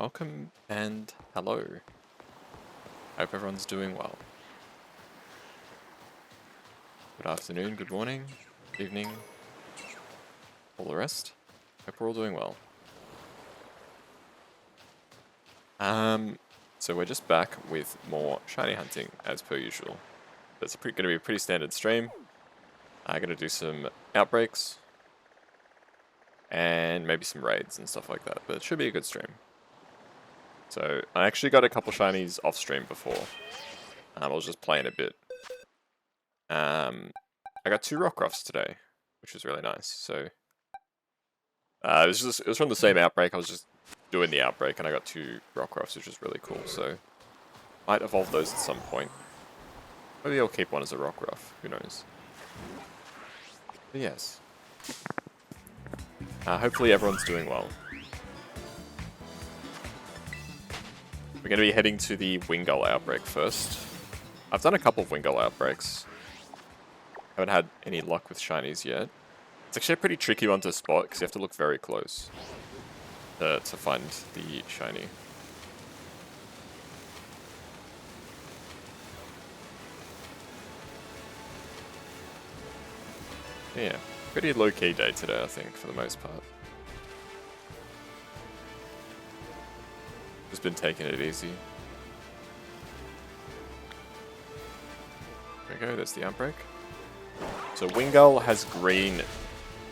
Welcome and hello. Hope everyone's doing well. Good afternoon, good morning, good evening, all the rest. Hope we're all doing well. So we're just back with more shiny hunting as per usual. That's going to be a pretty standard stream. I'm going to do some outbreaks and maybe some raids and stuff like that, but it should be a good stream. So I actually got a couple shinies off stream before. I was just playing a bit. I got 2 Rockruffs today, which was really nice. So it was from the same outbreak. I was just doing the outbreak, and I got 2 Rockruffs, which was really cool. So might evolve those at some point. Maybe I'll keep one as a Rockruff. Who knows? But yes. Hopefully everyone's doing well. We're going to be heading to the Wingull outbreak first. I've done a couple of Wingull outbreaks. Haven't had any luck with shinies yet. It's actually a pretty tricky one to spot because you have to look very close to find the shiny. Yeah, pretty low-key day today, I think, for the most part. Just been taking it easy. There we go, there's the outbreak. So Wingull has green,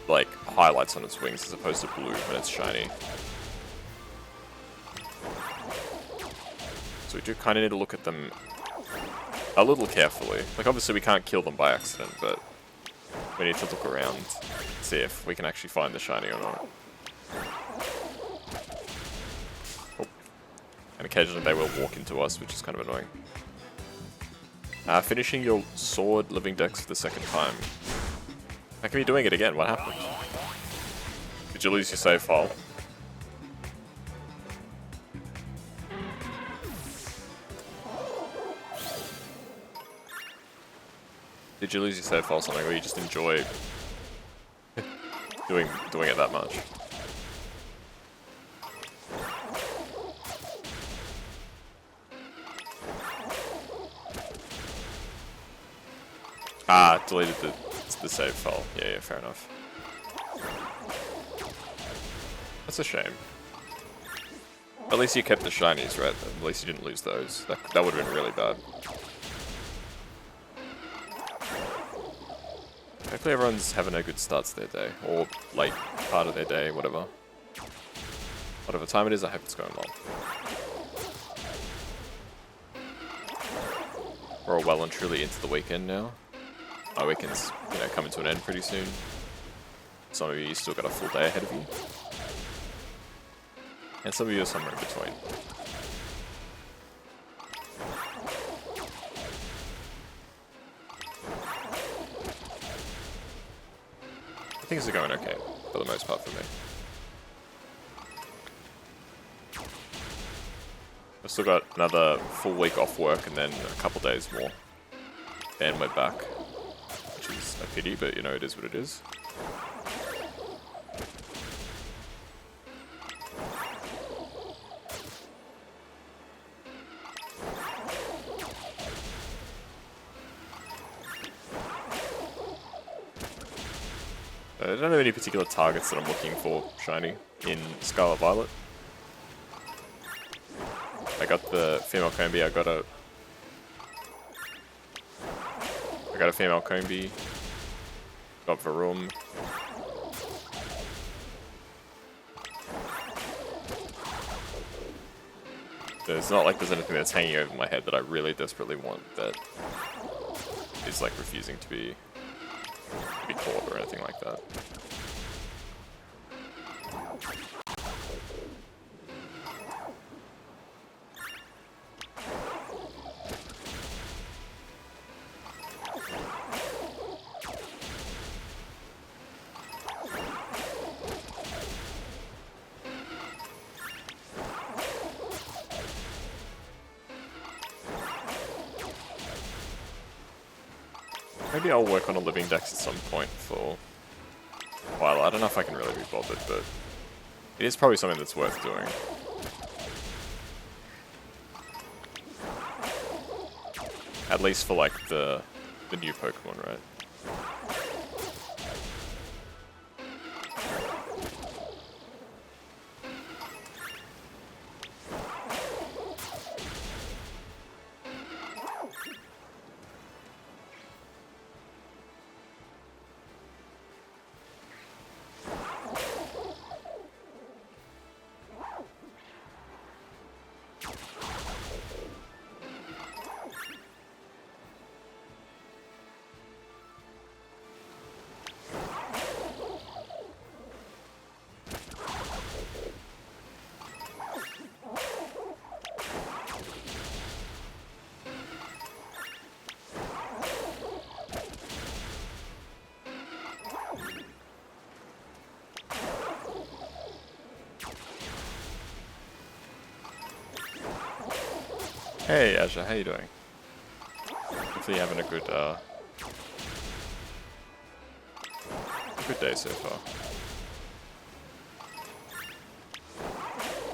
like, highlights on its wings as opposed to blue when it's shiny. So we do kind of need to look at them a little carefully. Like, obviously we can't kill them by accident, but we need to look around, see if we can actually find the shiny or not. Oh. And occasionally they will walk into us, which is kind of annoying. Finishing your sword living dex for the 2nd time. How come you doing it again? What happened? Did you lose your save file? Did you lose your save file or something, or you just enjoy doing it that much? Deleted the save file. Yeah, fair enough. That's a shame. At least you kept the shinies, right? At least you didn't lose those. That would have been really bad. Hopefully everyone's having a good start to their day, or late part of their day, whatever. Whatever time it is, I hope it's going well. We're all well and truly into the weekend now. My weekend's, coming to an end pretty soon. Some of you still got a full day ahead of you. And some of you are somewhere in between. Things are going okay, for the most part for me. I've still got another full week off work and then a couple days more. And we're back. Which is a pity, but it is what it is. I don't have any particular targets that I'm looking for shiny in Scarlet Violet. I got the female Combi, I got a female Combi, got Varum. It's not like there's anything that's hanging over my head that I really desperately want that is like refusing to be caught or anything like that. Maybe I'll work on a living dex at some point for a while. I don't know if I can really be bothered, but it is probably something that's worth doing. At least for like the new Pokemon, right? Hey Azure, how you doing? Hopefully you're having a good day so far.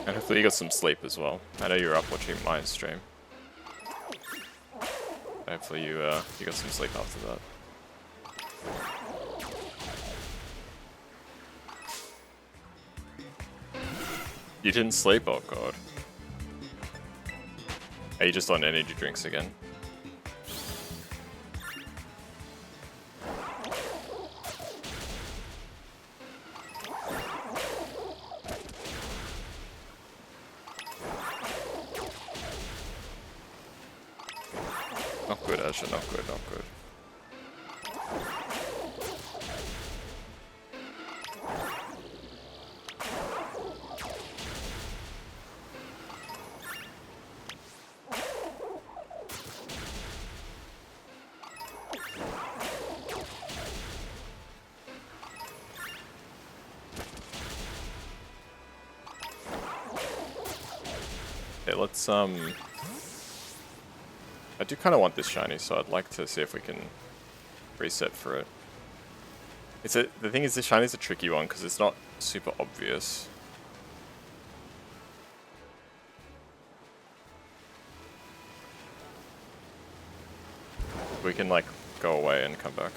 And hopefully you got some sleep as well. I know you're up watching my stream. Hopefully you got some sleep after that. You didn't sleep? Oh god. Are you just on energy drinks again? Not good, Azure, not good, not good. Okay, let's I do kind of want this shiny, so I'd like to see if we can reset for it. The thing is, this shiny is a tricky one because it's not super obvious. We can like go away and come back.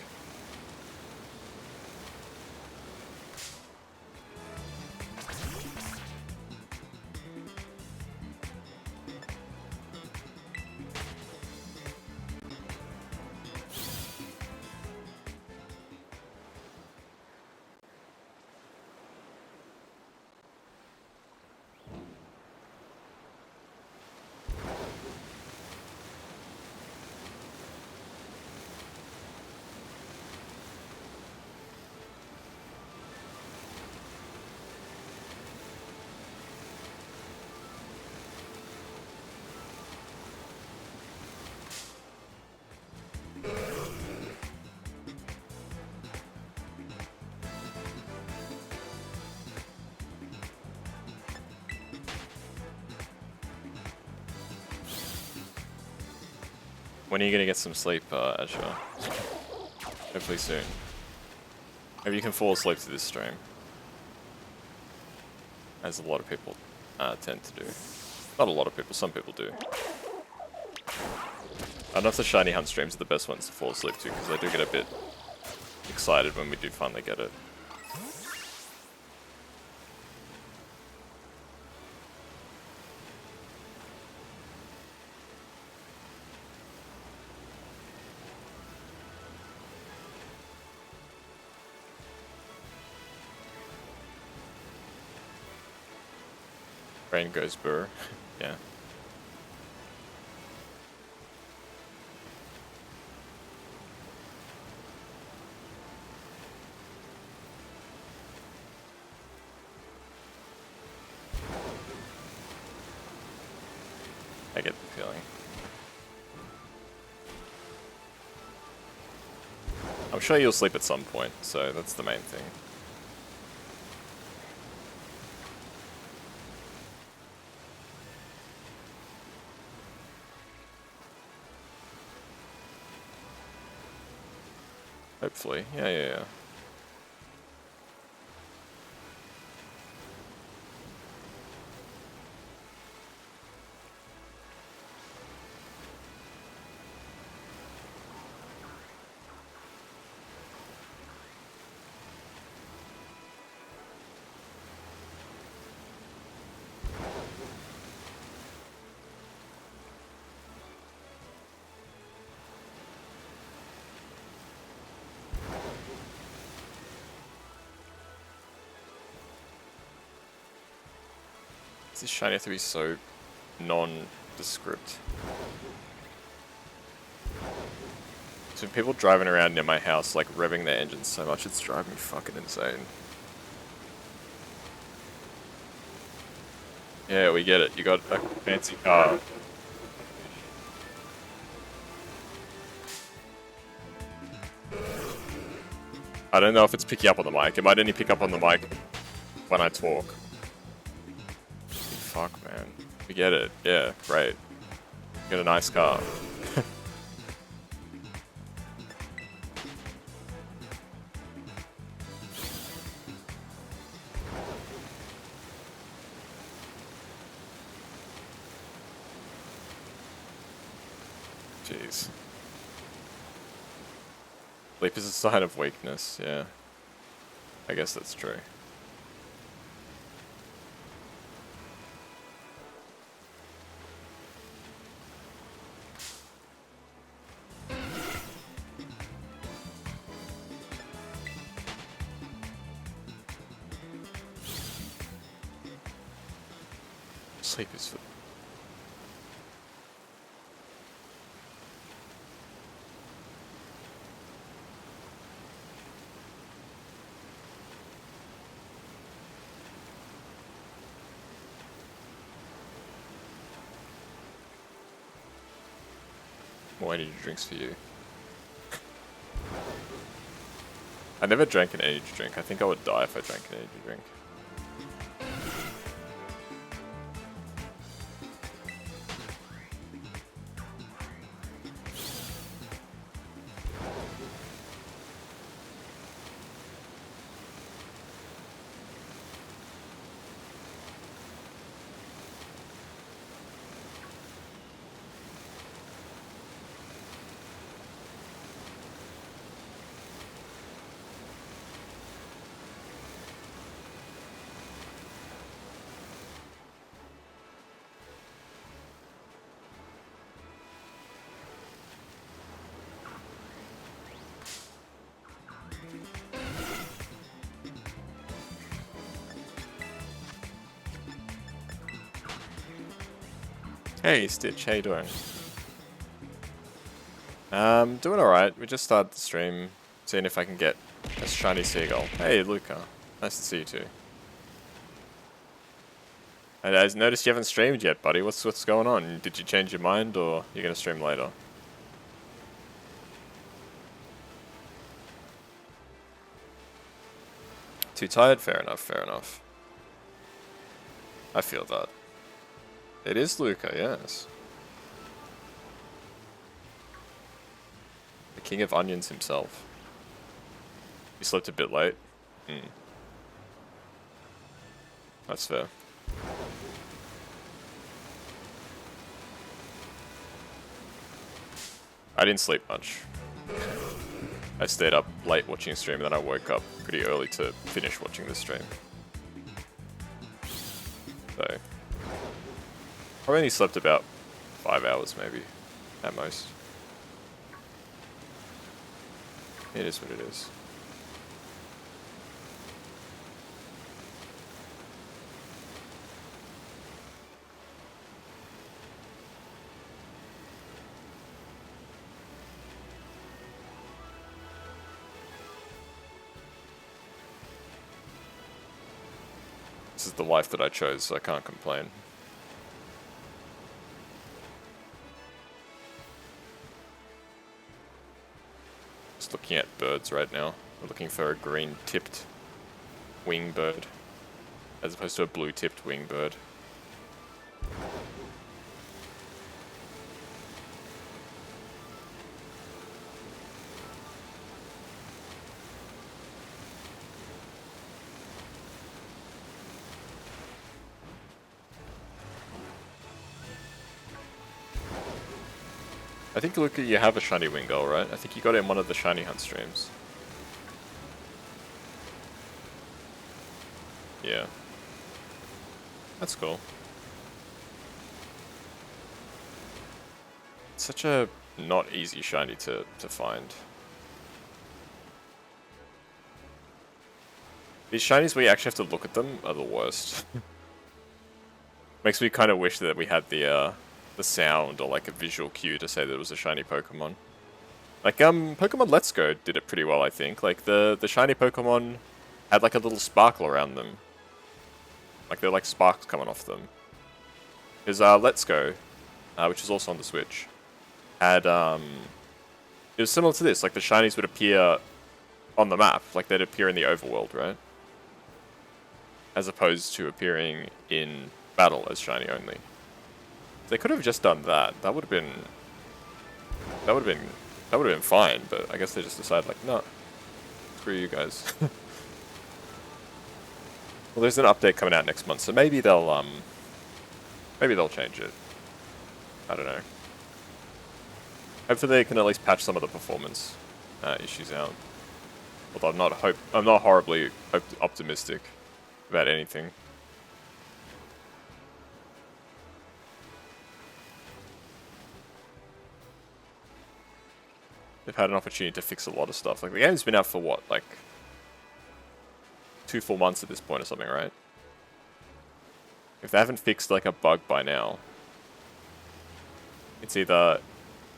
When are you gonna get some sleep, Azure? Hopefully soon. Maybe you can fall asleep to this stream. As a lot of people tend to do. Not a lot of people, some people do. I don't know if the shiny hunt streams are the best ones to fall asleep to, because I do get a bit excited when we do finally get it. Brain goes burr. Yeah. I get the feeling. I'm sure you'll sleep at some point, so that's the main thing. Hopefully. Yeah. This shiny have to be so nondescript. So people driving around near my house, like revving their engines so much, it's driving me fucking insane. Yeah, we get it. You got a fancy car. I don't know if it's picking up on the mic. It might only pick up on the mic when I talk. Fuck, man. We get it. Yeah, great. You got a nice car. Jeez. Sleep is a sign of weakness, yeah. I guess that's true. Sleep is for... More energy drinks for you. I never drank an energy drink. I think I would die if I drank an energy drink. Hey Stitch, how you doing? Doing alright. We just started the stream, seeing if I can get a shiny seagull. Hey Luca, nice to see you too. I noticed you haven't streamed yet, buddy. What's going on? Did you change your mind, or you're gonna stream later? Too tired? Fair enough, fair enough. I feel that. It is Luca, yes. The king of onions himself. You slept a bit late. That's fair. I didn't sleep much. I stayed up late watching a stream, and then I woke up pretty early to finish watching the stream. So... I only slept about 5 hours, maybe, at most. It is what it is. This is the life that I chose, so I can't complain. Looking at birds right now. We're looking for a green-tipped wing bird, as opposed to a blue-tipped wing bird. I think, Luca, you have a shiny Wingull, right? I think you got it in one of the shiny hunt streams. Yeah. That's cool. It's such a not easy shiny to find. These shinies where you actually have to look at them are the worst. Makes me kind of wish that we had the sound or like a visual cue to say that it was a shiny Pokemon. Like Pokemon Let's Go did it pretty well, I think. Like the shiny Pokemon had like a little sparkle around them. Like they're like sparks coming off them. Because Let's Go, which is also on the Switch, had it was similar to this. Like the shinies would appear on the map, like they'd appear in the overworld, right? As opposed to appearing in battle as shiny only. They could have just done that. That would have been fine. But I guess they just decided like, no, screw you guys. Well, there's an update coming out next month, so maybe they'll change it. I don't know. Hopefully they can at least patch some of the performance issues out. Although I'm not horribly optimistic about anything. They've had an opportunity to fix a lot of stuff. Like the game's been out for what, like 2 full months at this point or something, right? If they haven't fixed like a bug by now, it's either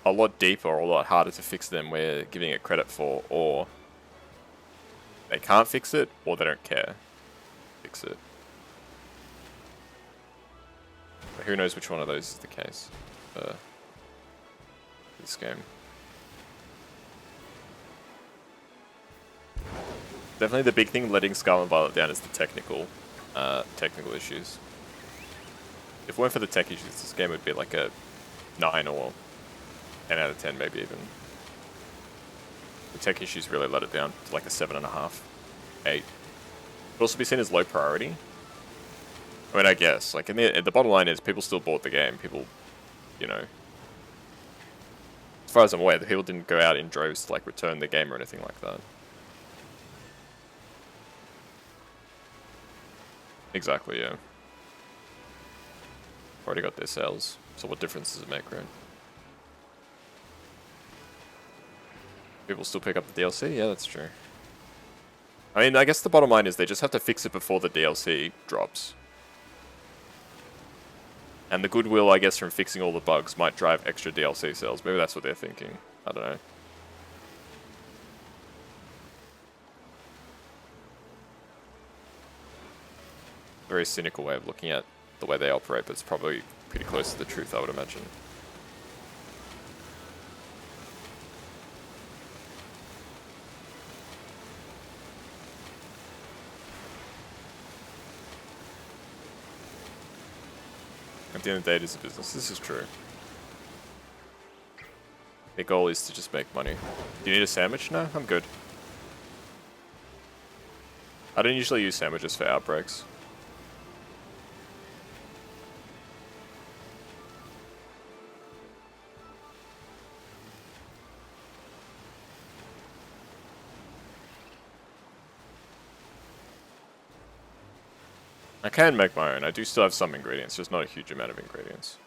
a lot deeper or a lot harder to fix than we're giving it credit for, or they can't fix it, or they don't care to fix it. But who knows which one of those is the case for this game. Definitely the big thing letting Scarlet and Violet down is the technical issues. If it weren't for the tech issues, this game would be like a 9 or 10 out of 10, maybe even. The tech issues really let it down to like a 7.5, 8. It could also be seen as low priority. I mean, I guess. Like, the bottom line is people still bought the game. People, you know... As far as I'm aware, the people didn't go out in droves to like return the game or anything like that. Exactly, yeah. Already got their sales, so what difference does it make, right? People still pick up the DLC? Yeah, that's true. I mean, I guess the bottom line is they just have to fix it before the DLC drops. And the goodwill, I guess, from fixing all the bugs might drive extra DLC sales. Maybe that's what they're thinking. I don't know. Very cynical way of looking at the way they operate, but it's probably pretty close to the truth, I would imagine. At the end of the day, it is a business. This is true. Their goal is to just make money. Do you need a sandwich? No, I'm good. I don't usually use sandwiches for outbreaks. I can make my own. I do still have some ingredients, just not a huge amount of ingredients.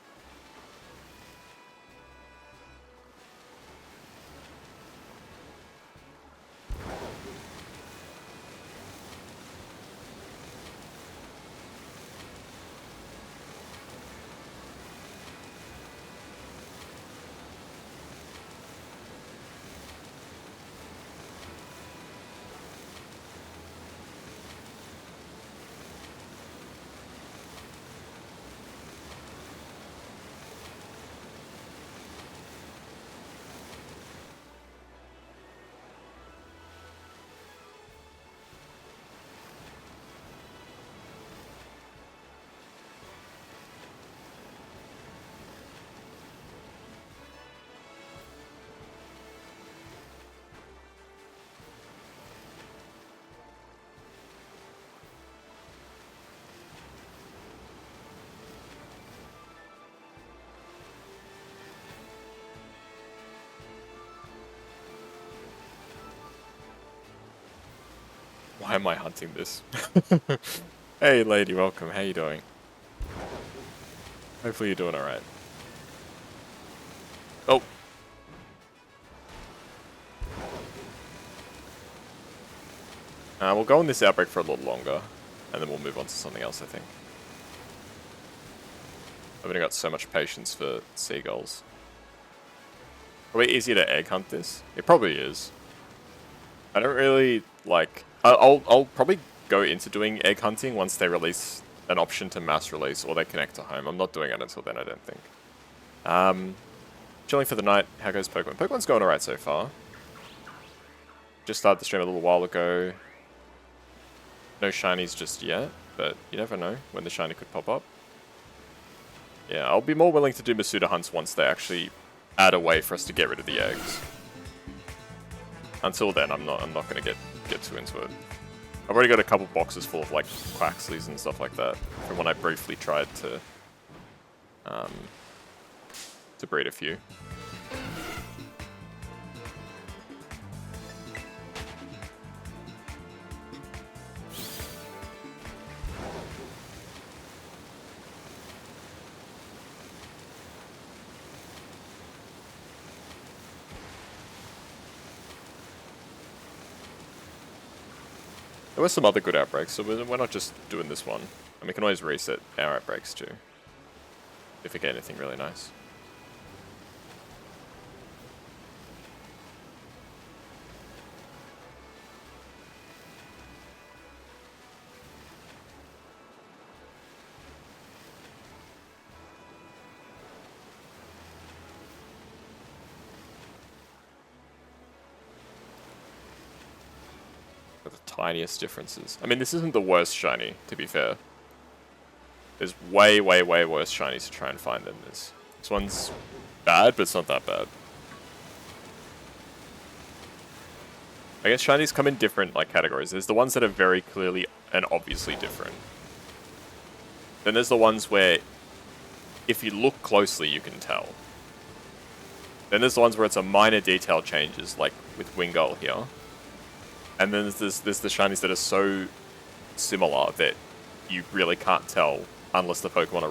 Why am I hunting this? Hey lady, welcome. How you doing? Hopefully you're doing alright. Oh! We'll go on this outbreak for a little longer, and then we'll move on to something else, I think. I've only got so much patience for seagulls. Probably easier to egg hunt this. It probably is. I don't really like. I'll probably go into doing egg hunting once they release an option to mass release or they connect to home. I'm not doing it until then, I don't think. Chilling for the night. How goes Pokemon? Pokemon's going alright so far. Just started the stream a little while ago. No shinies just yet, but you never know when the shiny could pop up. Yeah, I'll be more willing to do Masuda hunts once they actually add a way for us to get rid of the eggs. Until then, I'm not gonna get too into it. I've already got a couple boxes full of like Quaxleys and stuff like that from when I briefly tried to breed a few. There were some other good outbreaks, so we're not just doing this one. And we can always reset our outbreaks too, if we get anything really nice. Tiniest differences. I mean, this isn't the worst shiny, to be fair. There's way, way, way worse shinies to try and find than this. This one's bad, but it's not that bad. I guess shinies come in different like categories. There's the ones that are very clearly and obviously different. Then there's the ones where, if you look closely, you can tell. Then there's the ones where it's a minor detail changes, like with Wingull here. And then there's the shinies that are so similar that you really can't tell unless the Pokemon are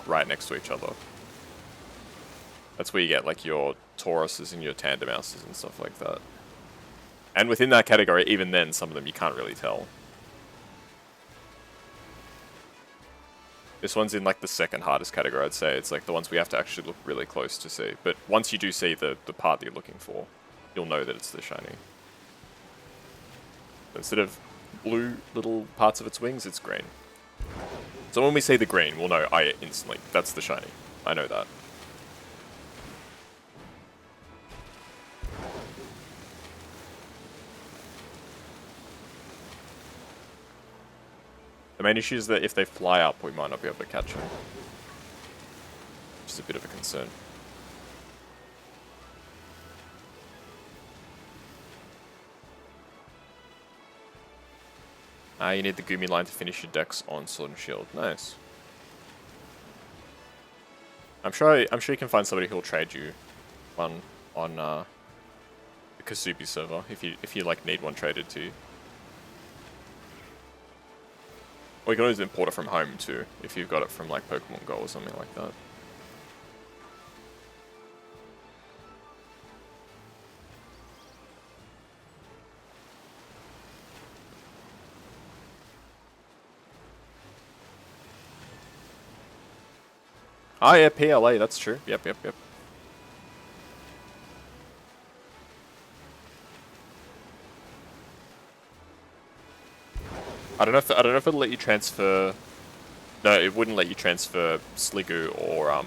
right next to each other. That's where you get like your Tauruses and your Tandemouses and stuff like that. And within that category, even then, some of them you can't really tell. This one's in like the second hardest category, I'd say. It's like the ones we have to actually look really close to see. But once you do see the part that you're looking for, you'll know that it's the shiny. Instead of blue little parts of its wings, it's green. So when we see the green, we'll know instantly, that's the shiny. I know that. The main issue is that if they fly up, we might not be able to catch them. Just a bit of a concern. You need the Gumi line to finish your decks on Sword and Shield. Nice. I'm sure you can find somebody who'll trade you one on the Kazuya server if you like need one traded to you. Or you can always import it from home too if you've got it from like Pokemon Go or something like that. Oh yeah, PLA, that's true. Yep. I don't know if it'll let you transfer. No, it wouldn't let you transfer Sliggoo or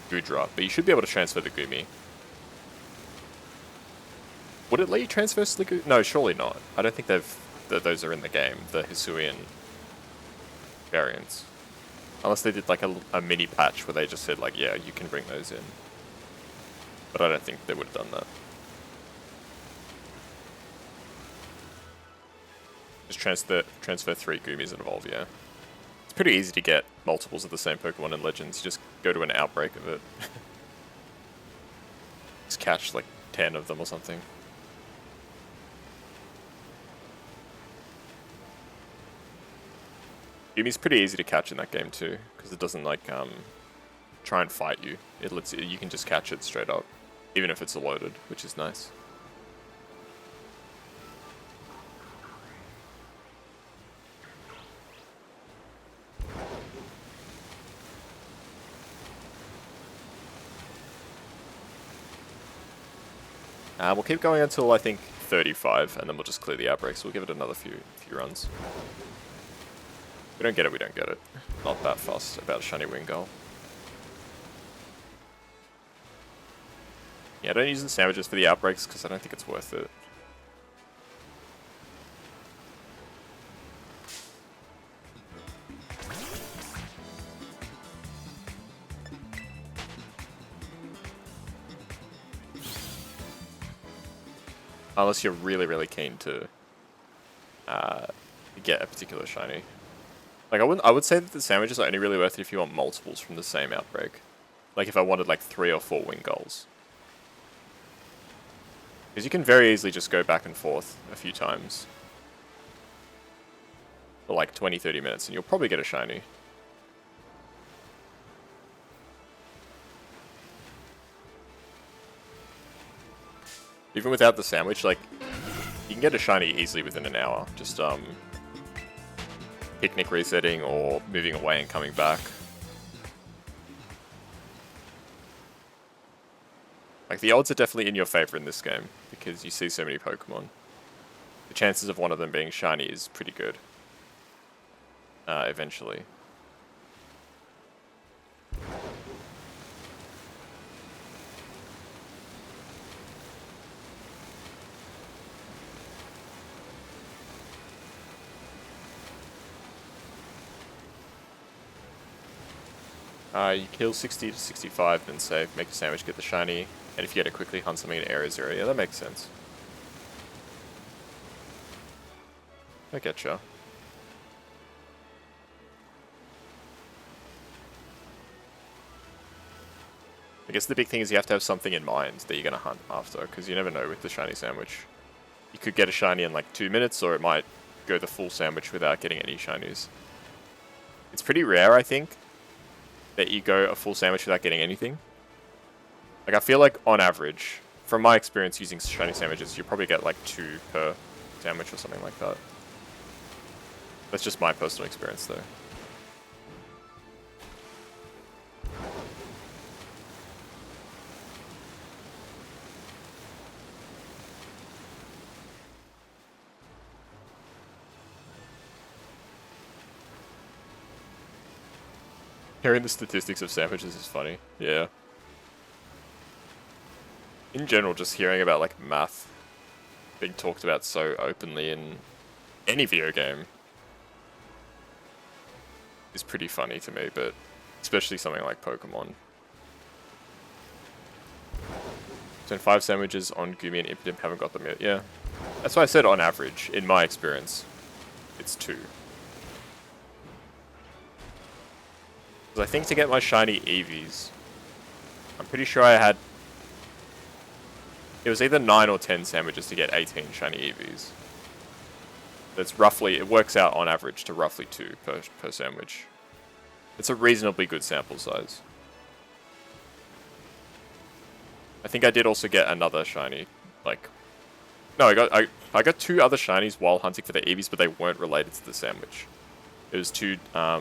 Goodra, but you should be able to transfer the Gumi. Would it let you transfer Sliggoo? No, surely not. I don't think those are in the game, the Hisuian variants. Unless they did like a mini patch where they just said like, yeah, you can bring those in. But I don't think they would have done that. Just transfer 3 Gumis and evolve, yeah. It's pretty easy to get multiples of the same Pokemon in Legends. You just go to an outbreak of it. Just catch like 10 of them or something. Gumi's pretty easy to catch in that game too, because it doesn't like try and fight you. It lets you can just catch it straight up, even if it's loaded, which is nice. We'll keep going until I think 35, and then we'll just clear the outbreaks. We'll give it another few runs. If we don't get it, we don't get it. Not that fussed about shiny Wingull. Yeah, don't use the sandwiches for the outbreaks because I don't think it's worth it. Unless you're really, really keen to get a particular shiny. Like I would say that the sandwiches are only really worth it if you want multiples from the same outbreak. Like if I wanted like 3 or 4 Wingulls. Because you can very easily just go back and forth a few times. For like 20-30 minutes and you'll probably get a shiny. Even without the sandwich, like, you can get a shiny easily within an hour. Just, picnic resetting or moving away and coming back. Like, the odds are definitely in your favor in this game, because you see so many Pokemon. The chances of one of them being shiny is pretty good. Eventually. You kill 60 to 65, then save, make a sandwich, get the shiny, and if you get it quickly, hunt something in Area 0. Yeah, that makes sense. I getcha. I guess the big thing is you have to have something in mind that you're going to hunt after, because you never know with the shiny sandwich. You could get a shiny in like 2 minutes, or it might go the full sandwich without getting any shinies. It's pretty rare, I think, that you go a full sandwich without getting anything. Like, I feel like, on average, from my experience using shiny sandwiches, you probably get like 2 per sandwich or something like that. That's just my personal experience, though. Hearing the statistics of sandwiches is funny. Yeah. In general, just hearing about, like, math being talked about so openly in any video game is pretty funny to me, but especially something like Pokemon. So 5 sandwiches on Gumi and Impidimp, haven't got them yet. Yeah. That's why I said on average, in my experience, it's 2. Because I think to get my shiny Eevees, I'm pretty sure I had... It was either 9 or 10 sandwiches to get 18 shiny Eevees. That's roughly... It works out on average to roughly 2 per sandwich. It's a reasonably good sample size. I think I did also get another shiny, like... No, I got 2 other shinies while hunting for the Eevees, but they weren't related to the sandwich. It was 2, what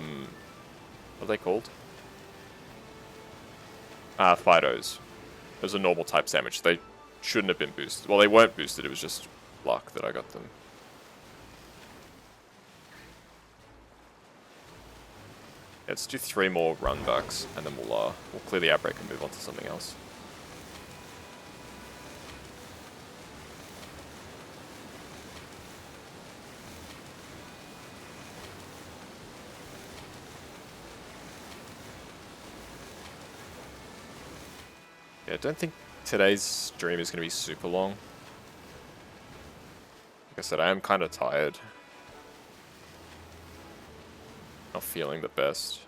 are they called? Fidos. It was a normal type sandwich. They shouldn't have been boosted. Well, they weren't boosted, it was just luck that I got them. Yeah, let's do 3 more run backs, and then we'll clear the outbreak and move on to something else. Yeah, I don't think today's stream is going to be super long. Like I said, I am kind of tired. Not feeling the best.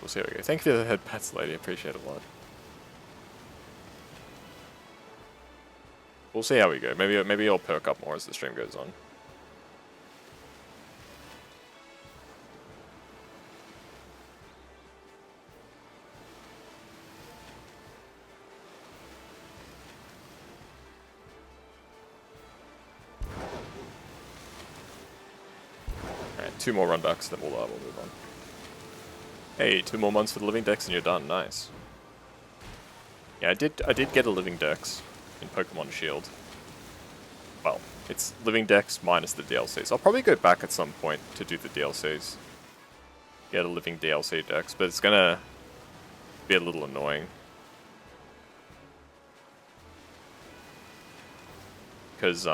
We'll see how we go. Thank you for the head pats, lady. Appreciate it a lot. We'll see how we go. Maybe I'll perk up more as the stream goes on. 2 more runbacks, then we'll move on. Hey, 2 more months for the living dex and you're done. Nice. Yeah, I did get a living dex in Pokemon Shield. Well, it's living dex minus the DLCs. I'll probably go back at some point to do the DLCs. Get a living DLC dex, but it's gonna be a little annoying. Because,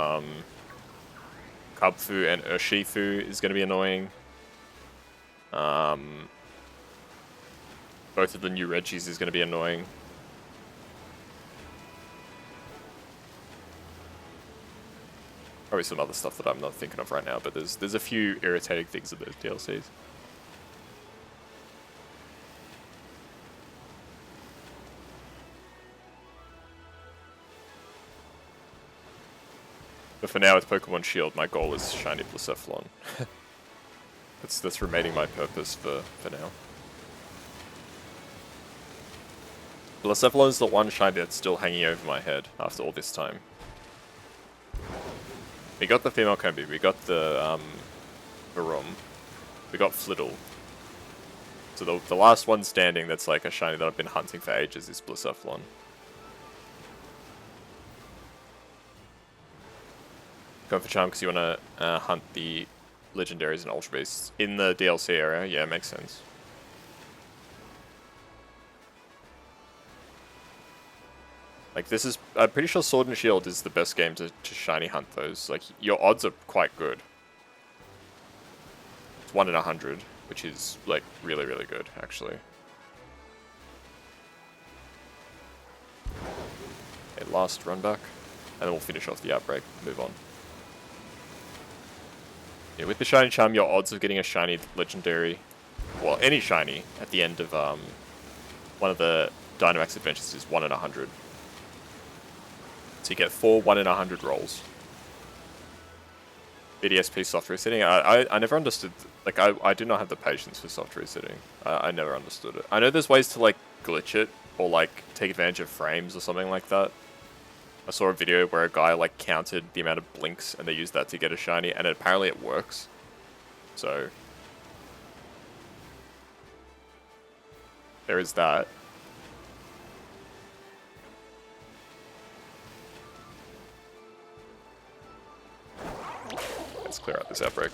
Kubfu and Urshifu is gonna be annoying. Both of the new Regis is gonna be annoying. Probably some other stuff that I'm not thinking of right now, but there's a few irritating things in those DLCs. But for now, with Pokemon Shield, my goal is Shiny Blacephalon. that's remaining my purpose for now. Blacephalon is the one shiny that's still hanging over my head after all this time. We got the female Combi, we got the Barum, we got Flittle. So the last one standing that's like a shiny that I've been hunting for ages is Blacephalon. Going for Charm because you want to hunt the legendaries and Ultra Beasts in the DLC area. Yeah, it makes sense. Like this is, I'm pretty sure Sword and Shield is the best game to shiny hunt those. Like your odds are quite good. It's 1 in 100, which is like really, really good actually. Okay, last run back, and then we'll finish off the outbreak. Move on. Yeah, with the shiny charm, your odds of getting a shiny legendary, well, any shiny at the end of one of the Dynamax adventures is 1 in 100. So you get 4 1 in 100 rolls. BDSP soft resetting. I never understood. Like I do not have the patience for soft resetting. I never understood it. I know there's ways to like glitch it or like take advantage of frames or something like that. I saw a video where a guy like counted the amount of blinks and they used that to get a shiny, and apparently it works. So there is that. Let's clear out this outbreak.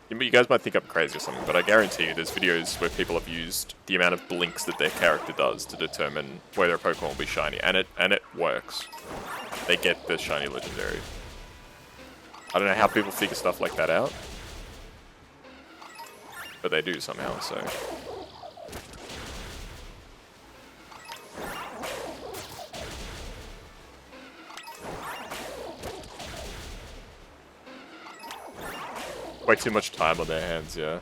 You guys might think I'm crazy or something, but I guarantee you there's videos where people have used the amount of blinks that their character does to determine whether a Pokemon will be shiny, and it works. They get the shiny legendary. I don't know how people figure stuff like that out, but they do somehow, so. Way too much time on their hands, yeah.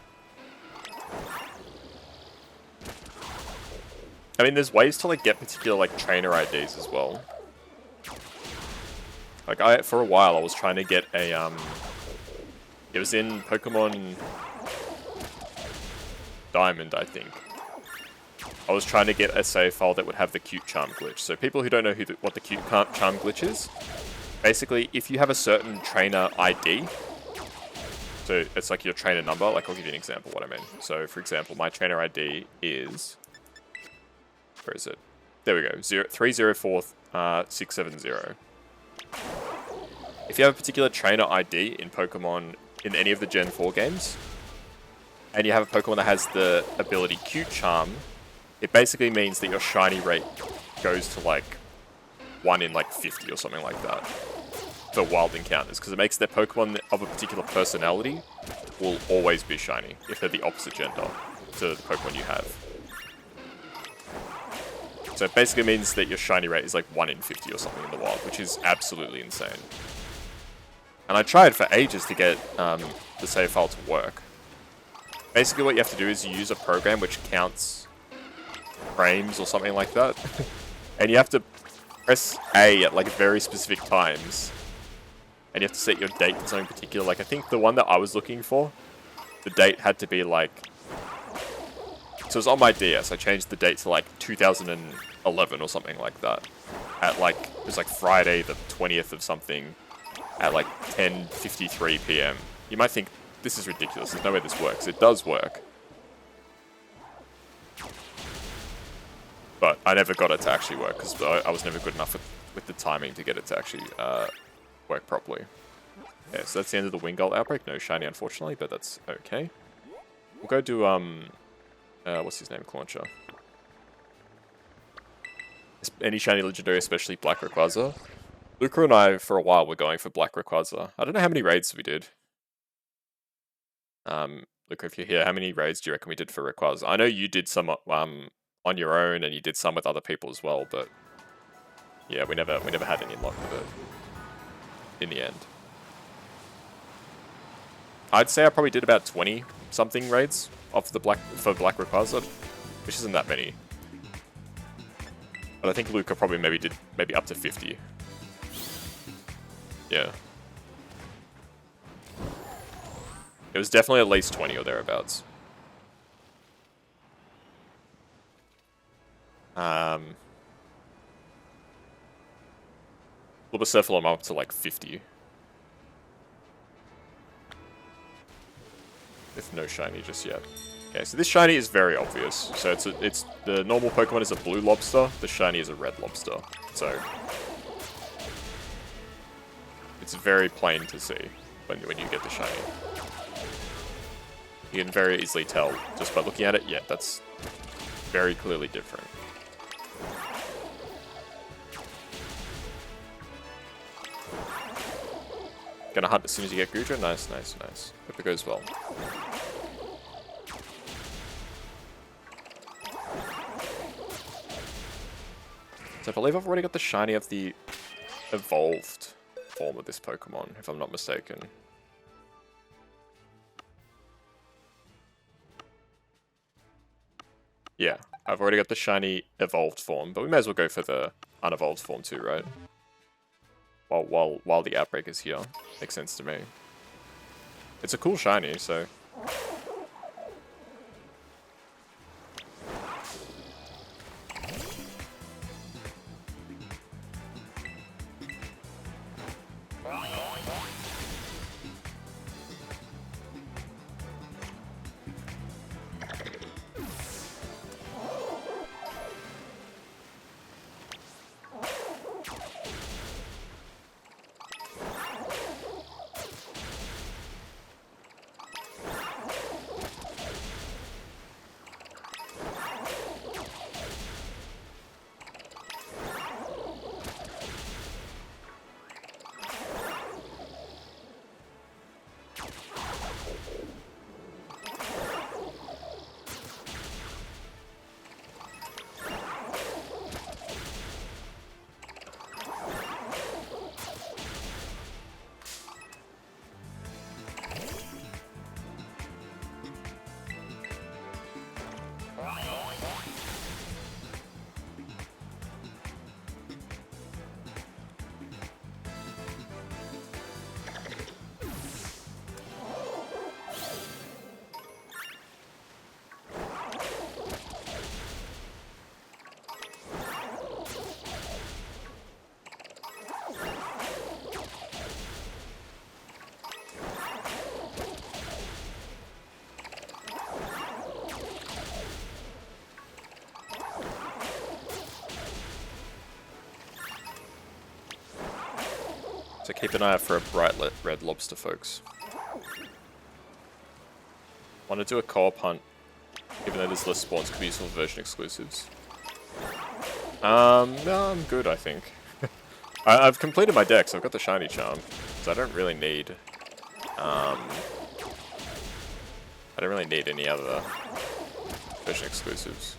I mean, there's ways to like get particular like trainer IDs as well. Like for a while I was trying to get a it was in Pokemon Diamond, I think. I was trying to get a save file that would have the cute charm glitch. So people who don't know what the cute charm glitch is, basically if you have a certain trainer ID, so it's like your trainer number, like I'll give you an example of what I mean. So for example, my trainer ID is, where is it? There we go, 304670. If you have a particular trainer ID in Pokemon, in any of the Gen 4 games, and you have a Pokemon that has the ability Cute Charm, it basically means that your shiny rate goes to like 1 in like 50 or something like that for wild encounters, because it makes their Pokemon of a particular personality will always be shiny if they're the opposite gender to the Pokemon you have. So it basically means that your shiny rate is like 1 in 50 or something in the wild, which is absolutely insane. And I tried for ages to get the save file to work. Basically what you have to do is you use a program which counts frames or something like that. And you have to press A at like very specific times. And you have to set your date to something particular. Like I think the one that I was looking for, the date had to be like... So it was on my DS, I changed the date to like 2011 or something like that. At like, it was like Friday the 20th of something at like 10:53 PM. You might think this is ridiculous. There's no way this works. It does work. But I never got it to actually work, because I was never good enough with the timing to get it to actually work properly. Yeah, so that's the end of the Wingull outbreak. No shiny, unfortunately, but that's okay. We'll go do, what's his name? Clauncher. Any shiny legendary, especially Black Rayquaza. Luca and I, for a while, were going for Black Rayquaza. I don't know how many raids we did. Luca, if you're here, how many raids do you reckon we did for Rayquaza? I know you did some on your own, and you did some with other people as well, but yeah, we never had any luck with it in the end. I'd say I probably did about 20 something raids off the Black Rayquaza, which isn't that many. But I think Luca probably did up to 50. Yeah. It was definitely at least 20 or thereabouts. Bulbacephalo, I'm up to like 50. With no shiny just yet. Okay, so this shiny is very obvious. So it's the normal Pokemon is a blue lobster, the shiny is a red lobster. So it's very plain to see when you get the shiny. You can very easily tell just by looking at it. Yeah, that's very clearly different. Gonna hunt as soon as you get Gudra. Nice, nice, nice. Hope it goes well. So I believe I've already got the shiny of the evolved form of this Pokemon, if I'm not mistaken. Yeah, I've already got the shiny evolved form, but we may as well go for the unevolved form too, right? While the outbreak is here. Makes sense to me. It's a cool shiny, so... So keep an eye out for a bright red lobster, folks. Want to do a co-op hunt, even though there's less spawns, could be useful version exclusives. No, I'm good, I think. I've completed my deck, so I've got the shiny charm, so I don't really need any other version exclusives.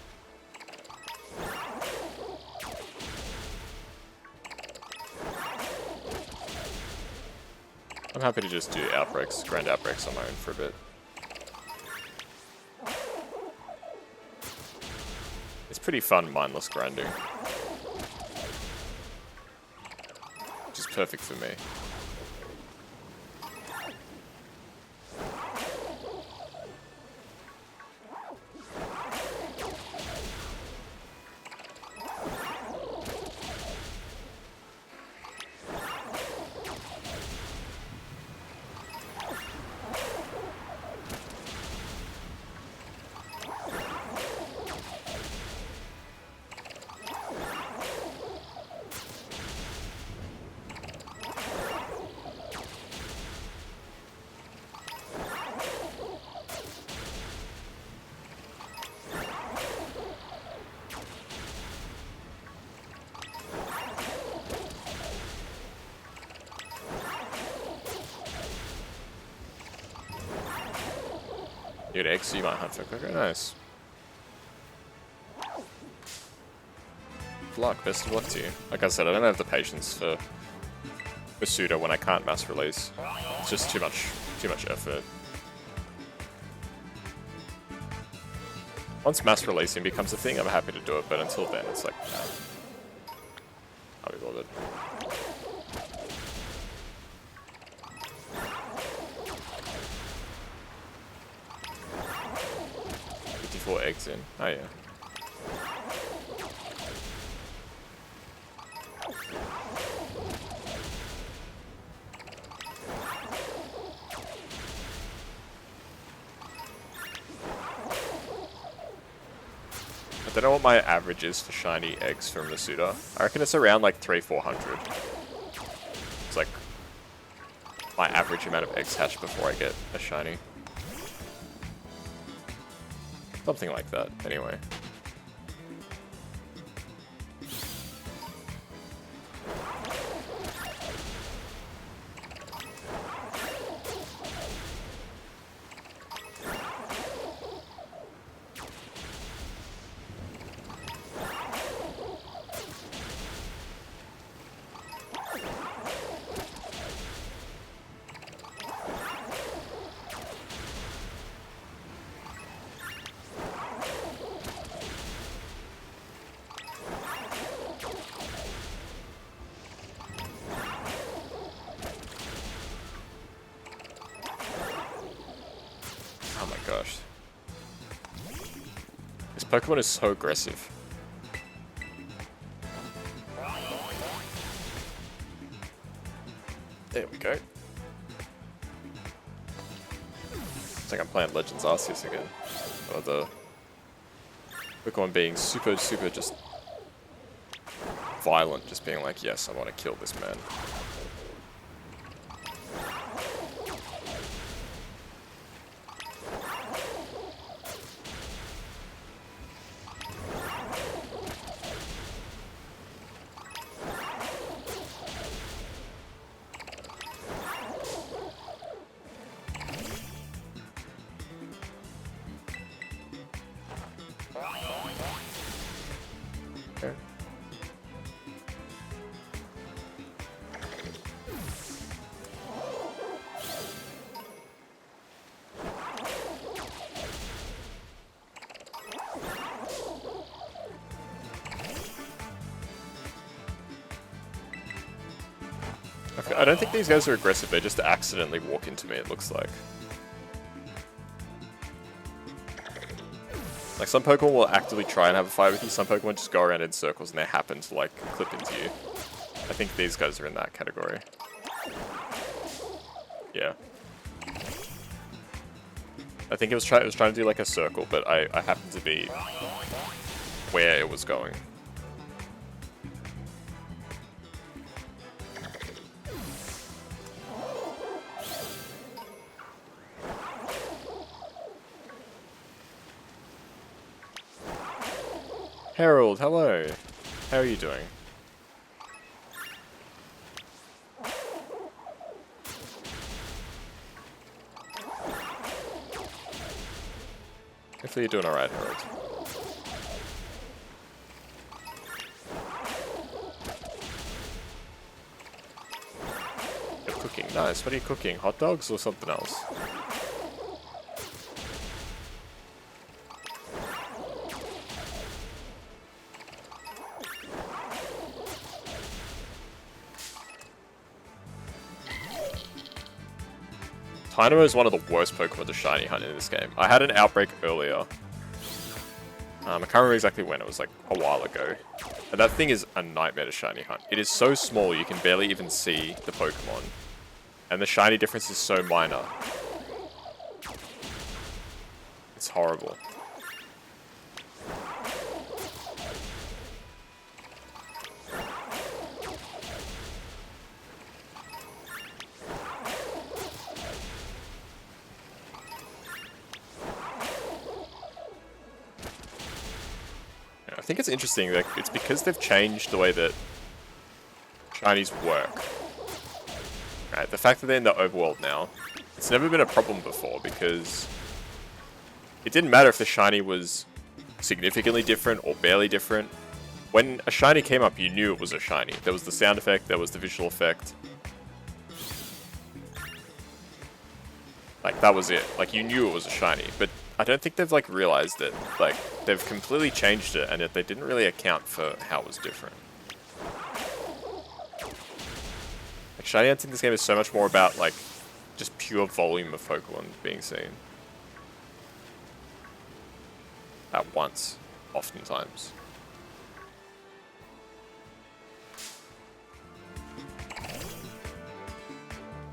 I'm happy to just do outbreaks, grand outbreaks on my own for a bit. It's pretty fun, mindless grinding. Which is perfect for me. Dude, X, you might hunt for Coco. Nice. Good luck. Best of luck to you. Like I said, I don't have the patience for pseudo when I can't mass release. It's just too much effort. Once mass releasing becomes a thing, I'm happy to do it, but until then, it's like, nah. I'll be bothered. Eggs in. Oh yeah. I don't know what my average is for shiny eggs from Masuda. I reckon it's around like 300-400. It's like my average amount of eggs hatched before I get a shiny. Something like that, anyway. Oh my gosh. This Pokemon is so aggressive. There we go. It's like I'm playing Legends Arceus again. Or the Pokemon being super just violent, just being like, yes, I want to kill this man. Okay. I don't think these guys are aggressive, they just accidentally walk into me, it looks like. Like, some Pokemon will actively try and have a fight with you, some Pokemon just go around in circles and they happen to, like, clip into you. I think these guys are in that category. Yeah. I think it was trying to do, like, a circle, but I happened to be where it was going. Harold, hello. How are you doing? Hopefully you're doing alright, Harold. You're cooking. Nice. What are you cooking? Hot dogs or something else? Dynamo is one of the worst Pokemon to shiny hunt in this game. I had an outbreak earlier. I can't remember exactly when, it was like a while ago. And that thing is a nightmare to shiny hunt. It is so small you can barely even see the Pokemon. And the shiny difference is so minor. It's horrible. I think it's interesting that it's because they've changed the way that shinies work. Right, the fact that they're in the overworld now, it's never been a problem before because it didn't matter if the shiny was significantly different or barely different. When a shiny came up, you knew it was a shiny. There was the sound effect, there was the visual effect. Like, that was it. Like, you knew it was a shiny, but I don't think they've, like, realized it. Like, they've completely changed it, and yet they didn't really account for how it was different. Like, shiny hunting in this game is so much more about, like, just pure volume of Pokemon being seen. At once, oftentimes.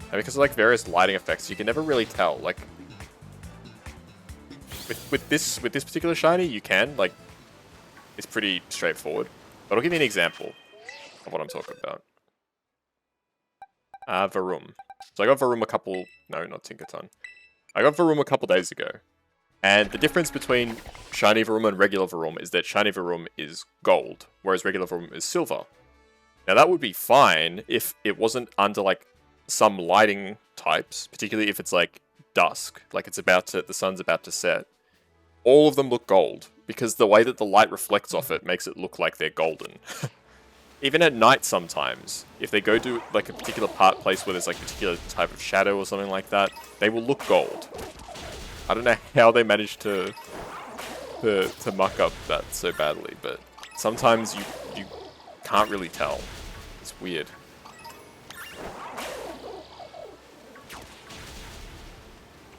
And because of like various lighting effects, you can never really tell. Like with this particular shiny, you can like it's pretty straightforward. But I'll give you an example of what I'm talking about. Varum. So I got Varum not Tinkerton. I got Varum a couple days ago. And the difference between shiny Varum and regular Varum is that shiny Varum is gold, whereas regular Varum is silver. Now that would be fine if it wasn't under like some lighting types, particularly if it's like dusk, like the sun's about to set. All of them look gold, because the way that the light reflects off it makes it look like they're golden. Even at night sometimes, if they go to like a particular place where there's like a particular type of shadow or something like that, they will look gold. I don't know how they managed to muck up that so badly, but sometimes you can't really tell. It's weird.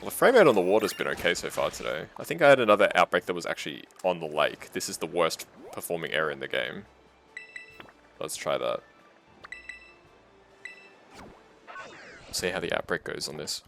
Well, the frame rate on the water's been okay so far today. I think I had another outbreak that was actually on the lake. This is the worst performing area in the game. Let's try that. See how the outbreak goes on this.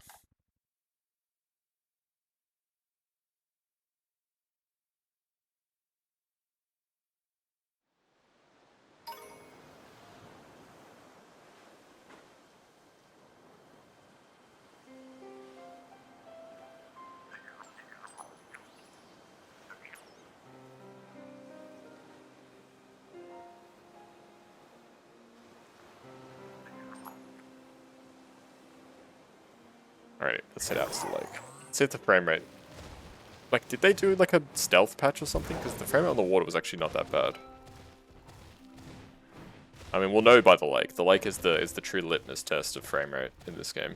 Alright, let's head out to the lake. Let's see if the frame rate... Like, did they do like a stealth patch or something? Because the frame rate on the water was actually not that bad. I mean, we'll know by the lake. The lake is the true litmus test of frame rate in this game.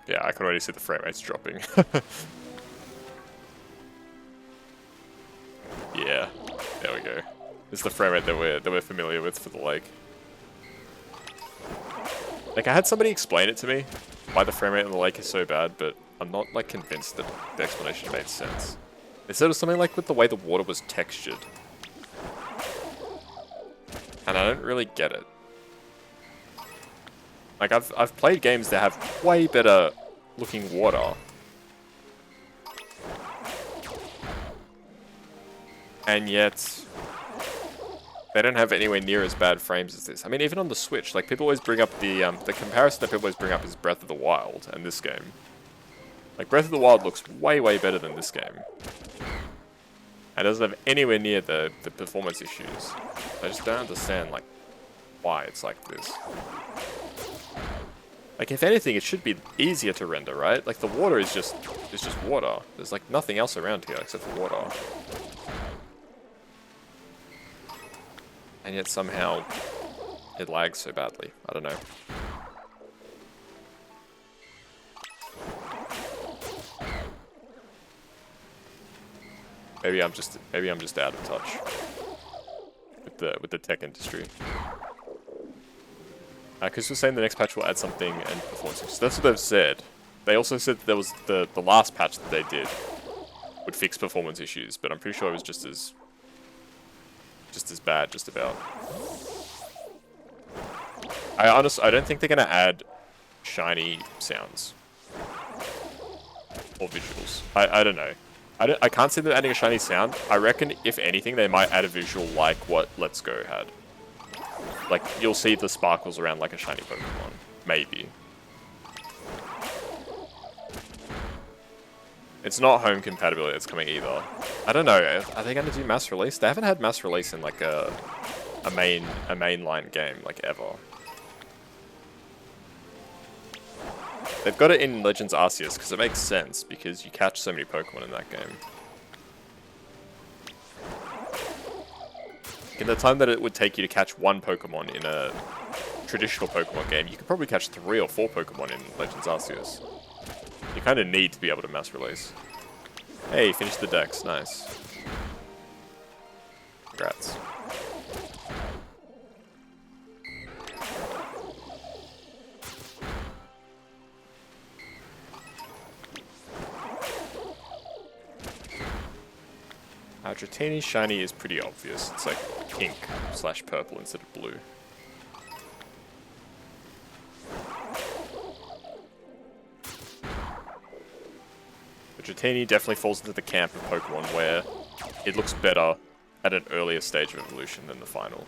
Yeah, I can already see the frame rate's dropping. Yeah, there we go. This is the frame rate that we're familiar with for the lake. Like, I had somebody explain it to me, why the frame rate on the lake is so bad, but I'm not like convinced that the explanation made sense. They said it was something like with the way the water was textured. And I don't really get it. Like, I've played games that have way better looking water. And yet, they don't have anywhere near as bad frames as this. I mean, even on the Switch, like, people always bring up the comparison that people always bring up is Breath of the Wild and this game. Like, Breath of the Wild looks way, way better than this game. And doesn't have anywhere near the performance issues. I just don't understand, like, why it's like this. Like, if anything, it should be easier to render, right? Like, the water is just water. There's, like, nothing else around here except for water. And yet somehow it lags so badly. I don't know. Maybe I'm just out of touch with the tech industry. Because we're saying the next patch will add something and performance. So that's what they've said. They also said that there was the last patch that they did would fix performance issues, but I'm pretty sure it was just as bad, just about. I don't think they're gonna add shiny sounds or visuals. I don't know. I can't see them adding a shiny sound. I reckon, if anything, they might add a visual like what Let's Go had. Like, you'll see the sparkles around like a shiny Pokemon. Maybe. It's not home compatibility that's coming either. I don't know. Are they going to do mass release? They haven't had mass release in like a mainline game like ever. They've got it in Legends Arceus because it makes sense because you catch so many Pokemon in that game. In the time that it would take you to catch one Pokemon in a traditional Pokemon game, you could probably catch 3 or 4 Pokemon in Legends Arceus. You kind of need to be able to mass release. Hey, finish the decks. Nice. Congrats. Dratini shiny is pretty obvious. It's like pink/purple instead of blue. But Dratini definitely falls into the camp of Pokemon where it looks better at an earlier stage of evolution than the final.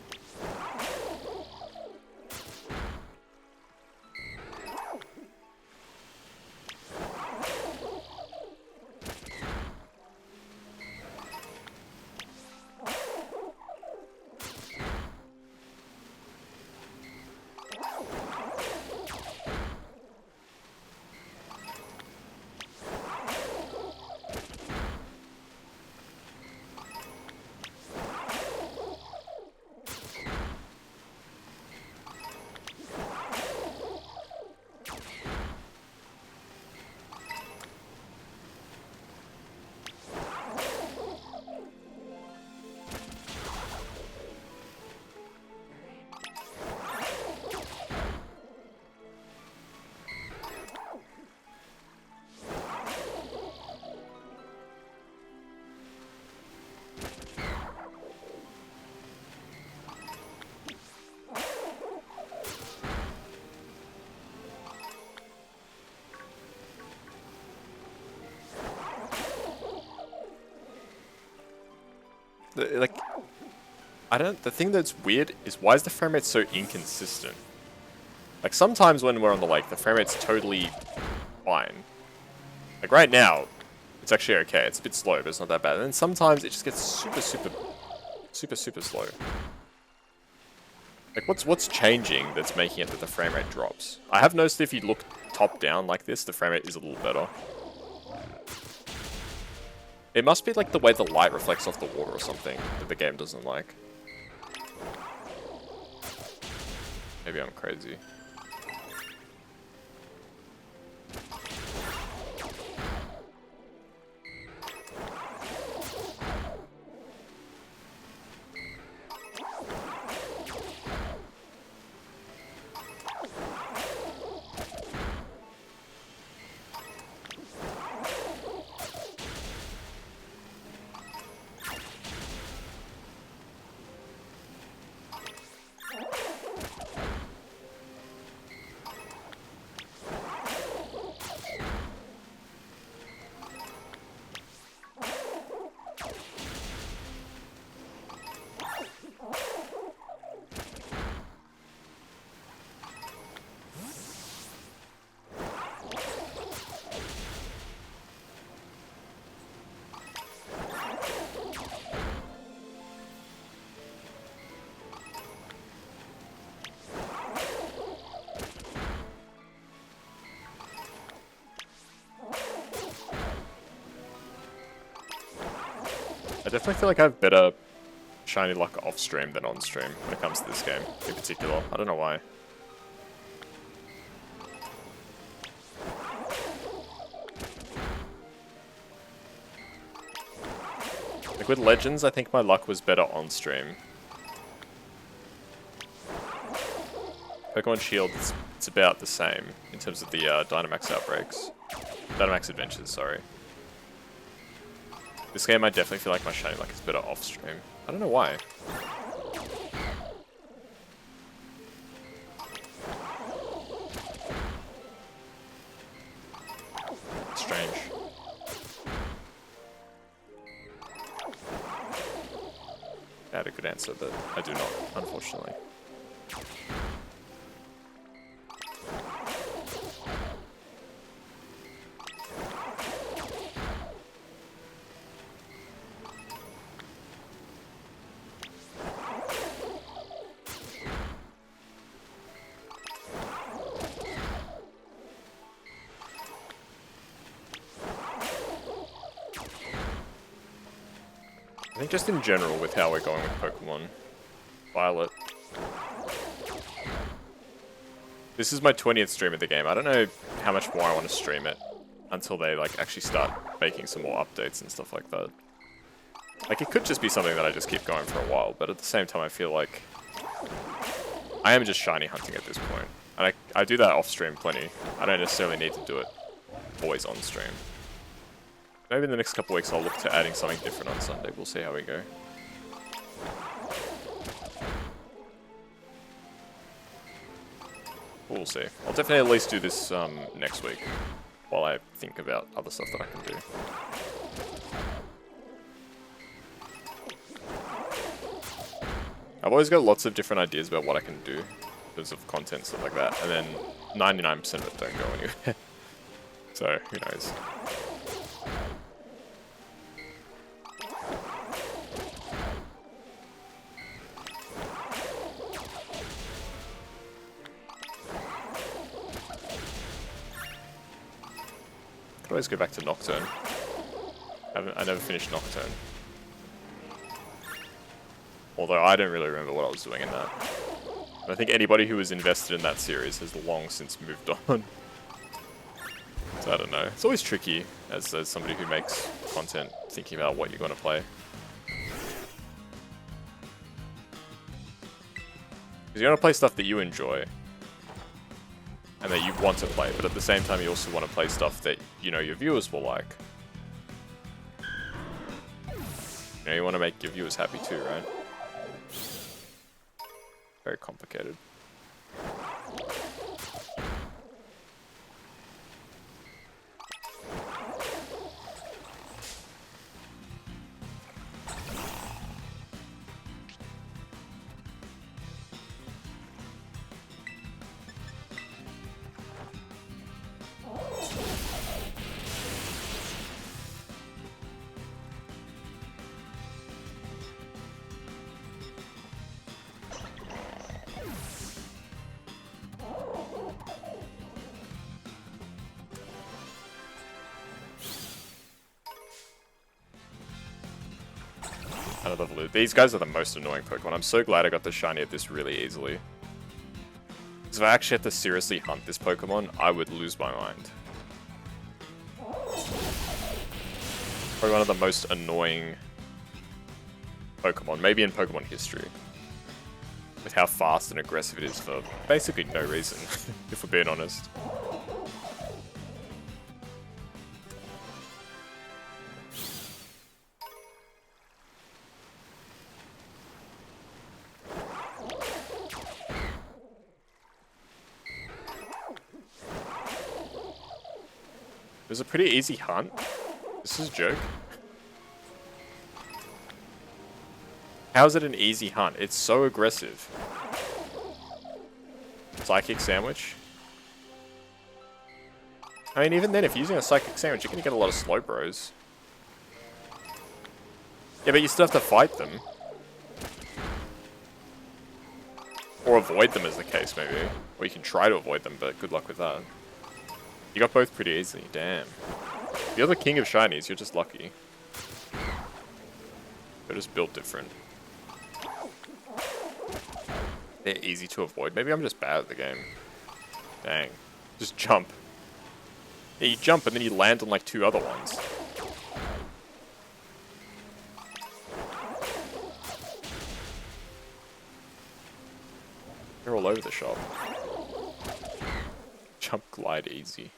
Like, the thing that's weird is why is the frame rate so inconsistent? Like, sometimes when we're on the lake, the frame rate's totally fine. Like, right now, it's actually okay. It's a bit slow, but it's not that bad. And then sometimes it just gets super slow. Like, what's changing that's making it that the frame rate drops? I have noticed if you look top down like this, the frame rate is a little better. It must be like the way the light reflects off the water or something that the game doesn't like. Maybe I'm crazy. I definitely feel like I have better shiny luck off stream than on stream when it comes to this game in particular. I don't know why. Like with Legends, I think my luck was better on stream. Pokemon Shield, it's about the same in terms of the Dynamax outbreaks. Dynamax Adventures, sorry. This game, I definitely feel like my shiny luck is better off stream. I don't know why. Strange. I had a good answer, but I do not, unfortunately. I think just in general with how we're going with Pokemon. Violet. This is my 20th stream of the game. I don't know how much more I want to stream it until they like actually start making some more updates and stuff like that. Like it could just be something that I just keep going for a while, but at the same time I feel like I am just shiny hunting at this point. And I do that off stream plenty. I don't necessarily need to do it always on stream. Maybe in the next couple weeks I'll look to adding something different on Sunday. We'll see how we go. We'll see. I'll definitely at least do this next week while I think about other stuff that I can do. I've always got lots of different ideas about what I can do in terms of content, stuff like that, and then 99% of it don't go anywhere. So, who knows. Could always go back to Nocturne. I never finished Nocturne. Although I don't really remember what I was doing in that. And I think anybody who was invested in that series has long since moved on. So I don't know. It's always tricky as somebody who makes content thinking about what you're going to play. Because you're going to play stuff that you enjoy. And that you want to play, but at the same time you also want to play stuff that you know your viewers will like. You know, you want to make your viewers happy too, right? Very complicated. Another blue. These guys are the most annoying Pokemon. I'm so glad I got the shiny of this really easily. Because if I actually had to seriously hunt this Pokemon, I would lose my mind. Probably one of the most annoying Pokemon, maybe in Pokemon history. With how fast and aggressive it is for basically no reason, if we're being honest. It was a pretty easy hunt. This is a joke. How is it an easy hunt? It's so aggressive. Psychic Sandwich? I mean, even then, if you're using a Psychic Sandwich, you're going to get a lot of Slowbros. Yeah, but you still have to fight them. Or avoid them, as the case may be. Or you can try to avoid them, but good luck with that. You got both pretty easily, damn. You're the king of shinies, you're just lucky. They're just built different. They're easy to avoid. Maybe I'm just bad at the game. Dang. Just jump. Yeah, you jump and then you land on like 2 other ones. They're all over the shop. Jump, glide, easy.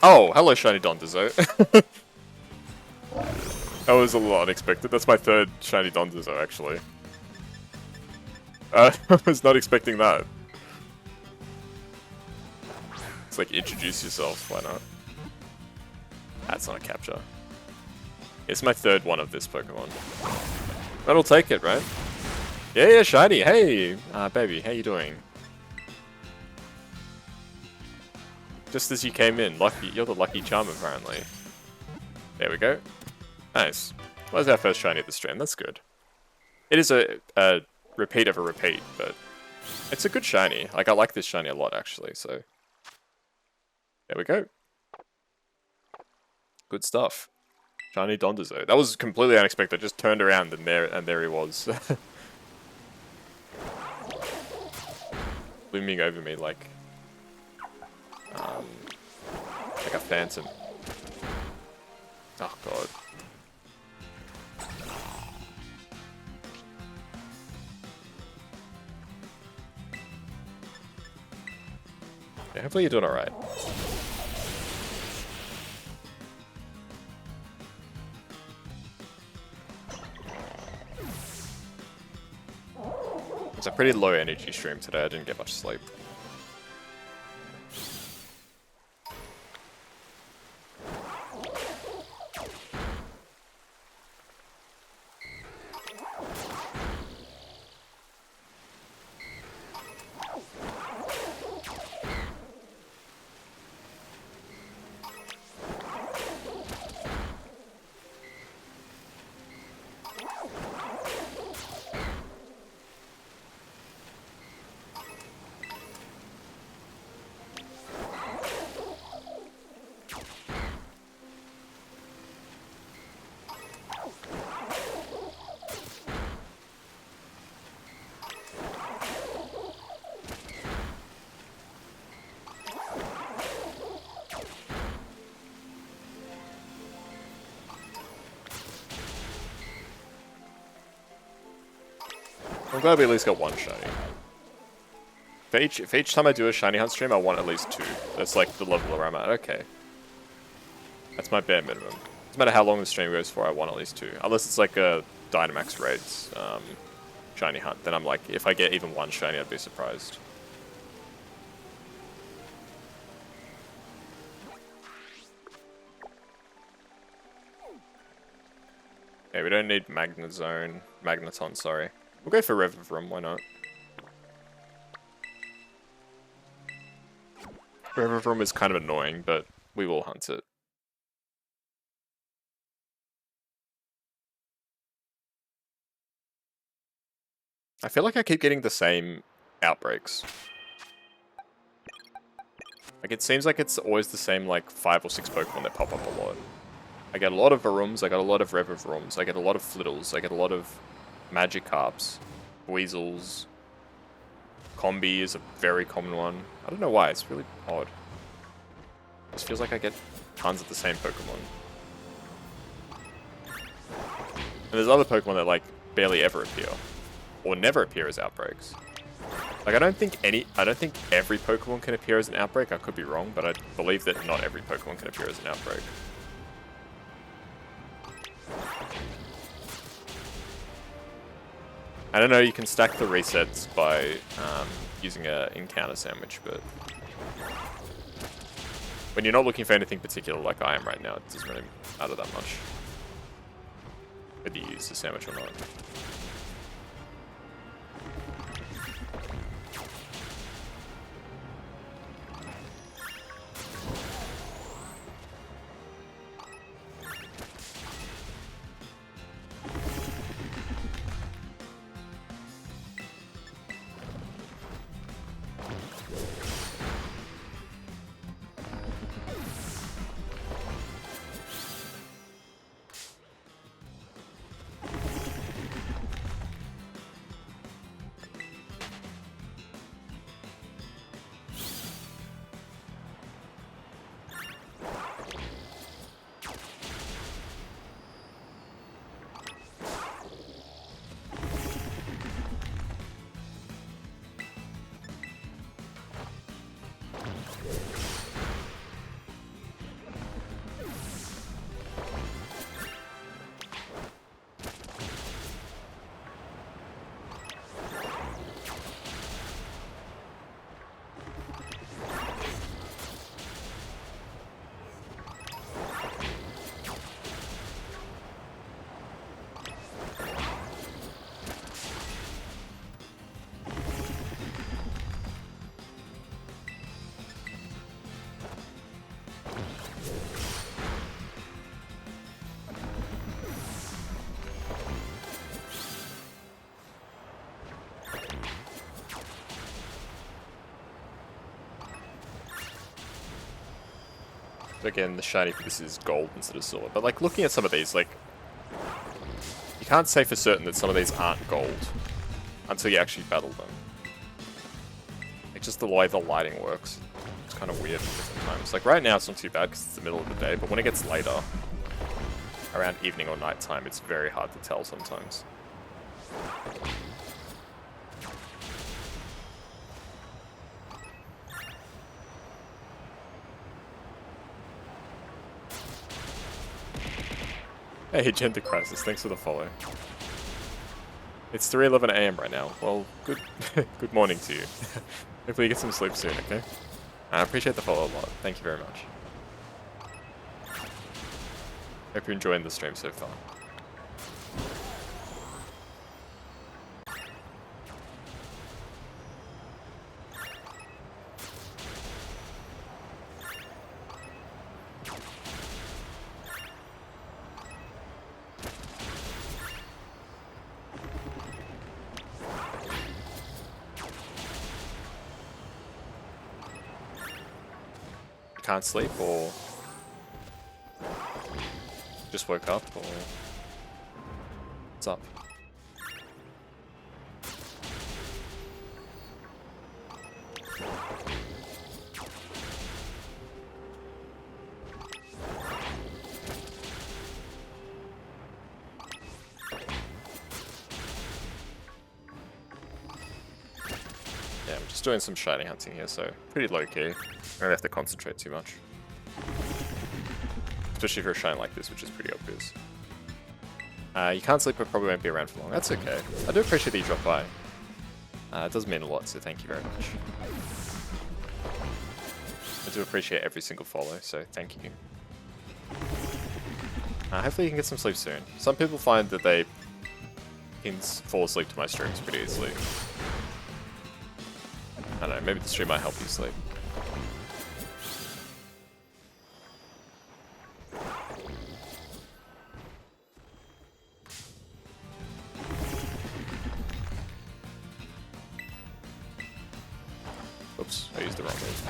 Oh, hello, Shiny Dondozo. That was a little unexpected. That's my 3rd Shiny Dondozo, actually. I was not expecting that. It's like, introduce yourself, why not? That's not a capture. It's my third one of this Pokemon. That'll take it, right? Yeah, shiny. Hey, baby, how you doing? Just as you came in, lucky. You're the lucky charm, apparently. There we go. Nice. Well, that's our first shiny of the stream. That's good. It is a repeat of a repeat, but it's a good shiny. Like, I like this shiny a lot, actually. So there we go. Good stuff. Shiny Dondozo. That was completely unexpected. Just turned around and there he was. Looming over me like a phantom. Oh god. Yeah, hopefully you're doing alright. It's a pretty low energy stream today, I didn't get much sleep. I'm glad we at least got one shiny. For each time I do a shiny hunt stream, I want at least 2. That's like the level where I'm at. Okay. That's my bare minimum. Doesn't matter how long the stream goes for, I want at least 2. Unless it's like a Dynamax Raids shiny hunt. Then I'm like, if I get even 1 shiny, I'd be surprised. Okay, we don't need Magneton, sorry. We'll go for Revivroom, why not? Revivroom is kind of annoying, but we will hunt it. I feel like I keep getting the same outbreaks. Like, it seems like it's always the same, like, 5 or 6 Pokemon that pop up a lot. I get a lot of Varooms, I get a lot of Revivrooms, I get a lot of Flittles, I get a lot of Magikarps, Weasels. Combi is a very common one. I don't know why, it's really odd. It just feels like I get tons of the same Pokemon. And there's other Pokemon that, like, barely ever appear. Or never appear as outbreaks. Like, I don't think every Pokemon can appear as an outbreak. I could be wrong, but I believe that not every Pokemon can appear as an outbreak. I don't know, you can stack the resets by using an encounter sandwich, but when you're not looking for anything particular like I am right now, it doesn't really matter that much whether you use the sandwich or not. again, the shiny for this is gold instead of silver. But like looking at some of these, like you can't say for certain that some of these aren't gold until you actually battle them. Like just the way the lighting works, it's kind of weird sometimes. Like right now it's not too bad because it's the middle of the day, but when it gets later, around evening or night time, it's very hard to tell sometimes. Hey, Gender Crisis, thanks for the follow. It's 3:11 AM right now. Well, good good morning to you. Hopefully you get some sleep soon, okay? I appreciate the follow a lot. Thank you very much. Hope you're enjoying the stream so far. Can't sleep or just woke up or what's up? Yeah, I'm just doing some shiny hunting here, so pretty low key. I don't have to concentrate too much. Especially for a shine like this, which is pretty obvious. You can't sleep, but probably won't be around for long. That's okay. I do appreciate that you dropped by. It does mean a lot, so thank you very much. I do appreciate every single follow, so thank you. Hopefully you can get some sleep soon. Some people find that they can fall asleep to my streams pretty easily. I don't know, maybe the stream might help you sleep. Oops, I used the wrong move.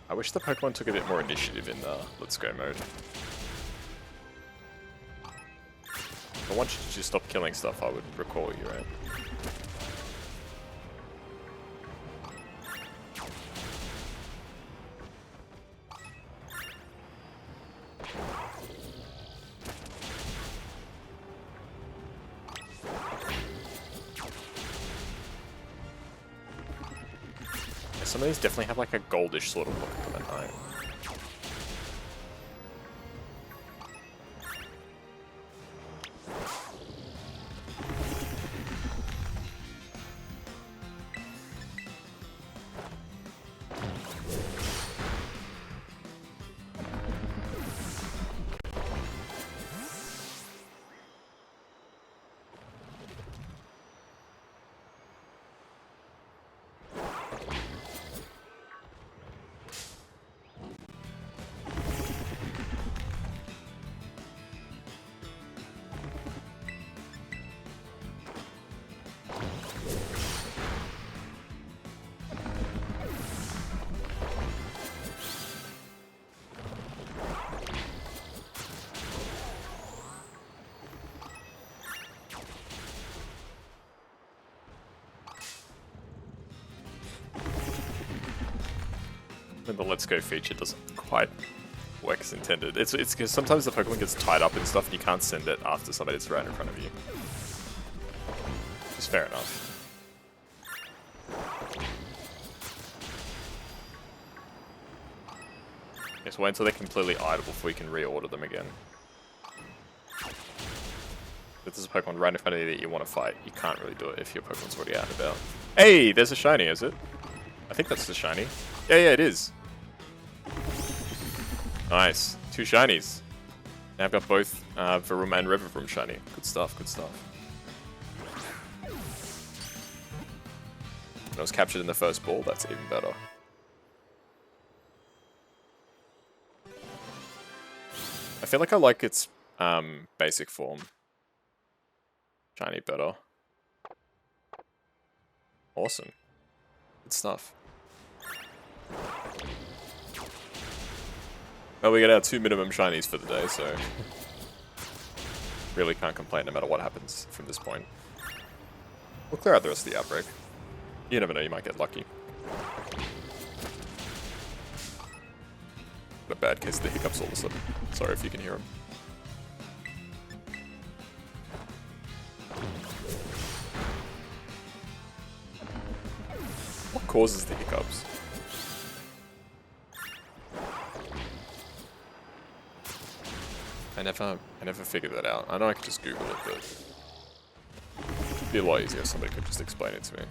I wish the Pokemon took a bit more initiative in the Let's Go mode. If I want you to just stop killing stuff, I would recall you, right? Some of these definitely have like a goldish sort of look to them at night. when the Let's Go feature doesn't quite work as intended. It's because sometimes the Pokemon gets tied up and stuff and you can't send it after somebody's right in front of you. It's fair enough. Yeah, so wait until they're completely idle before you can reorder them again. If there's a Pokemon right in front of you that you want to fight, you can't really do it if your Pokemon's already out and about. Hey, there's a shiny, is it? I think that's the shiny. Yeah, it is. Nice. 2 shinies. Now I've got both Varuma and Riverroom shiny. Good stuff, good stuff. When it was captured in the first ball, that's even better. I feel like I like its basic form. Shiny better. Awesome. Good stuff. Well, we get our 2 minimum shinies for the day, so really can't complain no matter what happens from this point. We'll clear out the rest of the outbreak. You never know, you might get lucky. A bad case of the hiccups all of a sudden. Sorry if you can hear them. What causes the hiccups? I never figured that out. I know I could just Google it, but it'd be a lot easier if somebody could just explain it to me.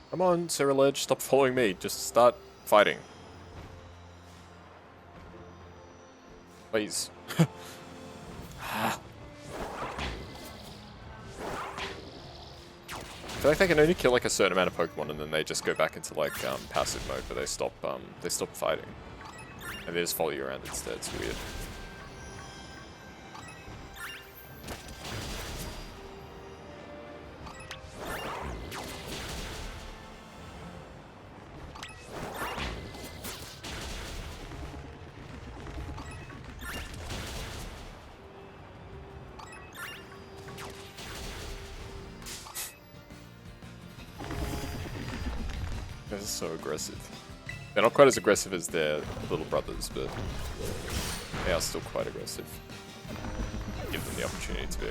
Come on, Cyrilege, stop following me. Just start fighting. Please. I feel like they can only kill like a certain amount of Pokemon and then they just go back into like passive mode, but they stop fighting. And they just follow you around instead. It's weird. This is so aggressive. They're not quite as aggressive as their little brothers, but they are still quite aggressive. Give them the opportunity to be.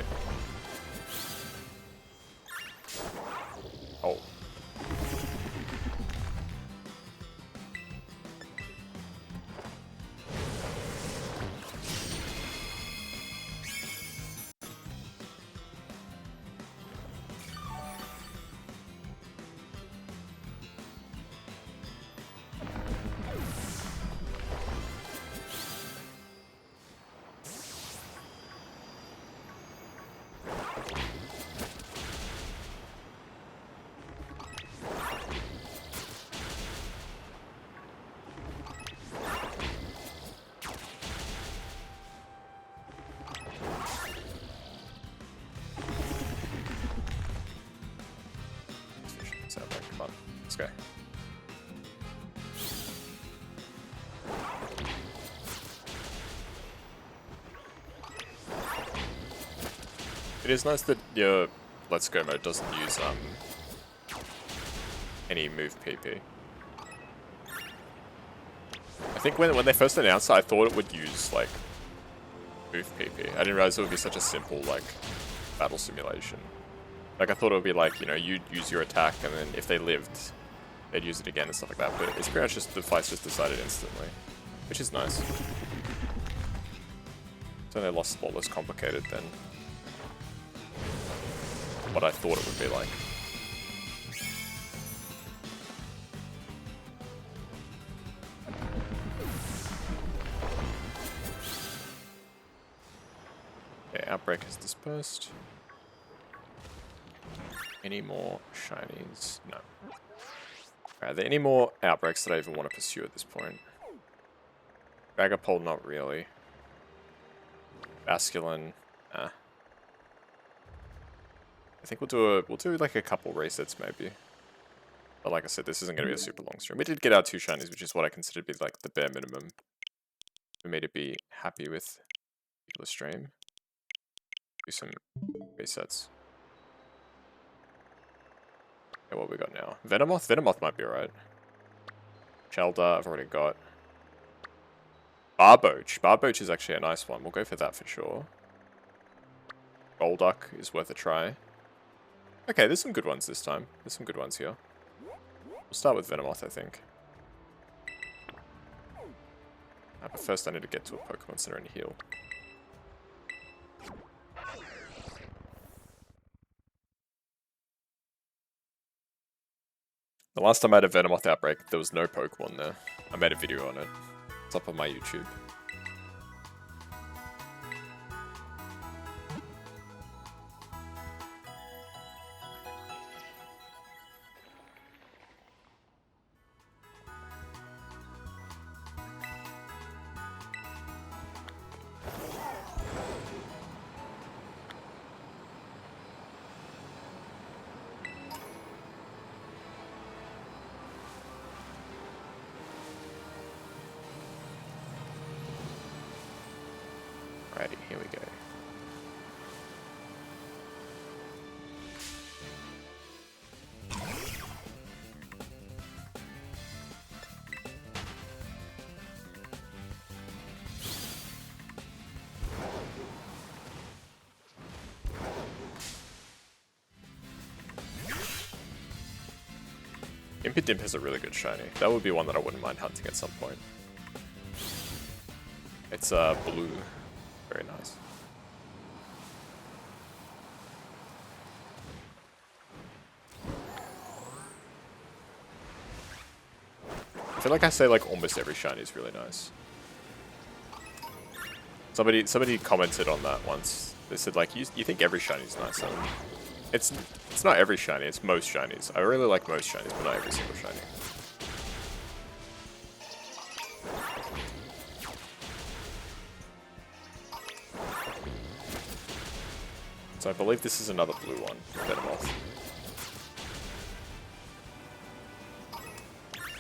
Oh. Come on, let's go. It is nice that your Let's Go mode doesn't use any move PP. I think when they first announced it, I thought it would use like move PP. I didn't realize it would be such a simple like battle simulation. Like I thought it would be like, you know, you'd use your attack and then if they lived, they'd use it again and stuff like that. But it's pretty much just the fights just decided instantly, which is nice. So they lost a lot less complicated then. what I thought it would be like. Okay, Outbreak has dispersed. Any more shinies? No. Are there any more Outbreaks that I even want to pursue at this point? Dragapult, not really. Basculin, nah. I think we'll do like a couple resets maybe. But like I said, this isn't going to be a super long stream. We did get our 2 shinies, which is what I consider to be like the bare minimum for me to be happy with the stream. Do some resets. Okay, what we got now? Venomoth? Venomoth might be alright. Shelda, I've already got. Barboach. Barboach is actually a nice one. We'll go for that for sure. Golduck is worth a try. Okay, there's some good ones this time. There's some good ones here. We'll start with Venomoth, I think. But first I need to get to a Pokemon Center and heal. The last time I had a Venomoth outbreak, there was no Pokemon there. I made a video on it. It's up on my YouTube. Alrighty, here we go. Impidimp is a really good shiny. That would be one that I wouldn't mind hunting at some point. It's blue. Very nice. I feel like I say like almost every shiny is really nice. Somebody commented on that once. They said like you think every shiny is nice. It's not every shiny, it's most shinies. I really like most shinies, but not every single shiny. So I believe this is another blue one, Venomoth.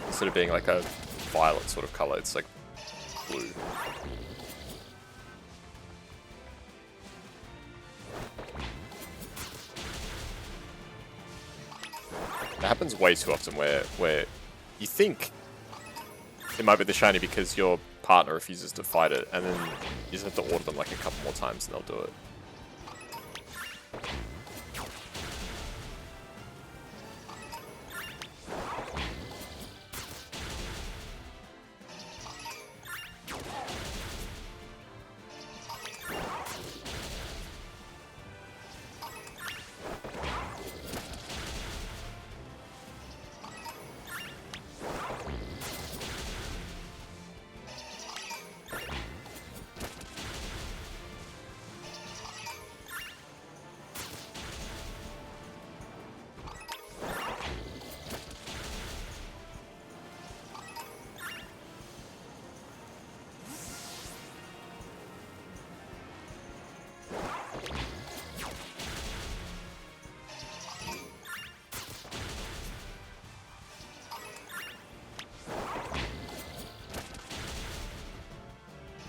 Instead of being like a violet sort of color, it's like blue. That happens way too often where you think it might be the shiny because your partner refuses to fight it, and then you just have to order them like a couple more times and they'll do it.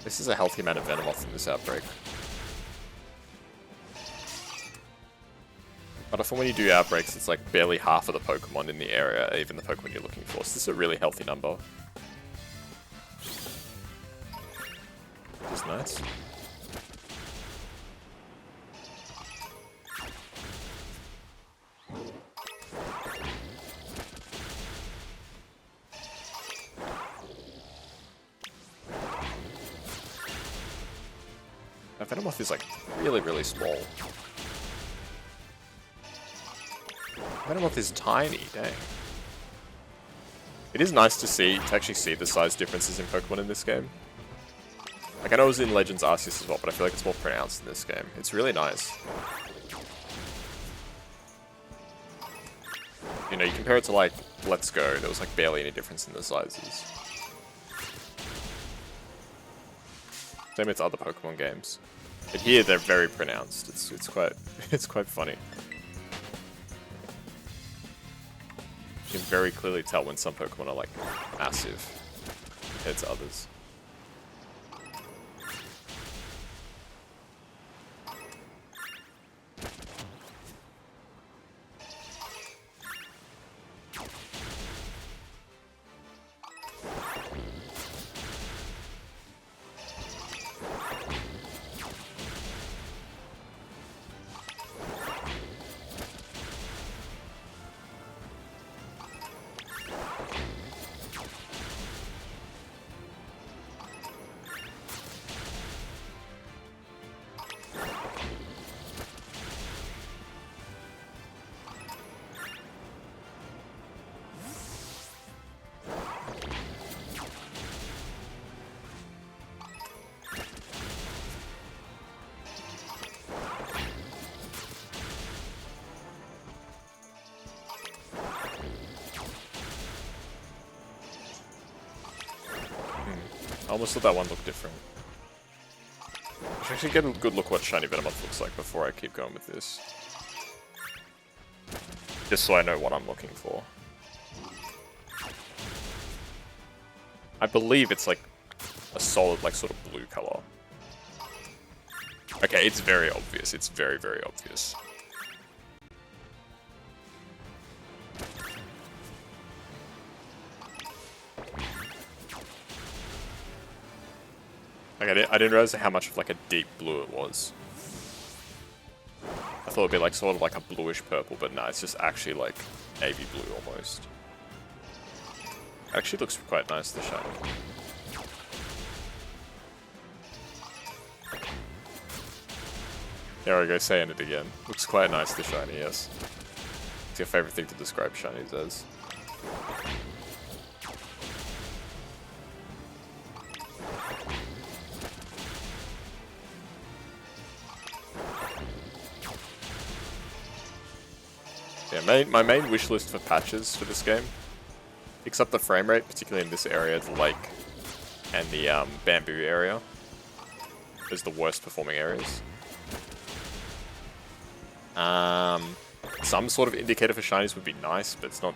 This is a healthy amount of Venomoth in this outbreak. But often when you do outbreaks, it's like barely half of the Pokemon in the area, even the Pokemon you're looking for. So this is a really healthy number. Which is nice. Venomoth is like really, really small. Venomoth is tiny, dang. It is nice to actually see the size differences in Pokemon in this game. Like, I know it was in Legends Arceus as well, but I feel like it's more pronounced in this game. It's really nice. You know, you compare it to, like, Let's Go, there was, like, barely any difference in the sizes. Same with other Pokemon games. But here, they're very pronounced. It's quite, it's quite funny. You can very clearly tell when some Pokemon are, like, massive compared to others. I almost thought that one looked different. I should actually get a good look what Shiny Venomoth looks like before I keep going with this. Just so I know what I'm looking for. I believe it's like a solid, like, sort of blue color. Okay, it's very obvious. It's very, very obvious. Like, I didn't realize how much of, like, a deep blue it was. I thought it'd be, like, sort of like a bluish purple, but no, it's just actually, like, navy blue almost. Actually looks quite nice, the shiny. There we go, saying it again. Looks quite nice, the shiny, yes. It's your favorite thing to describe shinies as. Yeah, my main wish list for patches for this game, fix up the frame rate, particularly in this area, the lake and the bamboo area. Those are the worst performing areas. Some sort of indicator for shinies would be nice, but it's not,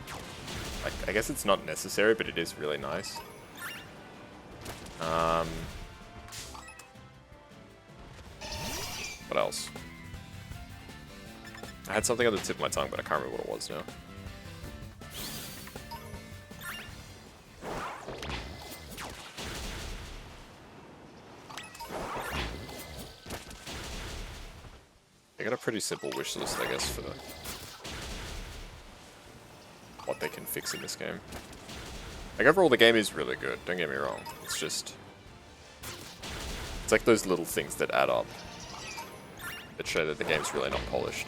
like, I guess it's not necessary, but it is really nice. What else? I had something on the tip of my tongue, but I can't remember what it was now. They got a pretty simple wish list, I guess, for what they can fix in this game. Like, overall, the game is really good, don't get me wrong. It's just... it's like those little things that add up that show that the game's really not polished.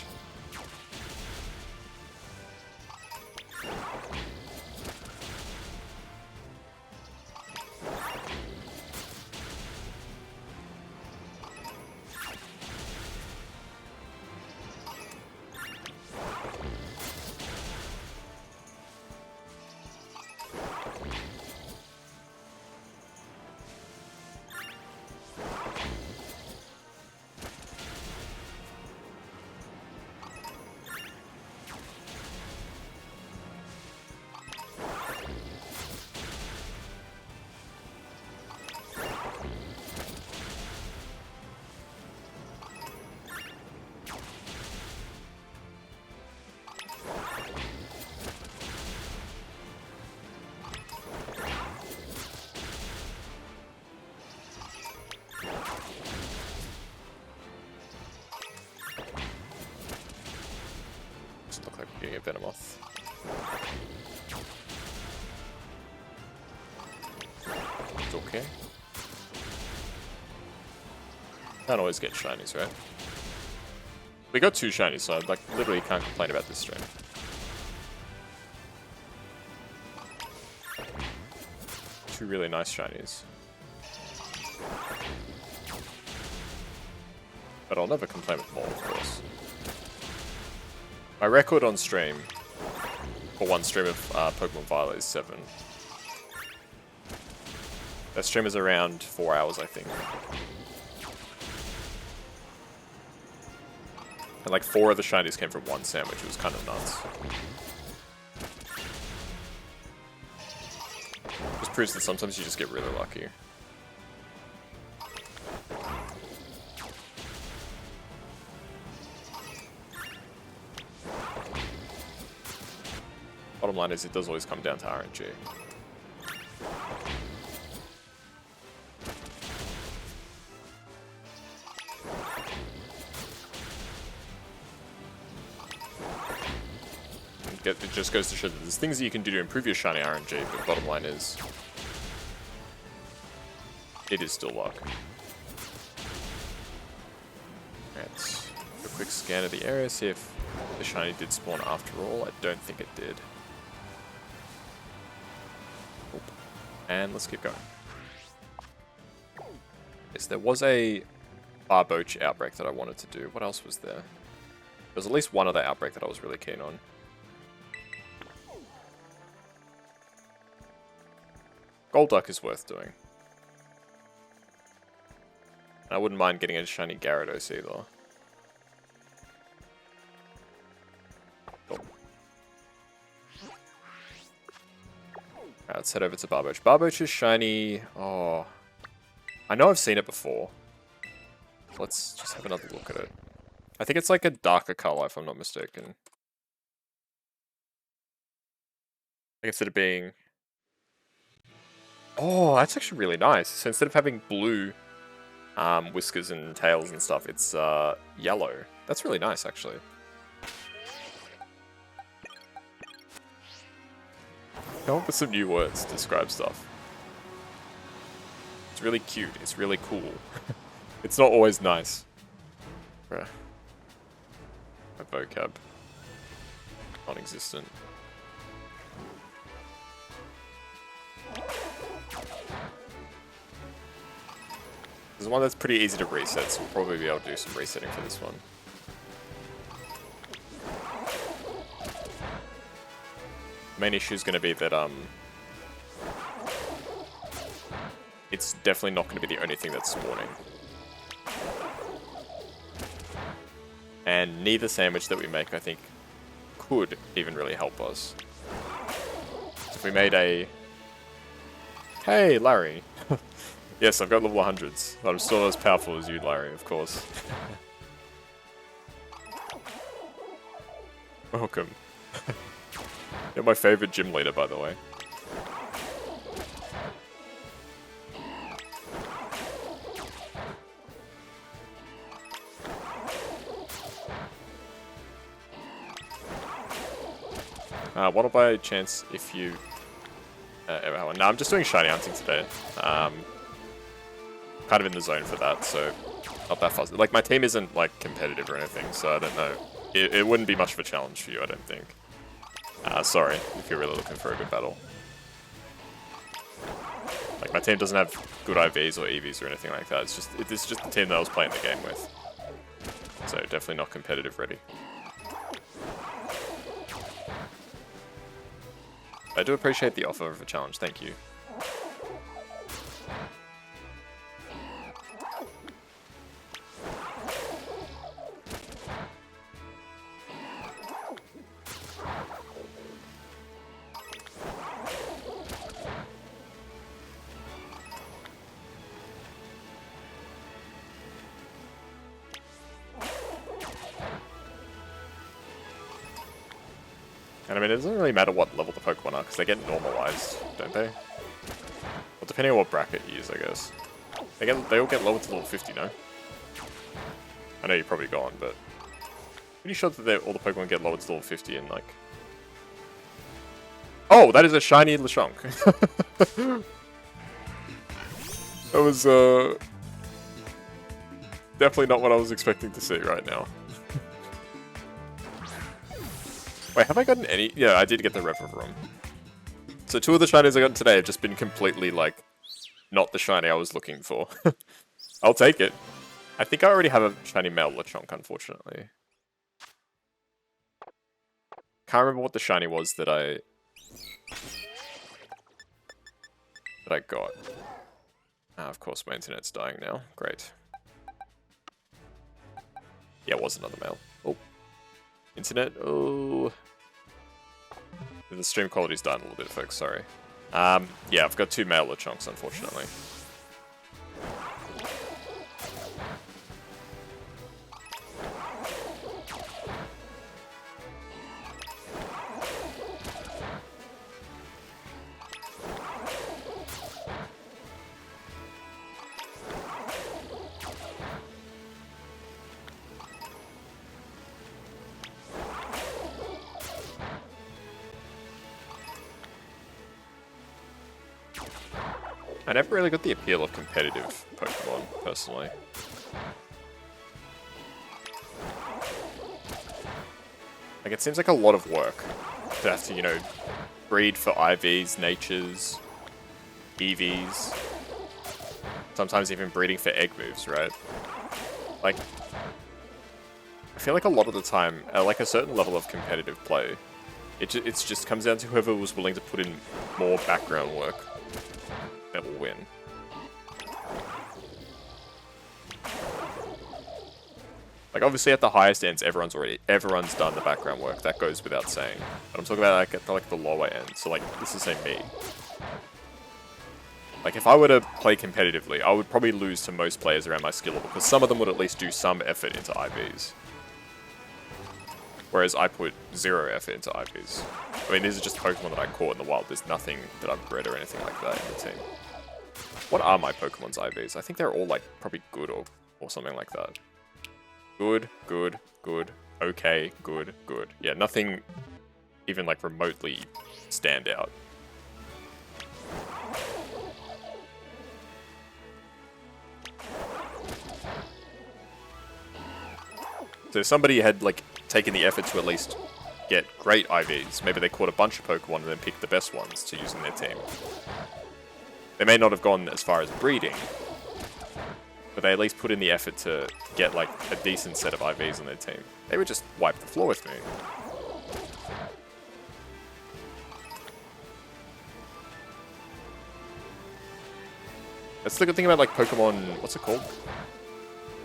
Look like we're getting a Venomoth. It's okay. Can't always get shinies, right? We got 2 shinies, so I, like, literally can't complain about this stream. two really nice shinies. But I'll never complain with more, of course. My record on stream for one stream of Pokemon Violet is 7. That stream is around 4 hours, I think. And like 4 of the shinies came from one sandwich. It was kind of nuts. Just proves that sometimes you just get really lucky. Bottom line is it does always come down to RNG. It just goes to show that there's things that you can do to improve your shiny RNG, but the bottom line is it is still luck. Let's do a quick scan of the area, see if the shiny did spawn after all. I don't think it did. Oop. And let's keep going. Yes, there was a Barboach outbreak that I wanted to do. What else was there? There was at least one other outbreak that I was really keen on. Golduck is worth doing. And I wouldn't mind getting a shiny Gyarados either. Cool. Alright, let's head over to Barboach. Barboach is shiny. Oh, I know I've seen it before. Let's just have another look at it. I think it's like a darker color, if I'm not mistaken. Like instead of being... Oh, that's actually really nice. So instead of having blue whiskers and tails and stuff, it's yellow. That's really nice, actually. Come up with some new words to describe stuff. It's really cute. It's really cool. It's not always nice. Bruh. My vocab. Non-existent. There's one that's pretty easy to reset, so we'll probably be able to do some resetting for this one. The main issue is going to be that it's definitely not going to be the only thing that's spawning. And neither sandwich that we make, I think, could even really help us. So if we made a... Hey, Larry! Yes, I've got level 100s, but I'm still not as powerful as you, Larry, of course. Welcome. You're my favorite gym leader, by the way. What by chance if you... no, I'm just doing shiny hunting today. Kind of in the zone for that, so not that fast. Like, my team isn't, like, competitive or anything, so I don't know. It wouldn't be much of a challenge for you, I don't think. Sorry, if you're really looking for a good battle. Like, my team doesn't have good IVs or EVs or anything like that. It's just the team that I was playing the game with. So, definitely not competitive ready. I do appreciate the offer of a challenge, thank you. And I mean, it doesn't really matter what level the Pokemon are, because they get normalized, don't they? Well, depending on what bracket you use, I guess. They all get lowered to level 50, no? I know you're probably gone, but... pretty sure that all the Pokemon get lowered to level 50 and, like... Oh, that is a shiny Lechonk! That was, definitely not what I was expecting to see right now. Wait, have I gotten any? Yeah, I did get the Rev of Room. So 2 of the shinies I got today have just been completely, like, not the shiny I was looking for. I'll take it. I think I already have a shiny male Lechonk, unfortunately. Can't remember what the shiny was that I got. Ah, of course, my internet's dying now. Great. Yeah, it was another male. Oh. Internet. Oh. The stream quality's down a little bit, folks. Sorry. Yeah, I've got 2 male Lechonks, unfortunately. I never really got the appeal of competitive Pokemon, personally. Like, it seems like a lot of work to have to, you know, breed for IVs, natures, EVs. Sometimes even breeding for egg moves, right? Like, I feel like a lot of the time, at like a certain level of competitive play, it just comes down to whoever was willing to put in more background work that will win. Like, obviously at the highest ends, everyone's done the background work. That goes without saying. But I'm talking about like at the lower end. So like, this is say me. Like, if I were to play competitively, I would probably lose to most players around my skill level, because some of them would at least do some effort into IVs. Whereas I put 0 effort into IVs. I mean, these are just Pokemon that I caught in the wild. There's nothing that I've bred or anything like that in the team. What are my Pokemon's IVs? I think they're all, like, probably good or something like that. Good, good, good, okay, good, good. Yeah, nothing even, like, remotely stand out. So if somebody had, like, taken the effort to at least get great IVs, maybe they caught a bunch of Pokemon and then picked the best ones to use in their team. They may not have gone as far as breeding, but they at least put in the effort to get, like, a decent set of IVs on their team. They would just wipe the floor with me. That's the good thing about, like, Pokemon... what's it called?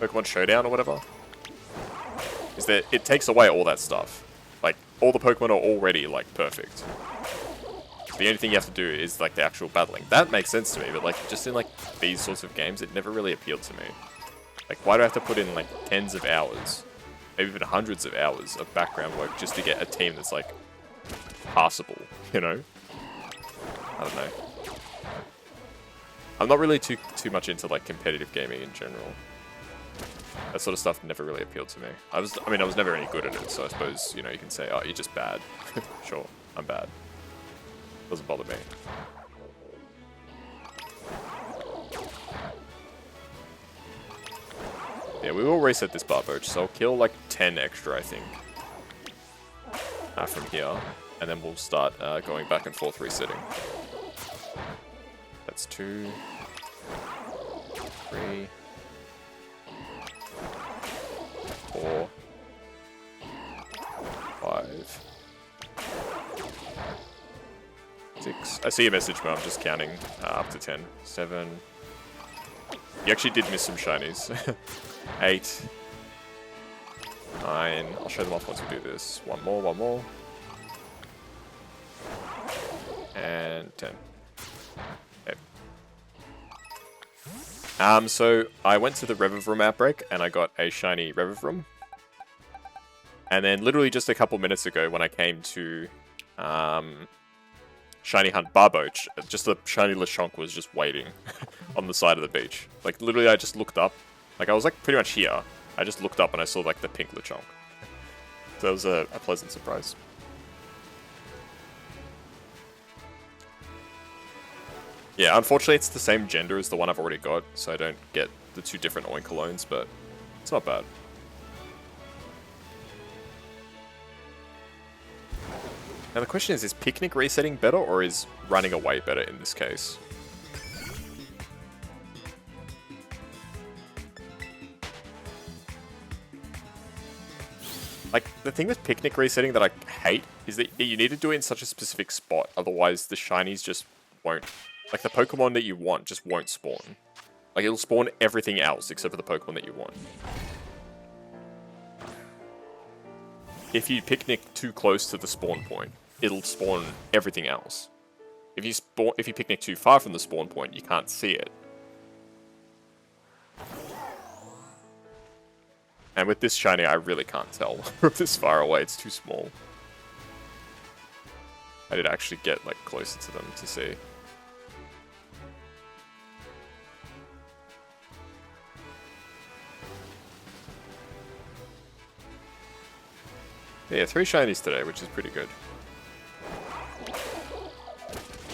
Pokemon Showdown or whatever? Is that it takes away all that stuff. Like, all the Pokemon are already, like, perfect. The only thing you have to do is, like, the actual battling. That makes sense to me, but, like, just in, like, these sorts of games, it never really appealed to me. Like, why do I have to put in, like, tens of hours, maybe even hundreds of hours of background work just to get a team that's, like, passable, you know? I don't know. I'm not really too much into, like, competitive gaming in general. That sort of stuff never really appealed to me. I was never any good at it, so I suppose, you know, you can say, oh, you're just bad. Sure, I'm bad. Doesn't bother me. Yeah, we will reset this Barboach, so I'll kill like 10 extra, I think. From here. And then we'll start going back and forth resetting. That's 2, 3, 4, 5, 6. I see your message, but I'm just counting up to 10. 7. You actually did miss some shinies. 8. 9. I'll show them off once we do this. One more. And 10. Okay. So I went to the Revivroom outbreak and I got a shiny Revivroom. And then literally just a couple minutes ago when I came to Shiny Hunt Barboach, just the shiny Lechonk was just waiting on the side of the beach. Like literally I just looked up, like I was like pretty much here. I just looked up and I saw like the pink Lechonk. So that was a pleasant surprise. Yeah, unfortunately it's the same gender as the one I've already got, so I don't get the 2 different Oinkolones, but it's not bad. Now the question is Picnic resetting better or is running away better in this case? Like, the thing with Picnic resetting that I hate is that you need to do it in such a specific spot, otherwise the Shinies just won't... Like, the Pokemon that you want just won't spawn. Like, it'll spawn everything else except for the Pokemon that you want. If you Picnic too close to the spawn point, it'll spawn everything else. If you Picnic too far from the spawn point, you can't see it. And with this shiny, I really can't tell from this far away. It's too small. I did actually get like closer to them to see. Yeah, 3 shinies today, which is pretty good.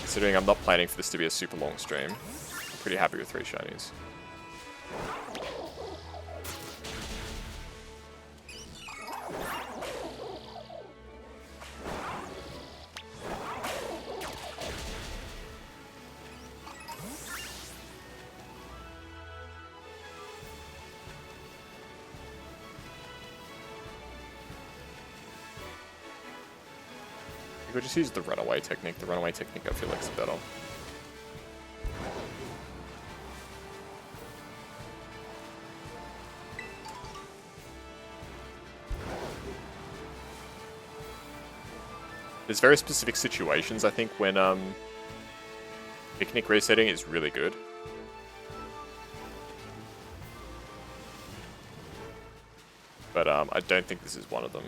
Considering I'm not planning for this to be a super long stream, I'm pretty happy with 3 shinies. We'll just use the runaway technique. The runaway technique I feel like is better. There's very specific situations, I think, when Picnic resetting is really good. But I don't think this is one of them.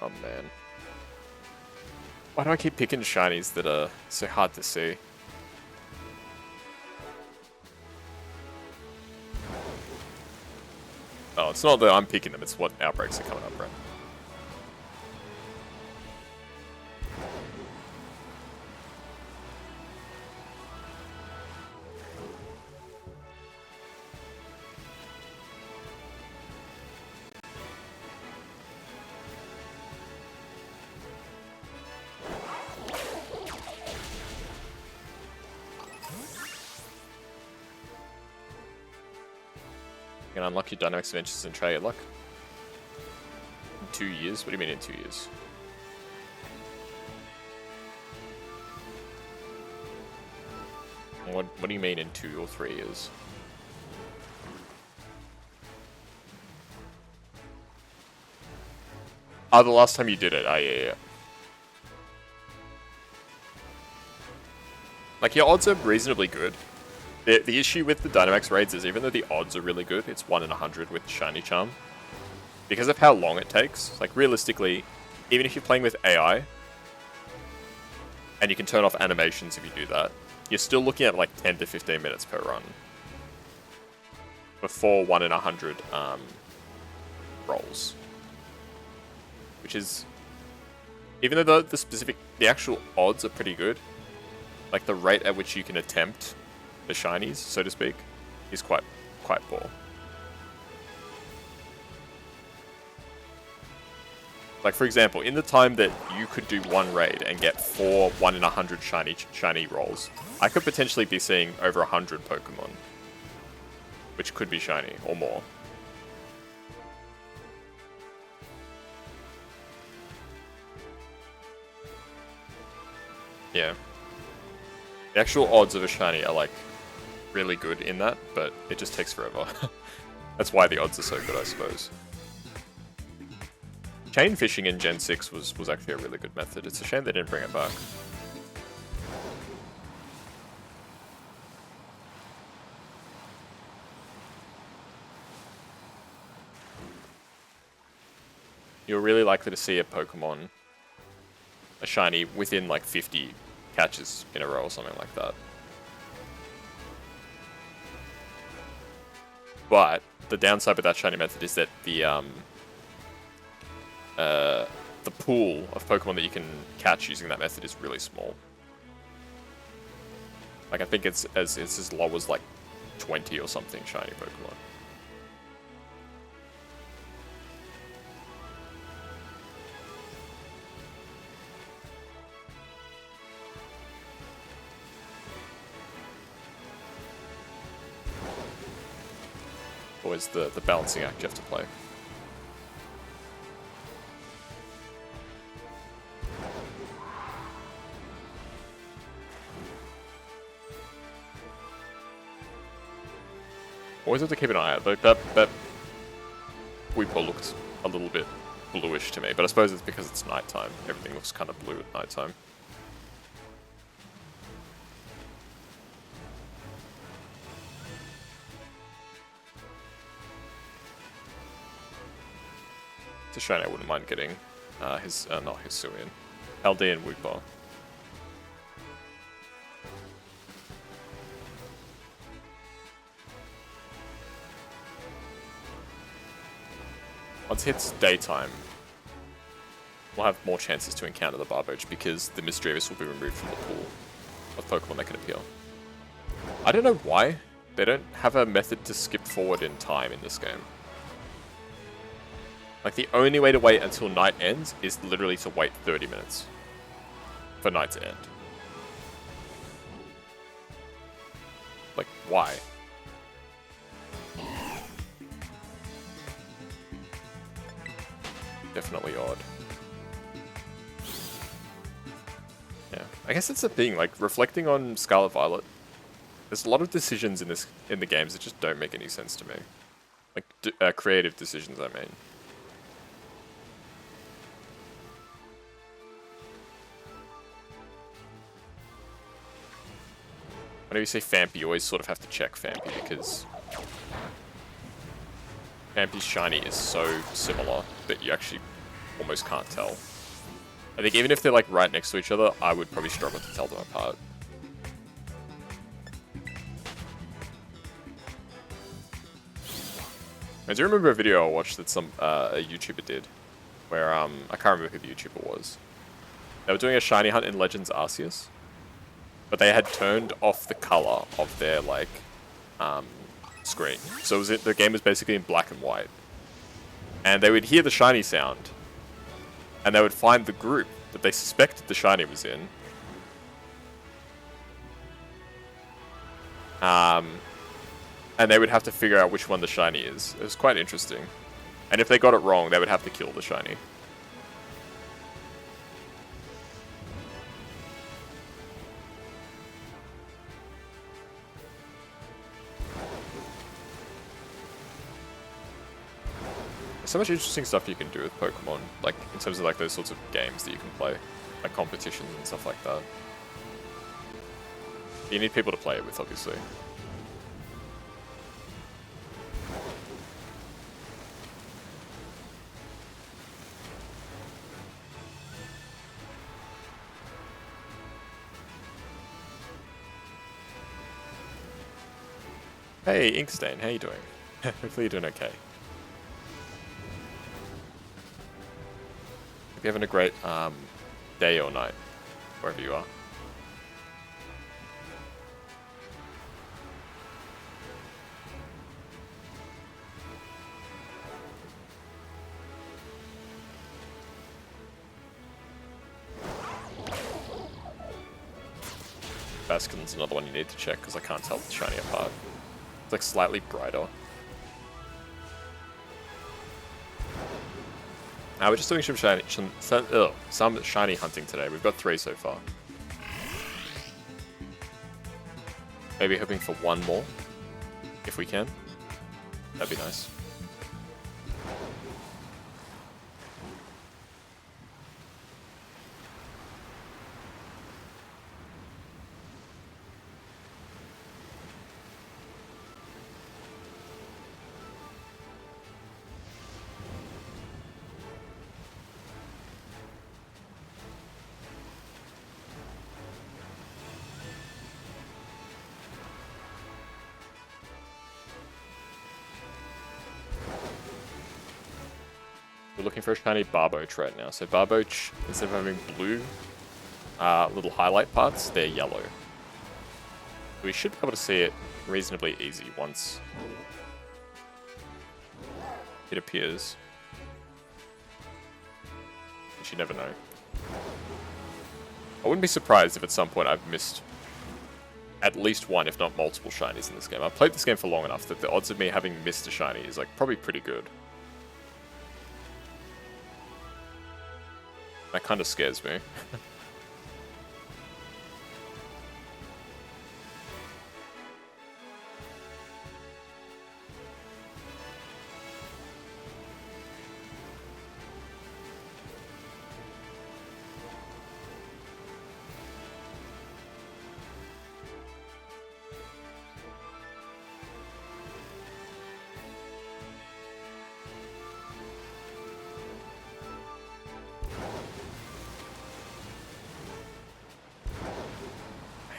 Oh man. Why do I keep picking shinies that are so hard to see? Oh, it's not that I'm picking them, it's what outbreaks are coming up, right? You can unlock your Dynamax Adventures and try your luck. In 2 years? What do you mean in 2 years? What do you mean in 2 or 3 years? Oh, the last time you did it. Oh, yeah. Like, your odds are reasonably good. The issue with the Dynamax raids is even though the odds are really good, it's 1 in 100 with Shiny Charm. Because of how long it takes, like realistically, even if you're playing with AI, and you can turn off animations if you do that, you're still looking at like 10 to 15 minutes per run. Before 1 in 100 rolls. Which is, even though the actual odds are pretty good, like the rate at which you can attempt the shinies, so to speak, is quite poor. Like for example, in the time that you could do 1 raid and get 4 1 in 100 shiny rolls, I could potentially be seeing over 100 Pokemon, which could be shiny or more. Yeah. The actual odds of a shiny are like really good in that, but it just takes forever. That's why the odds are so good, I suppose. Chain fishing in Gen 6 was actually a really good method. It's a shame they didn't bring it back. You're really likely to see a Pokemon, a shiny, within like 50 catches in a row or something like that. But the downside with that shiny method is that the pool of Pokemon that you can catch using that method is really small. Like I think it's as low as like 20 or something shiny Pokemon. Always the balancing act you have to play. Always have to keep an eye out. Like that Weeper looked a little bit bluish to me, but I suppose it's because it's nighttime. Everything looks kind of blue at nighttime. It's a shame I wouldn't mind getting not Hisuian, Aldean Weeper. Once it hits daytime, we'll have more chances to encounter the Barboach because the Misdreavus will be removed from the pool of Pokemon that can appear. I don't know why they don't have a method to skip forward in time in this game. Like, the only way to wait until night ends is literally to wait 30 minutes for night to end. Like, why? Definitely odd. Yeah, I guess that's the thing, like, reflecting on Scarlet Violet, there's a lot of decisions in the games that just don't make any sense to me. Like, creative decisions, I mean. Whenever you say Fampy, you always sort of have to check Fampy because Fampy's shiny is so similar that you actually almost can't tell. I think even if they're like right next to each other, I would probably struggle to tell them apart. I do remember a video I watched that a YouTuber did, where I can't remember who the YouTuber was. They were doing a shiny hunt in Legends Arceus, but they had turned off the color of their like screen. So the game was basically in black and white. And they would hear the shiny sound, and they would find the group that they suspected the shiny was in. And they would have to figure out which one the shiny is. It was quite interesting. And if they got it wrong, they would have to kill the shiny. So much interesting stuff you can do with Pokemon, like in terms of like those sorts of games that you can play, like competitions and stuff like that. You need people to play it with, obviously. Hey, Inkstain, how you doing? Hopefully you're doing okay. Hope you're having a great day or night, wherever you are. Baskin's another one you need to check because I can't tell the shiny apart. It's like slightly brighter. We're just doing some shiny hunting today. We've got 3 so far. Maybe hoping for 1 more, if we can. That'd be nice. We're looking for a shiny Barboach right now. So Barboach, instead of having blue little highlight parts, they're yellow. We should be able to see it reasonably easy once it appears. But you never know. I wouldn't be surprised if at some point I've missed at least one, if not multiple shinies in this game. I've played this game for long enough that the odds of me having missed a shiny is like probably pretty good. That kind of scares me.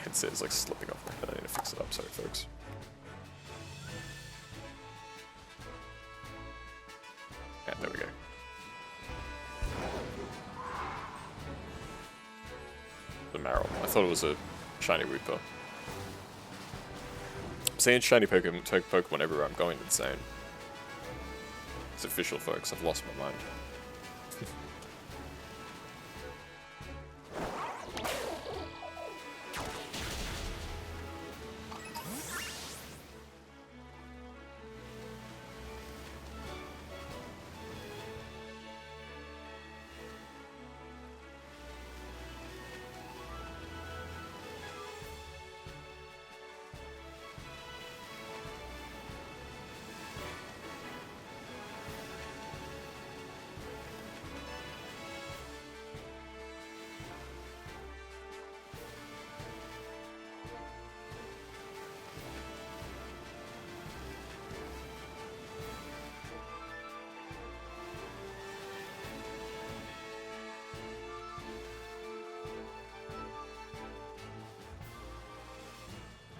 Headset is like slipping off my head. I need to fix it up. Sorry, folks. Yeah, there we go. The Marrow. I thought it was a shiny Reaper. I'm seeing shiny Pokemon everywhere. I'm going insane. It's official, folks. I've lost my mind.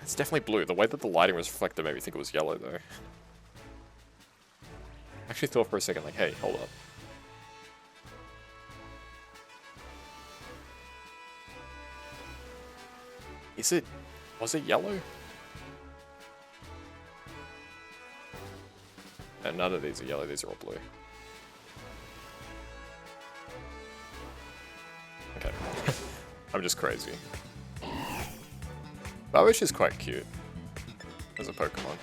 It's definitely blue. The way that the lighting was reflected made me think it was yellow, though. I actually thought for a second, like, hey, hold up. Is it... was it yellow? And none of these are yellow, these are all blue. Okay. I'm just crazy. Barboach is quite cute as a Pokemon.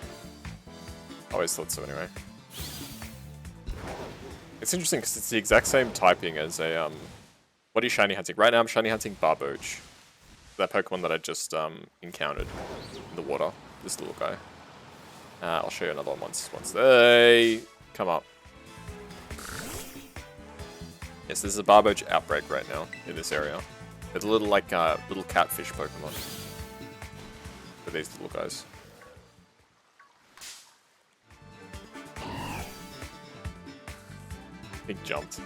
I always thought so anyway. It's interesting because it's the exact same typing as a, what are you shiny hunting? Right now I'm shiny hunting Barboach. That Pokemon that I just encountered in the water. This little guy. I'll show you another one once they come up. Yes, this is a Barboach outbreak right now in this area. There's a little like little catfish Pokemon. For these little guys. He jumped.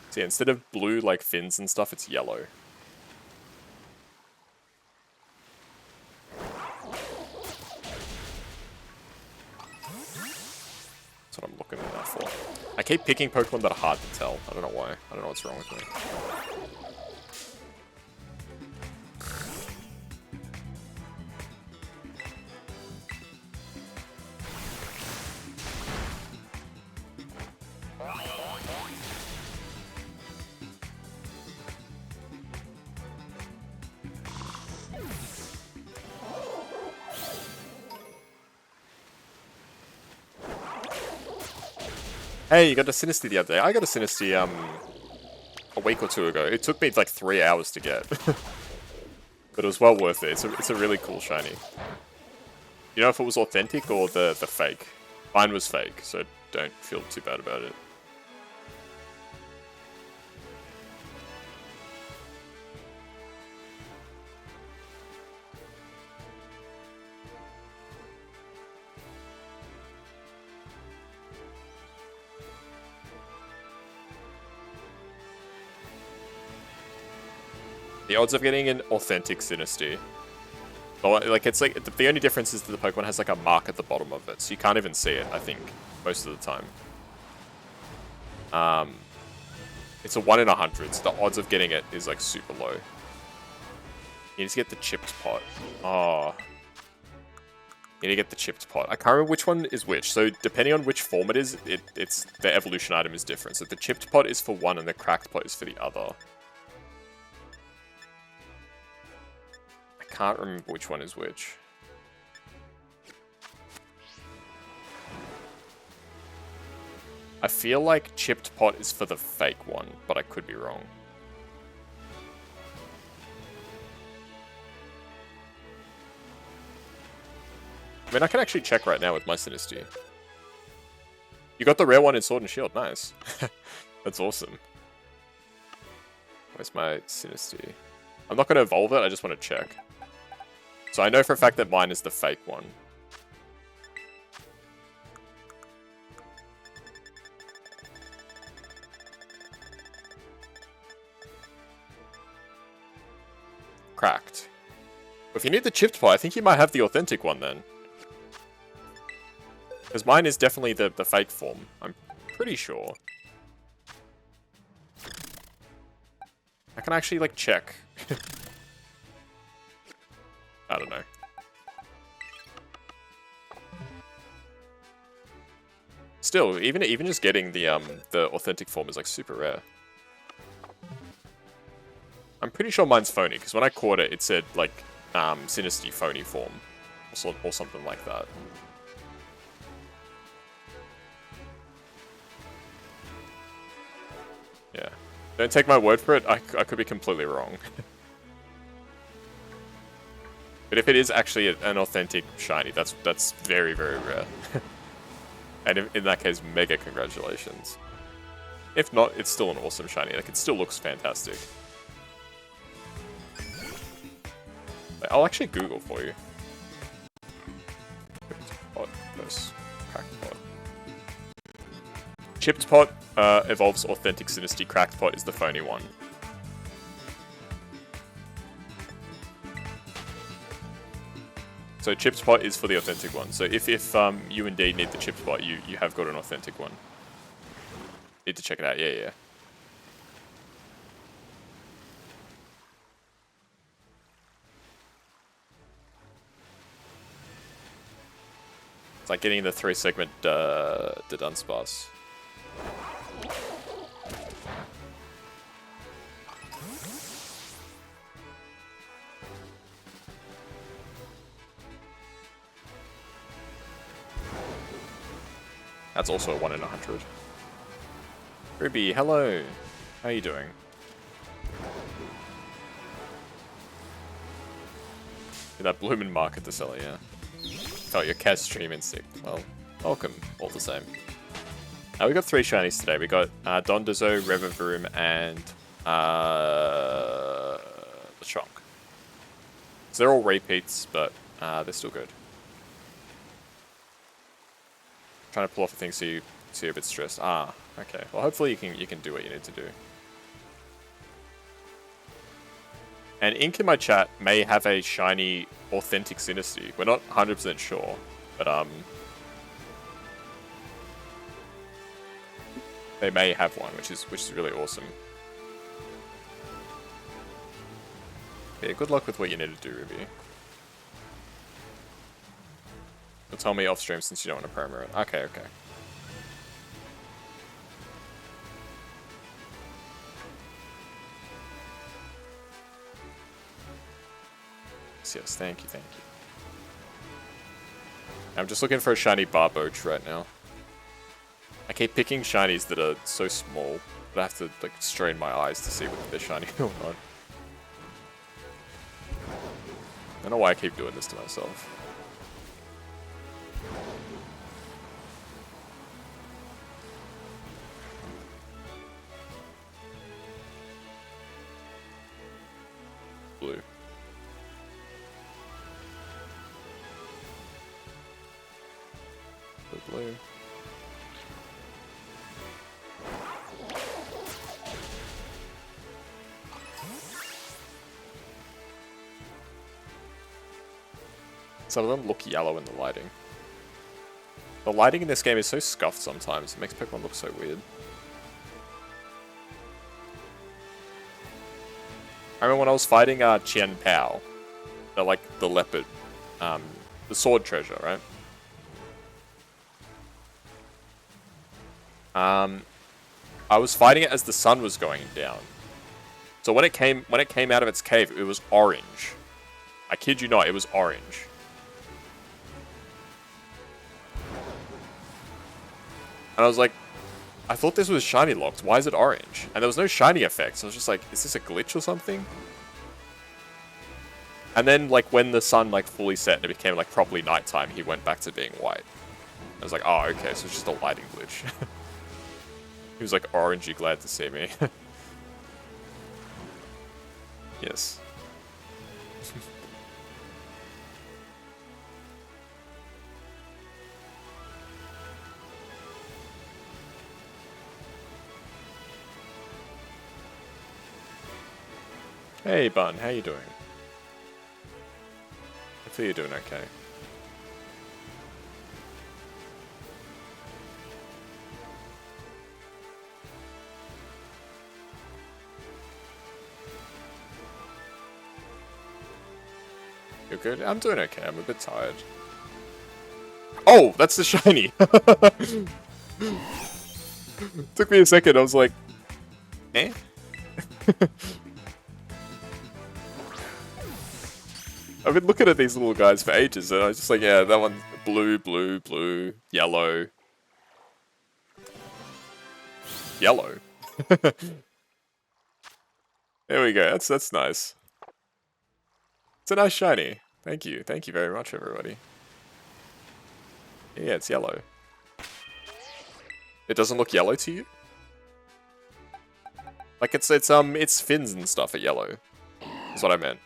See, instead of blue like fins and stuff, it's yellow. That's what I'm looking at that for. I keep picking Pokemon that are hard to tell. I don't know why. I don't know what's wrong with me. Hey, you got a Sinistea the other day. I got a Sinistea a week or two ago. It took me like 3 hours to get. But it was well worth it. It's a really cool shiny. You know if it was authentic or the fake? Mine was fake, so don't feel too bad about it. The odds of getting an authentic Sinistea But, like, it's like, the only difference is that the Pokemon has like a mark at the bottom of it, so you can't even see it, I think, most of the time. It's a 1 in 100, so the odds of getting it is like super low. You need to get the chipped pot. Oh. You need to get the chipped pot. I can't remember which one is which. So depending on which form it is, it's the evolution item is different. So the chipped pot is for one and the cracked pot is for the other. I can't remember which one is which. I feel like chipped pot is for the fake one, but I could be wrong. I mean, I can actually check right now with my Synesty. You got the rare one in Sword and Shield, nice. That's awesome. Where's my Synesty? I'm not going to evolve it, I just want to check. So I know for a fact that mine is the fake one. Cracked. If you need the chipped pot, I think you might have the authentic one then. Because mine is definitely the fake form. I'm pretty sure. I can actually, like, check. I don't know. Still, even just getting the authentic form is, like, super rare. I'm pretty sure mine's phony, because when I caught it, it said, like, Synesty phony form. Or something like that. Yeah. Don't take my word for it, I could be completely wrong. But if it is actually an authentic shiny, that's very, very rare. And in that case, mega congratulations. If not, it's still an awesome shiny, like it still looks fantastic. I'll actually Google for you. Pot versus cracked pot. Chipped pot evolves authentic Synesty. Cracked pot is the phony one. So chipped pot is for the authentic one. So if you indeed need the chipped pot, you have got an authentic one. Need to check it out. Yeah. It's like getting the 3-segment Dunsparce. That's also a 1 in 100. Ruby, hello. How are you doing? That blooming market to sell, yeah. Felt your cat stream instinct. Well, welcome, all the same. We got 3 shinies today. We got Dondozo, Revavroom, and Lechonk. So they're all repeats, but they're still good. Trying to pull off a thing so you're a bit stressed. Ah, okay. Well, hopefully you can do what you need to do. And Ink in my chat may have a shiny authentic Synesty. We're not 100% sure, but they may have one, which is really awesome. Yeah, good luck with what you need to do, Ruby. You'll tell me off stream since you don't want to promo it. Okay. Yes, thank you. I'm just looking for a shiny Barboach right now. I keep picking shinies that are so small, but I have to like strain my eyes to see whether they're shiny or not. I don't know why I keep doing this to myself. Blue. Blue. Some of them look yellow in the lighting. The lighting in this game is so scuffed sometimes. It makes Pokemon look so weird. I remember when I was fighting Qian Pao, the leopard, the sword treasure, right? I was fighting it as the sun was going down. So when it came out of its cave, it was orange. I kid you not, it was orange. And I was like, I thought this was shiny locked. Why is it orange? And there was no shiny effects. I was just like, is this a glitch or something? And then, like, when the sun, like, fully set and it became, like, properly nighttime, he went back to being white. I was like, oh, okay, so it's just a lighting glitch. He was, like, orangey glad to see me. Yes. Hey, Bun, how you doing? Hopefully you're doing okay. You're good? I'm doing okay. I'm a bit tired. Oh, that's the shiny! Took me a second. I was like, eh? I've been looking at these little guys for ages, and I was just like, yeah, that one's blue, blue, blue, yellow. Yellow. There we go. That's nice. It's a nice shiny. Thank you. Thank you very much, everybody. Yeah, it's yellow. It doesn't look yellow to you? Like its fins and stuff are yellow. That's what I meant.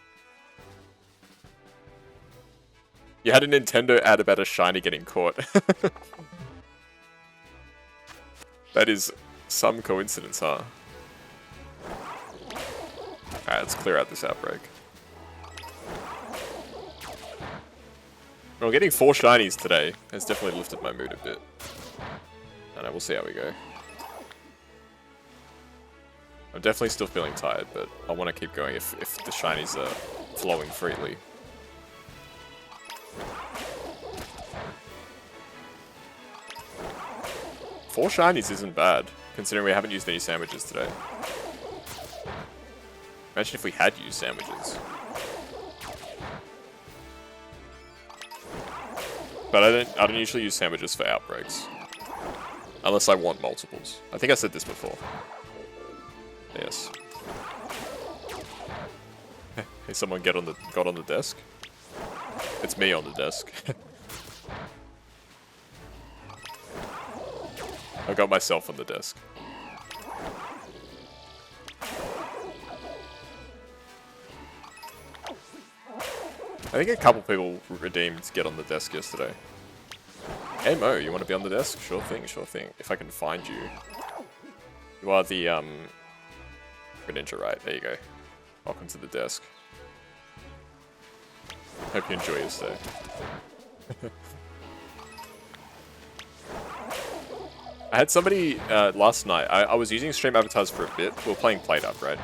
You had a Nintendo ad about a shiny getting caught. That is some coincidence, huh? Alright, let's clear out this outbreak. Well, getting 4 shinies today has definitely lifted my mood a bit. I know, we'll see how we go. I'm definitely still feeling tired, but I want to keep going if the shinies are flowing freely. Four shinies isn't bad, considering we haven't used any sandwiches today. Imagine if we had used sandwiches. But I don't usually use sandwiches for outbreaks. Unless I want multiples. I think I said this before. Yes. Hey, someone got on the desk? It's me on the desk. I got myself on the desk. I think a couple people redeemed Get on the Desk yesterday. Hey Mo, you want to be on the desk? Sure thing, sure thing. If I can find you. You are the, Greninja, right? There you go. Welcome to the desk. Hope you enjoy your stay. I had somebody, last night, I was using stream avatars for a bit. We were playing Played Up, right?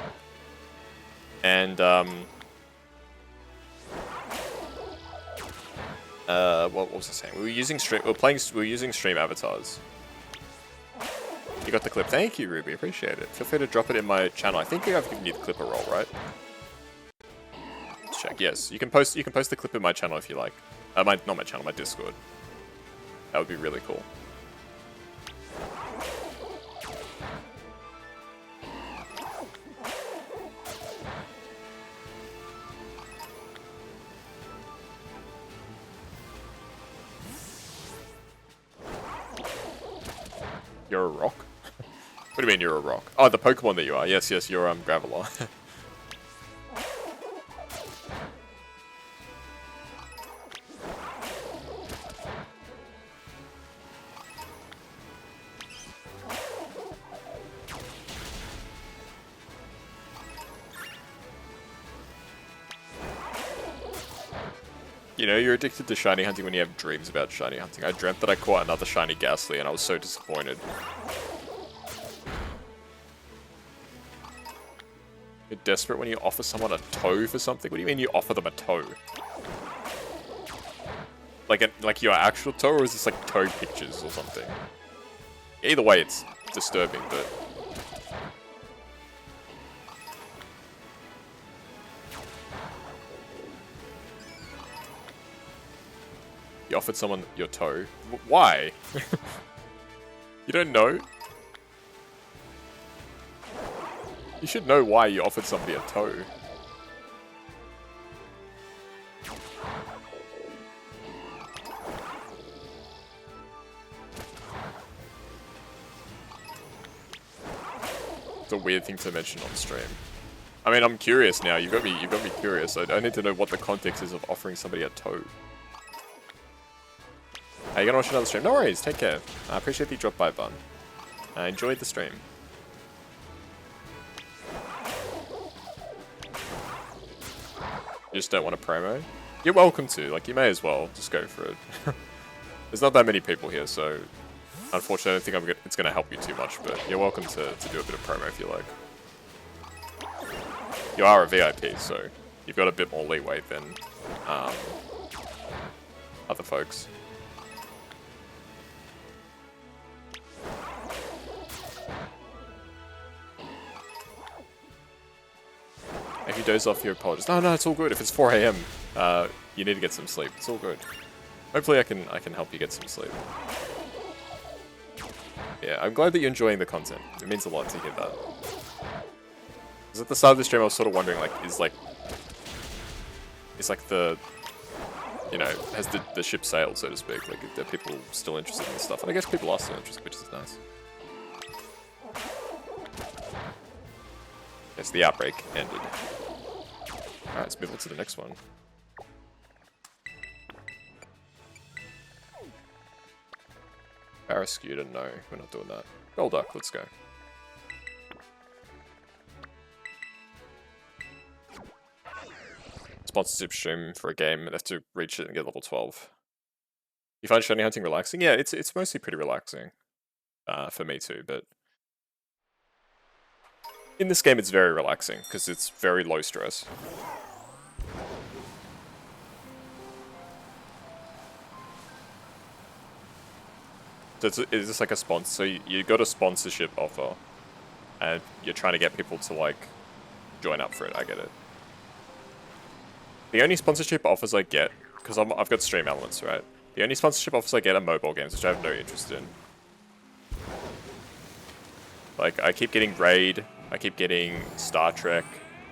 And, what was I saying? We were using stream avatars. You got the clip. Thank you, Ruby. Appreciate it. Feel free to drop it in my channel. I think I've given you the clip a roll, right? Let's check. Yes, you can post the clip in my channel if you like. Not my channel, my Discord. That would be really cool. You're a rock? What do you mean you're a rock? Oh, the Pokemon that you are. Yes, yes, you're Graveler. you know, you're addicted to shiny hunting when you have dreams about shiny hunting. I dreamt that I caught another shiny Ghastly and I was so disappointed. You're desperate when you offer someone a toe for something? What do you mean you offer them a toe? Like your actual toe, or is this like toe pictures or something? Either way, it's disturbing, but... You offered someone your toe. Why? You don't know? You should know why you offered somebody a toe. It's a weird thing to mention on stream. I mean, I'm curious now. You've got me curious. I need to know what the context is of offering somebody a toe. Are you gonna watch another stream? No worries, take care. I appreciate the drop by, Bun. I enjoyed the stream. You just don't want a promo? You're welcome to, like, you may as well. Just go for it. There's not that many people here, so... Unfortunately, I don't think it's gonna help you too much, but you're welcome to do a bit of promo if you like. You are a VIP, so you've got a bit more leeway than other folks. If you doze off, you apologize. No, it's all good. If it's 4 AM, you need to get some sleep. It's all good. Hopefully I can help you get some sleep. Yeah, I'm glad that you're enjoying the content. It means a lot to hear that. Because at the start of the stream I was sort of wondering, like, is the, you know, has the ship sailed, so to speak? Like, are people still interested in this stuff? And I guess people are still interested, which is nice. Yes, the outbreak ended. Alright, let's move on to the next one. Barrascuda, no, we're not doing that. Golduck, let's go. Sponsorship stream for a game, and have to reach it and get level 12. You find shiny hunting relaxing? Yeah, it's mostly pretty relaxing. For me too, but... In this game it's very relaxing, because it's very low stress. So is this like a sponsor? So you got a sponsorship offer, and you're trying to get people to, like, join up for it. I get it. The only sponsorship offers I get, because I've got stream elements, right? The only sponsorship offers I get are mobile games, which I have no interest in. Like, I keep getting Raid, I keep getting Star Trek,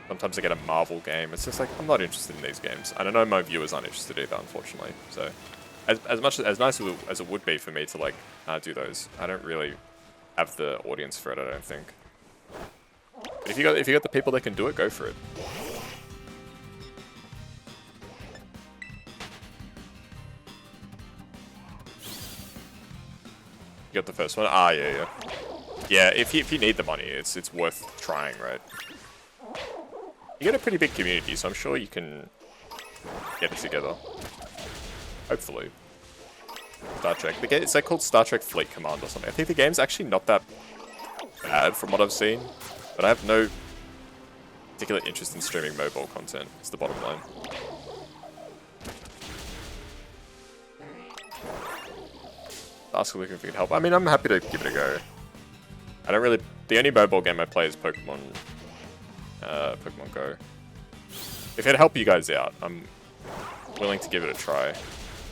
sometimes I get a Marvel game. It's just like, I'm not interested in these games. And I know my viewers aren't interested either, unfortunately. So, as nice as it would be for me to, like, do those, I don't really have the audience for it, I don't think. But if you got the people that can do it, go for it. You got the first one? Ah, yeah. Yeah, if you need the money, it's worth trying, right? You get a pretty big community, so I'm sure you can get it together. Hopefully. Star Trek. It's like called Star Trek Fleet Command or something. I think the game's actually not that bad from what I've seen, but I have no particular interest in streaming mobile content. It's the bottom line. Ask if we can help. I mean, I'm happy to give it a go. I don't really... The only mobile game I play is Pokemon Go. If it'd help you guys out, I'm willing to give it a try.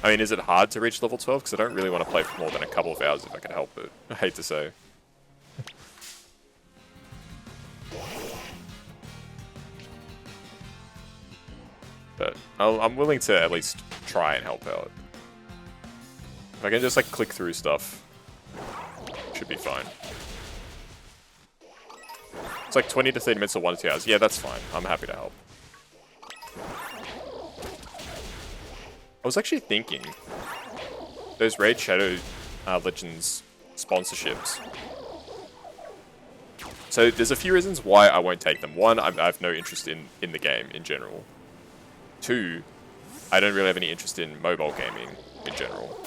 I mean, is it hard to reach level 12? Because I don't really want to play for more than a couple of hours if I can help it. I hate to say. But I'm willing to at least try and help out. If I can just, like, click through stuff, should be fine. It's like 20 to 30 minutes or 1 to 2 hours. Yeah, that's fine. I'm happy to help. I was actually thinking, those Raid Shadow Legends sponsorships. So there's a few reasons why I won't take them. One, I have no interest in the game in general. Two, I don't really have any interest in mobile gaming in general.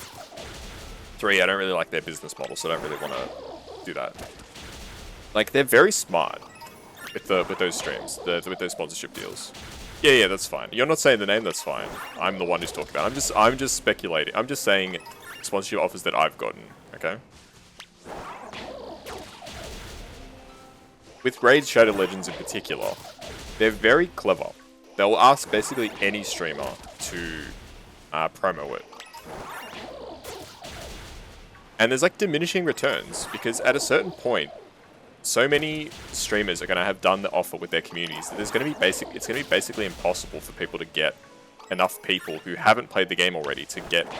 3, I don't really like their business model, so I don't really want to do that. Like, they're very smart with those streams, with those sponsorship deals. Yeah, that's fine. You're not saying the name, that's fine. I'm the one who's talking about it. I'm just speculating. I'm just saying sponsorship offers that I've gotten, okay? With Raid Shadow Legends in particular, they're very clever. They'll ask basically any streamer to promo it. And there's like diminishing returns, because at a certain point, so many streamers are going to have done the offer with their communities that there's going to be it's going to be basically impossible for people to get enough people who haven't played the game already to get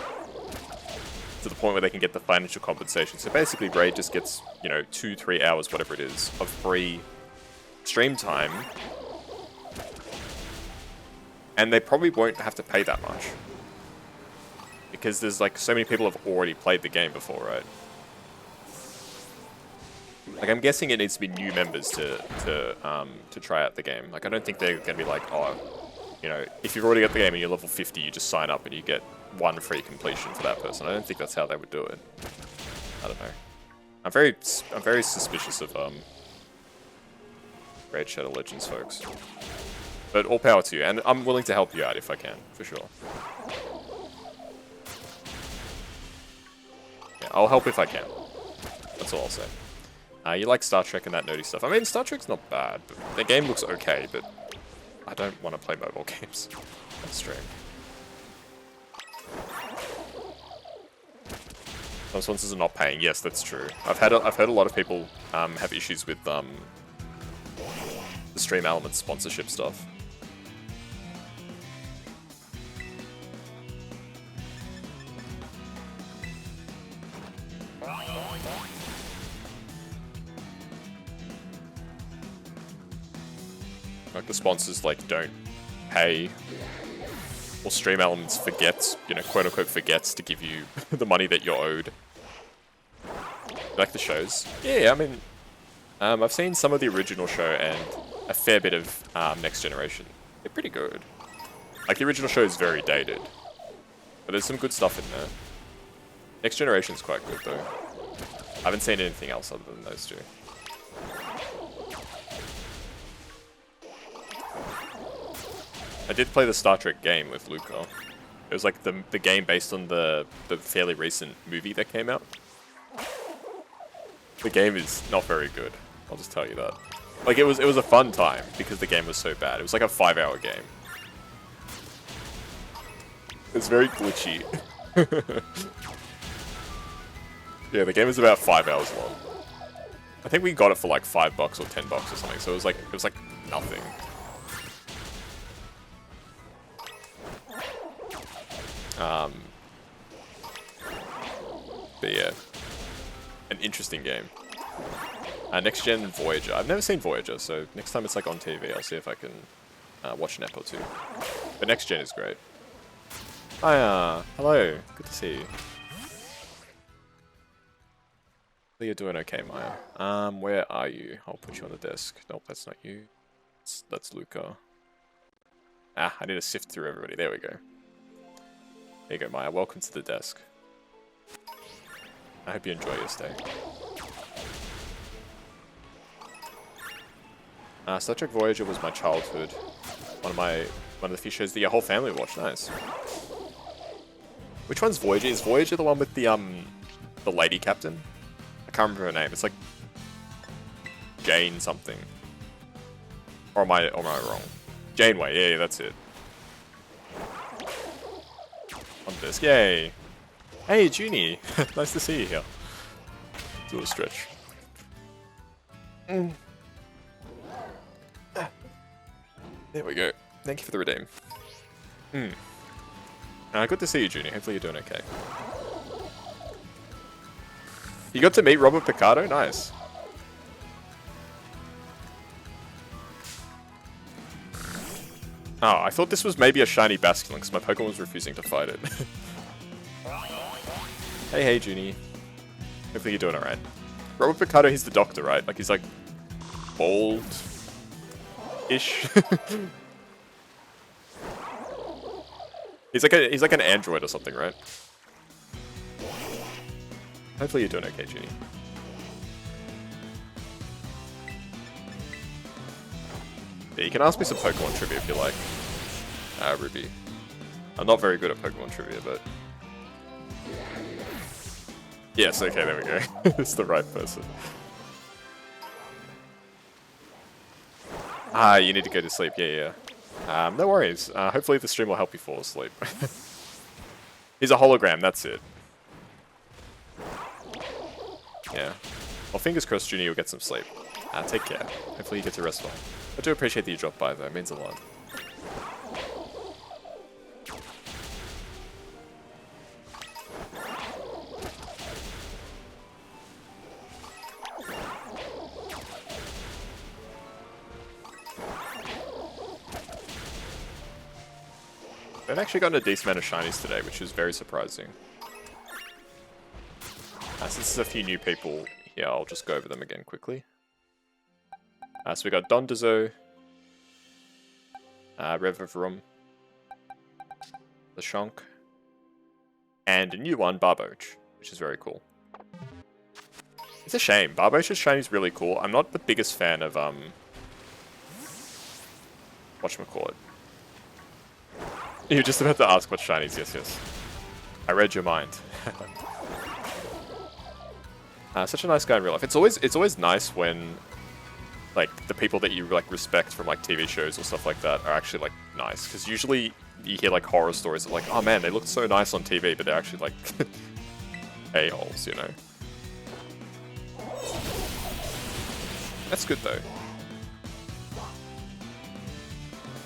to the point where they can get the financial compensation. So basically Raid just gets, you know, 2-3 hours, whatever it is, of free stream time. And they probably won't have to pay that much. Because there's like so many people have already played the game before, right? Like, I'm guessing it needs to be new members to try out the game. Like, I don't think they're going to be like, oh, you know, if you've already got the game and you're level 50, you just sign up and you get 1 free completion for that person. I don't think that's how they would do it. I don't know. I'm very suspicious of Raid Shadow Legends, folks. But all power to you, and I'm willing to help you out if I can, for sure. Yeah, I'll help if I can. That's all I'll say. You like Star Trek and that nerdy stuff. I mean, Star Trek's not bad, but the game looks okay, but I don't want to play mobile games on stream. Some sponsors are not paying. Yes, that's true. I've heard a lot of people have issues with the Stream Elements sponsorship stuff. Like, the sponsors, like, don't pay, or Stream Elements forgets, you know, quote-unquote forgets to give you the money that you're owed. Like the shows? Yeah, I mean, I've seen some of the original show and a fair bit of Next Generation. They're pretty good. Like, the original show is very dated, but there's some good stuff in there. Next Generation's quite good, though. I haven't seen anything else other than those two. I did play the Star Trek game with Luca. It was like the game based on the fairly recent movie that came out. The game is not very good, I'll just tell you that. Like, it was a fun time because the game was so bad. It was like a 5-hour game. It's very glitchy. Yeah, the game was about 5 hours long. I think we got it for like $5 or $10 or something, so it was like nothing. But yeah, an interesting game. Next Gen Voyager. I've never seen Voyager, so next time it's like on TV, I'll see if I can watch an ep or two. But Next Gen is great. Hi, hello. Good to see you. You're doing okay, Maya. Where are you? I'll put you on the desk. Nope, that's not you. That's Luca. Ah, I need to sift through everybody. There we go. There you go, Maya. Welcome to the desk. I hope you enjoy your stay. Star Trek Voyager was my childhood. One of the few shows that your whole family watched. Nice. Which one's Voyager? Is Voyager the one with the lady captain? I can't remember her name. It's like Jane something. Or am I wrong? Janeway. Yeah, that's it. On this. Yay. Hey, Junie. Nice to see you here. It's a little stretch. There we go. Thank you for the redeem. Good to see you, Junie. Hopefully you're doing okay. You got to meet Robert Picardo? Nice. Oh, I thought this was maybe a shiny Basculin because my Pokemon was refusing to fight it. Hey, Junie. Hopefully you're doing alright. Robert Picardo, he's the doctor, right? Like, he's like bald-ish. He's like an android or something, right? Hopefully you're doing okay, Genie. Yeah, you can ask me some Pokemon trivia if you like. Ruby. I'm not very good at Pokemon trivia, but... Yes, okay, there we go. It's the right person. You need to go to sleep, yeah. No worries. Hopefully the stream will help you fall asleep. He's a hologram, that's it. Yeah. Well, fingers crossed, Junior, you'll get some sleep. Take care. Hopefully you get to rest well. I do appreciate that you dropped by, though. It means a lot. I've actually gotten a decent amount of shinies today, which is very surprising. Since there's a few new people here, I'll just go over them again quickly. So we got Dondozo, Revavrum, Lechonk, and a new one, Barboach, which is very cool. It's a shame. Barboach's shiny is really cool. I'm not the biggest fan of, whatchamacallit. You're just about to ask what shinies, yes. I read your mind. Such a nice guy in real life. It's always nice when, like, the people that you, like, respect from, like, TV shows or stuff like that are actually, like, nice. Because usually you hear, like, horror stories of, like, oh man, they look so nice on TV, but they're actually, like, a-holes, you know? That's good, though.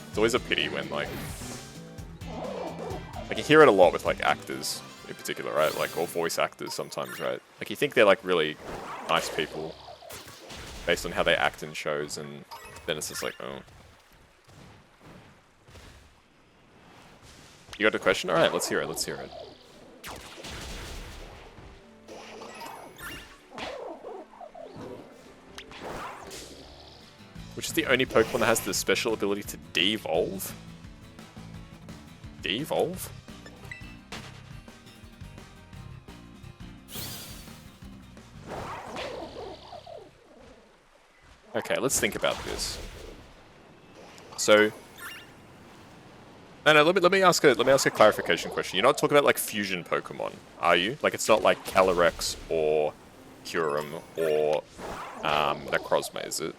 It's always a pity when, like, you hear it a lot with, like, actors in particular, right? Like, or voice actors sometimes, right? Like, you think they're, like, really nice people based on how they act in shows, and then it's just like, oh. You got a question? Alright, let's hear it, Which is the only Pokemon that has the special ability to devolve? Devolve? Okay, let's think about this. So, no, let me ask a clarification question. You're not talking about like fusion Pokemon, are you? Like it's not like Calyrex or Kyurem or Necrozma, is it?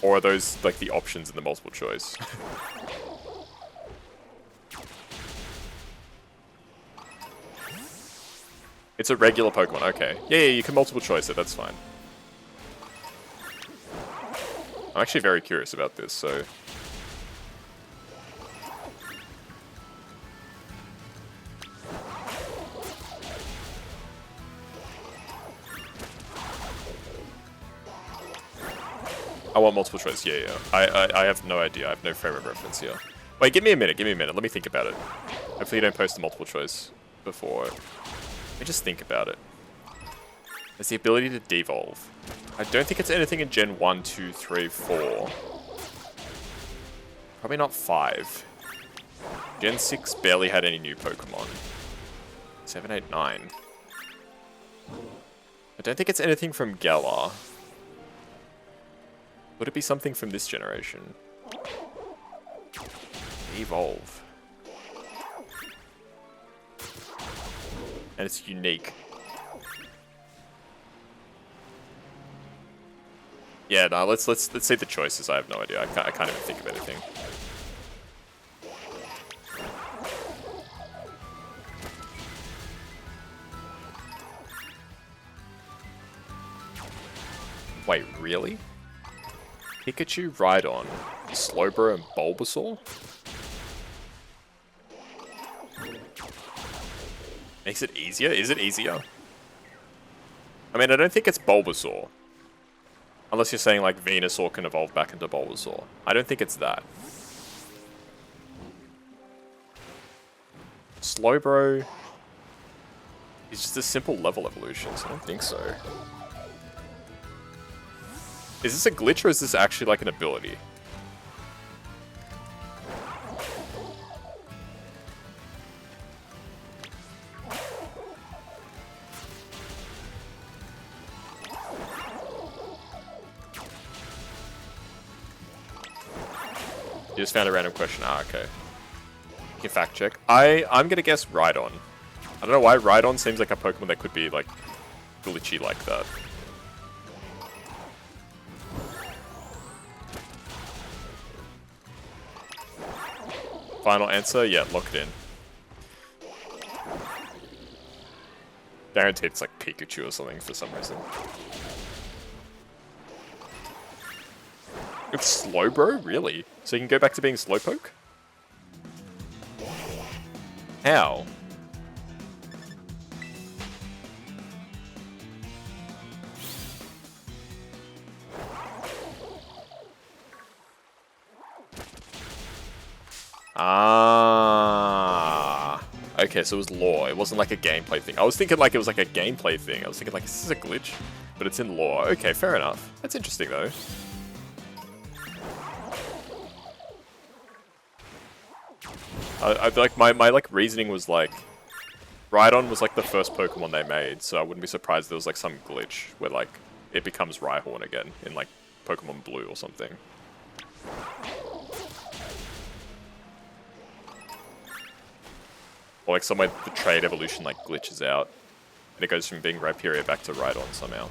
Or are those like the options in the multiple choice? It's a regular Pokemon, okay. Yeah, you can multiple choice it, that's fine. I'm actually very curious about this, so... I want multiple choice, yeah. I have no idea, I have no frame of reference here. Wait, give me a minute, let me think about it. Hopefully you don't post the multiple choice before. Let me just think about it. There's the ability to devolve. I don't think it's anything in Gen 1, 2, 3, 4. Probably not 5. Gen 6 barely had any new Pokemon. 7, 8, 9. I don't think it's anything from Galar. Would it be something from this generation? Evolve. And it's unique. Yeah, no, let's see the choices. I have no idea. I can't even think of anything. Wait, really? Pikachu, Rhydon, Slowbro, and Bulbasaur? Makes it easier? Is it easier? I mean, I don't think it's Bulbasaur. Unless you're saying, like, Venusaur can evolve back into Bulbasaur. I don't think it's that. Slowbro is just a simple level evolution, so I don't think so. Is this a glitch or is this actually, like, an ability? You just found a random question. Ah, okay. You can fact check. I'm gonna guess Rhydon. I don't know why Rhydon seems like a Pokemon that could be like glitchy like that. Final answer? Yeah, lock it in. Guaranteed it's like Pikachu or something for some reason. It's Slowbro? Really? So you can go back to being Slowpoke? How? Ah. Okay, so it was lore. It wasn't like a gameplay thing. I was thinking like it was like a gameplay thing. I was thinking like, this is a glitch, but it's in lore. Okay, fair enough. That's interesting though. I like my like reasoning was like, Rhydon was like the first Pokemon they made, so I wouldn't be surprised there was like some glitch where like it becomes Rhyhorn again in like Pokemon Blue or something. Or like somewhere the trade evolution like glitches out and it goes from being Rhyperior back to Rhydon somehow.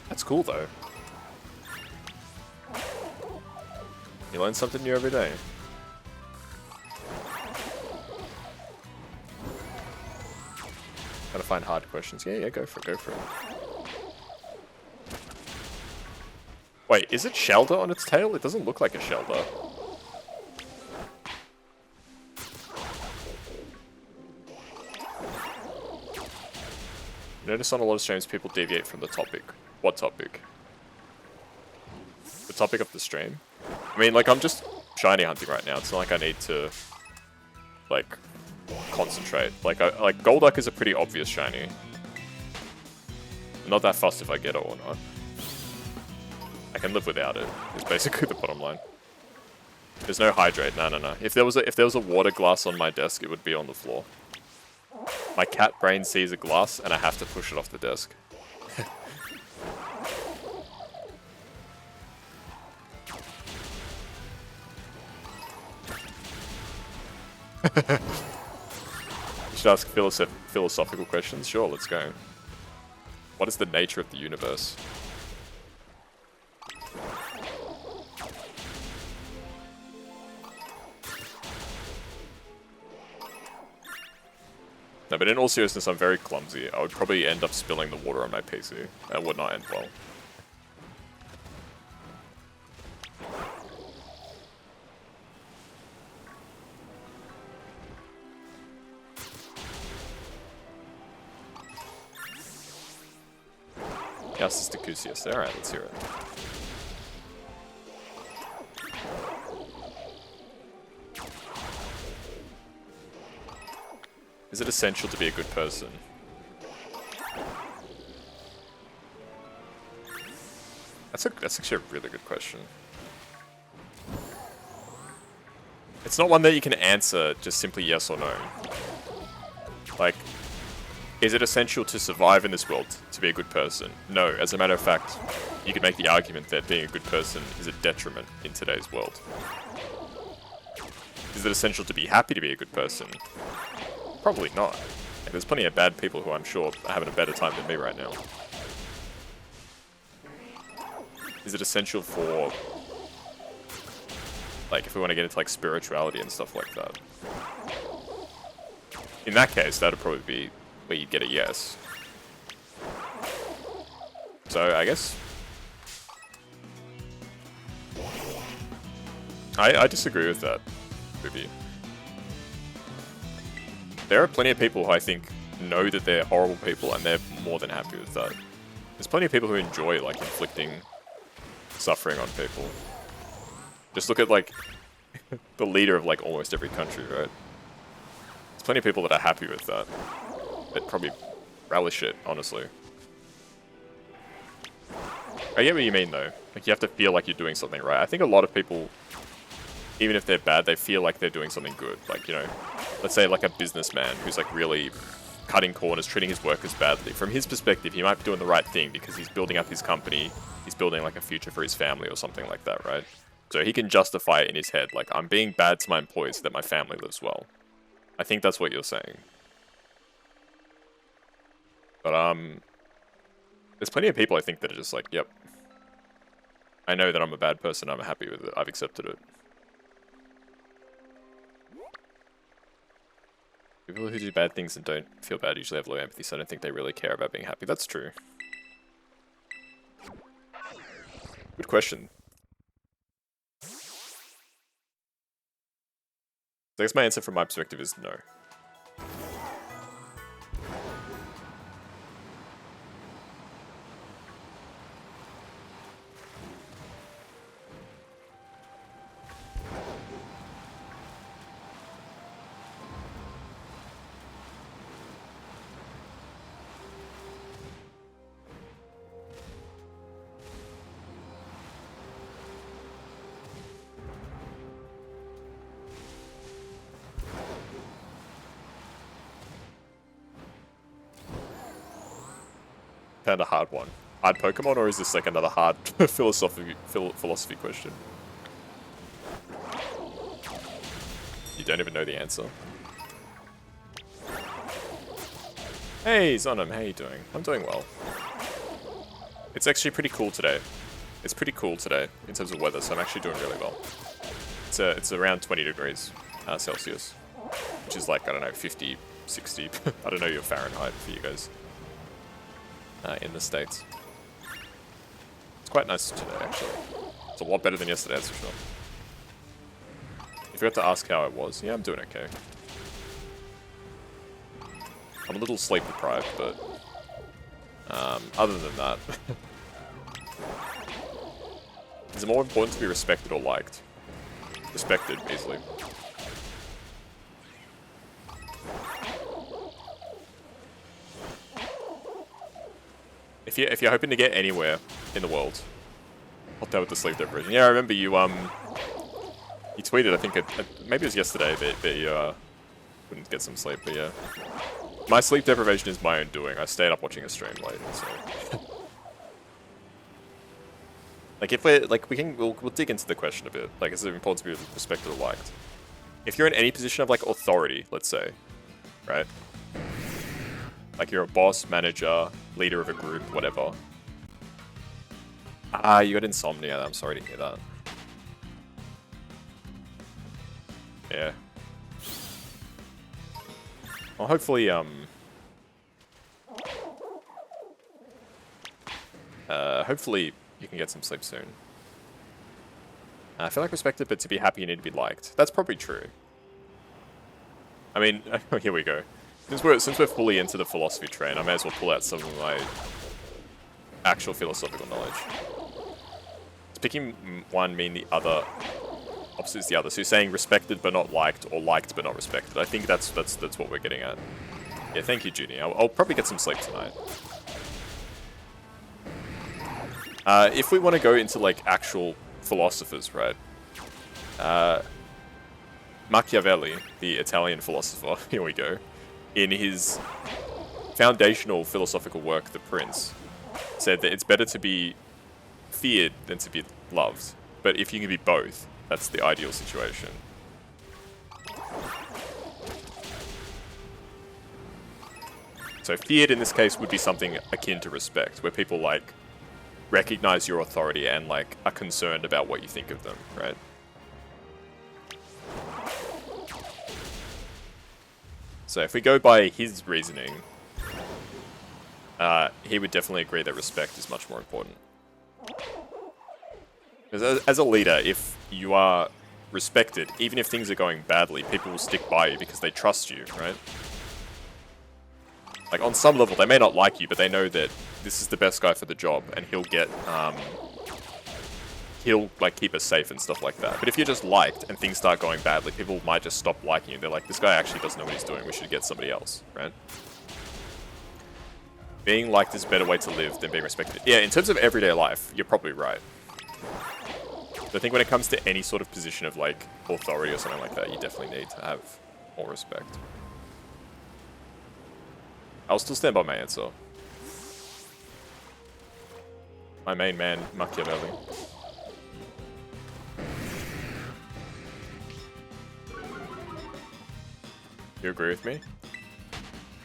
That's cool though. You learn something new every day. Gotta find hard questions. Yeah, go for it, go for it. Wait, is it Shelder on its tail? It doesn't look like a Shelder. Notice on a lot of streams people deviate from the topic. What topic? The topic of the stream? I mean, like, I'm just shiny hunting right now. It's not like I need to, like, concentrate. Like, Golduck is a pretty obvious shiny. I'm not that fussed if I get it or not. I can live without it. It's basically the bottom line. There's no hydrate. No. If there was a water glass on my desk, it would be on the floor. My cat brain sees a glass, and I have to push it off the desk. You should ask philosophical questions. Sure, let's go. What is the nature of the universe? No, but in all seriousness, I'm very clumsy. I would probably end up spilling the water on my PC. That would not end well. Yes, Sister Kusias. Alright, let's hear it. Is it essential to be a good person? That's actually a really good question. It's not one that you can answer just simply yes or no. Like, is it essential to survive in this world to be a good person? No. As a matter of fact, you could make the argument that being a good person is a detriment in today's world. Is it essential to be happy to be a good person? Probably not. Like, there's plenty of bad people who I'm sure are having a better time than me right now. Is it essential for, like, if we want to get into like spirituality and stuff like that? In that case, that'd probably be where you'd get a yes. So I guess I disagree with that, Ruby. There are plenty of people who I think know that they're horrible people and they're more than happy with that. There's plenty of people who enjoy like inflicting suffering on people. Just look at like the leader of like almost every country, right? There's plenty of people that are happy with that. That probably relish it, honestly. I get what you mean though. Like you have to feel like you're doing something right. I think a lot of people, even if they're bad, they feel like they're doing something good. Like, you know, let's say like a businessman who's like really cutting corners, treating his workers badly. From his perspective, he might be doing the right thing because he's building up his company, he's building like a future for his family or something like that, right? So he can justify it in his head, like, I'm being bad to my employees so that my family lives well. I think that's what you're saying. But, there's plenty of people I think that are just like, yep, I know that I'm a bad person, I'm happy with it, I've accepted it. People who do bad things and don't feel bad usually have low empathy, so I don't think they really care about being happy. That's true. Good question. I guess my answer from my perspective is no. Found a hard one. Hard Pokemon, or is this like another hard philosophy question? You don't even know the answer. Hey, Zonim, how you doing? I'm doing well. It's actually pretty cool today. It's pretty cool today in terms of weather, so I'm actually doing really well. It's around 20 degrees Celsius, which is like, I don't know, 50, 60. I don't know your Fahrenheit for you guys in the States. It's quite nice today, actually. It's a lot better than yesterday, that's for sure. If you got to ask how it was, yeah, I'm doing okay. I'm a little sleep deprived, but other than that, is it more important to be respected or liked? Respected, easily. If you're hoping to get anywhere in the world, I'll tell with the sleep deprivation. Yeah, I remember you you tweeted, I think maybe it was yesterday, that you wouldn't get some sleep, but yeah. My sleep deprivation is my own doing. I stayed up watching a stream late, so. Like, if we're, like, we'll dig into the question a bit. Like, is it important to be respected or liked? If you're in any position of, like, authority, let's say, right? Like, you're a boss, manager, leader of a group, whatever. Ah, you got insomnia. I'm sorry to hear that. Yeah. Well, hopefully, hopefully you can get some sleep soon. I feel like respected, but to be happy you need to be liked. That's probably true. I mean, here we go. Since we're fully into the philosophy train, I may as well pull out some of my actual philosophical knowledge. Does picking one mean the other opposite is the other? So you're saying respected but not liked, or liked but not respected. I think that's what we're getting at. Yeah, thank you, Junie. I'll probably get some sleep tonight. If we want to go into like actual philosophers, right? Machiavelli, the Italian philosopher, here we go, in his foundational philosophical work, The Prince, said that it's better to be feared than to be loved. But if you can be both, that's the ideal situation. So feared in this case would be something akin to respect, where people like recognize your authority and like are concerned about what you think of them, right? So if we go by his reasoning, he would definitely agree that respect is much more important. Because as a leader, if you are respected, even if things are going badly, people will stick by you because they trust you, right? Like, on some level, they may not like you, but they know that this is the best guy for the job, and he'll get, he'll, like, keep us safe and stuff like that. But if you're just liked and things start going badly, people might just stop liking you. They're like, this guy actually doesn't know what he's doing, we should get somebody else, right? Being liked is a better way to live than being respected. Yeah, in terms of everyday life, you're probably right. So I think when it comes to any sort of position of, like, authority or something like that, you definitely need to have more respect. I'll still stand by my answer. My main man, Machiavelli. You agree with me?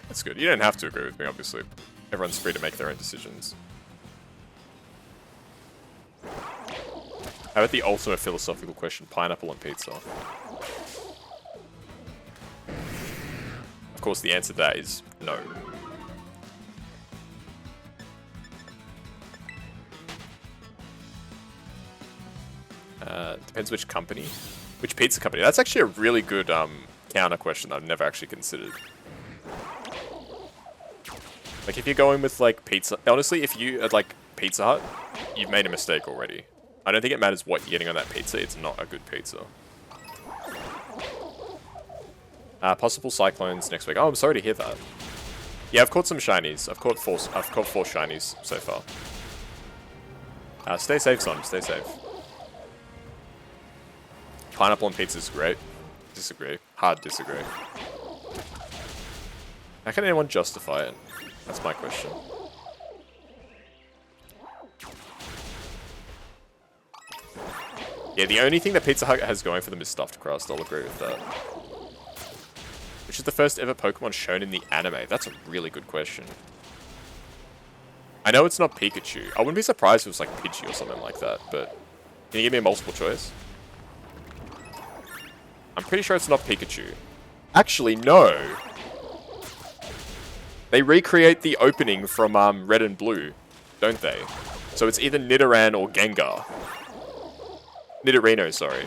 That's good. You don't have to agree with me, obviously. Everyone's free to make their own decisions. How about the ultimate philosophical question? Pineapple on pizza. Of course, the answer to that is no. Depends which company. Which pizza company? That's actually a really good counter question that I've never actually considered. Like, if you're going with, like, pizza... Honestly, if you had, like, Pizza Hut, you've made a mistake already. I don't think it matters what you're getting on that pizza. It's not a good pizza. Possible cyclones next week. Oh, I'm sorry to hear that. Yeah, I've caught some shinies. I've caught four shinies so far. Stay safe, son. Stay safe. Pineapple on pizza is great. Disagree. Hard disagree. How can anyone justify it? That's my question. Yeah, the only thing that Pizza Hut has going for them is stuffed crust. I'll agree with that. Which is the first ever Pokemon shown in the anime? That's a really good question. I know it's not Pikachu. I wouldn't be surprised if it was like Pidgey or something like that, but... Can you give me a multiple choice? I'm pretty sure it's not Pikachu. Actually, no! They recreate the opening from Red and Blue, don't they? So it's either Nidoran or Gengar. Nidorino, sorry.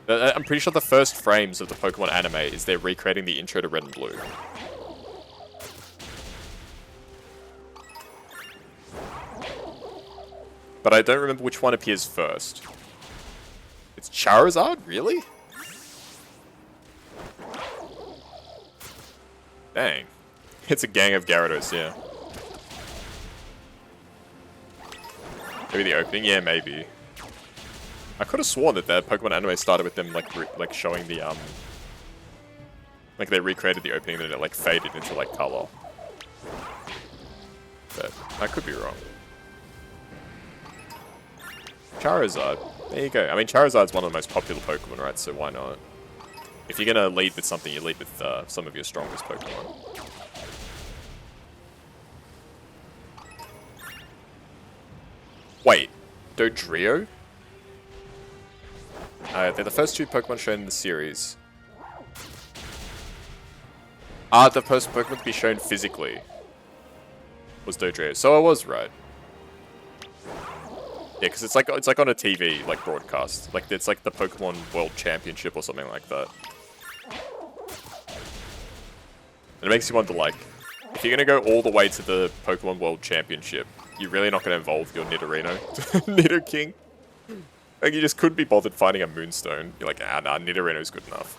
I'm pretty sure the first frames of the Pokemon anime is they're recreating the intro to Red and Blue. But I don't remember which one appears first. It's Charizard? Really? Dang. It's a gang of Gyarados, yeah. Maybe the opening? Yeah, maybe. I could have sworn that the Pokemon anime started with them, like showing the, like, they recreated the opening and then it, like, faded into, like, color. But I could be wrong. Charizard. There you go. I mean, Charizard's one of the most popular Pokemon, right? So why not? If you're gonna lead with something, you lead with some of your strongest Pokemon. Wait. Dodrio? They're the first two Pokemon shown in the series. The first Pokemon to be shown physically was Dodrio. So I was right. Yeah, because it's like on a TV like broadcast. Like it's like the Pokemon World Championship or something like that. And it makes you wonder, like, if you're gonna go all the way to the Pokemon World Championship, you're really not gonna involve your Nidorino, Nidoking. Like you just couldn't be bothered finding a Moonstone. You're like, nah, Nidorino's good enough.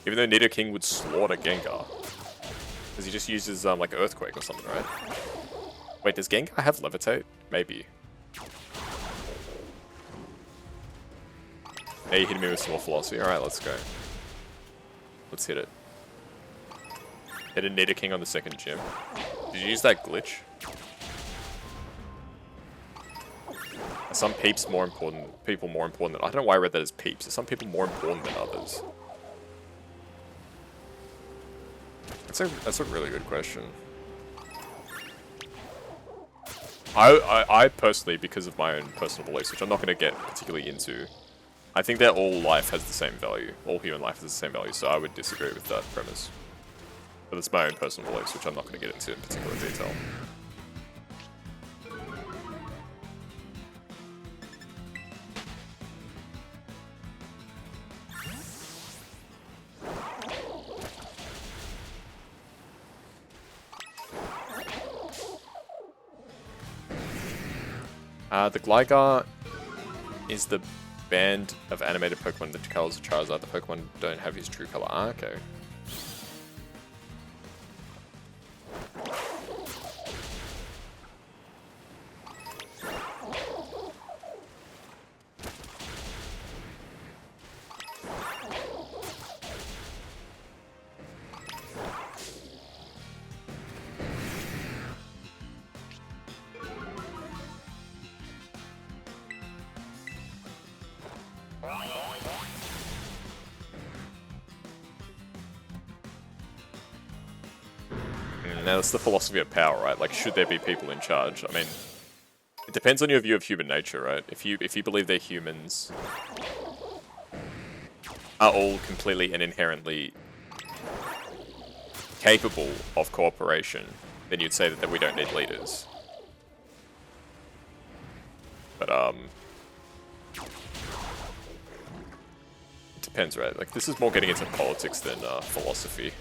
Even though Nidoking would slaughter Gengar. Because he just uses, like, Earthquake or something, right? Wait, does Gengar have Levitate? Maybe. Hey, you hit me with some more philosophy. Alright, let's go. Let's hit it. Hit a Nidoking on the second gym. Did you use that glitch? Are some peeps more important, people more important than... I don't know why I read that as peeps. Are some people more important than others? That's a really good question. I personally, because of my own personal beliefs, which I'm not going to get particularly into, I think that all life has the same value. All human life has the same value, so I would disagree with that premise. But it's my own personal beliefs, which I'm not going to get into in particular detail. The Gligar is the band of animated Pokemon that colors of Charizard. The Pokemon don't have his true color. Ah, okay. Now that's the philosophy of power, right? Like, should there be people in charge? I mean, it depends on your view of human nature, right? If you believe that humans are all completely and inherently capable of cooperation, then you'd say that we don't need leaders. But it depends, right? Like, this is more getting into politics than philosophy.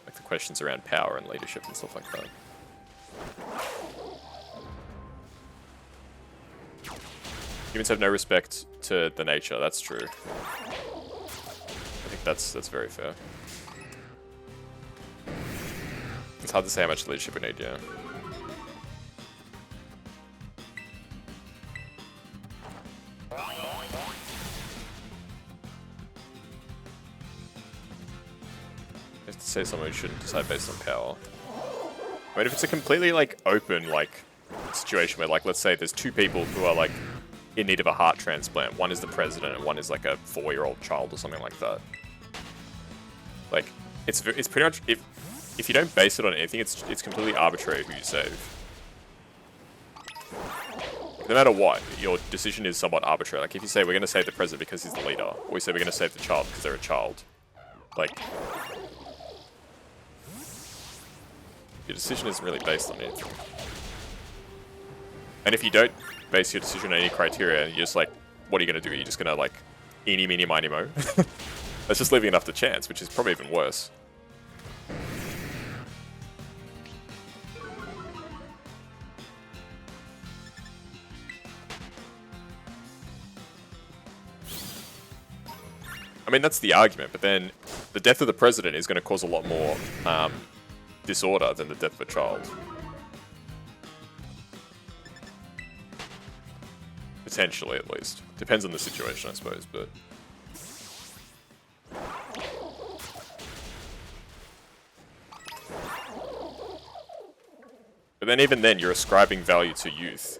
Like the questions around power and leadership and stuff like that. Humans have no respect to the nature, that's true. I think that's very fair. It's hard to say how much leadership we need, yeah. I have to say someone who shouldn't decide based on power. I mean, if it's a completely, like, open, like, situation where, like, let's say there's two people who are, like, in need of a heart transplant. One is the president and one is, like, a 4-year-old child or something like that. Like, it's pretty much, if you don't base it on anything, it's completely arbitrary who you save. Like, no matter what, your decision is somewhat arbitrary. Like, if you say we're going to save the president because he's the leader, or you say we're going to save the child because they're a child, like, your decision isn't really based on anything. And if you don't base your decision on any criteria, and you're just like, what are you going to do? You're just going to, like, eeny, meeny, miny, mo. That's just leaving enough to chance, which is probably even worse. I mean, that's the argument, but then the death of the president is going to cause a lot more disorder than the death of a child. Potentially, at least. Depends on the situation, I suppose, but... But then even then, you're ascribing value to youth.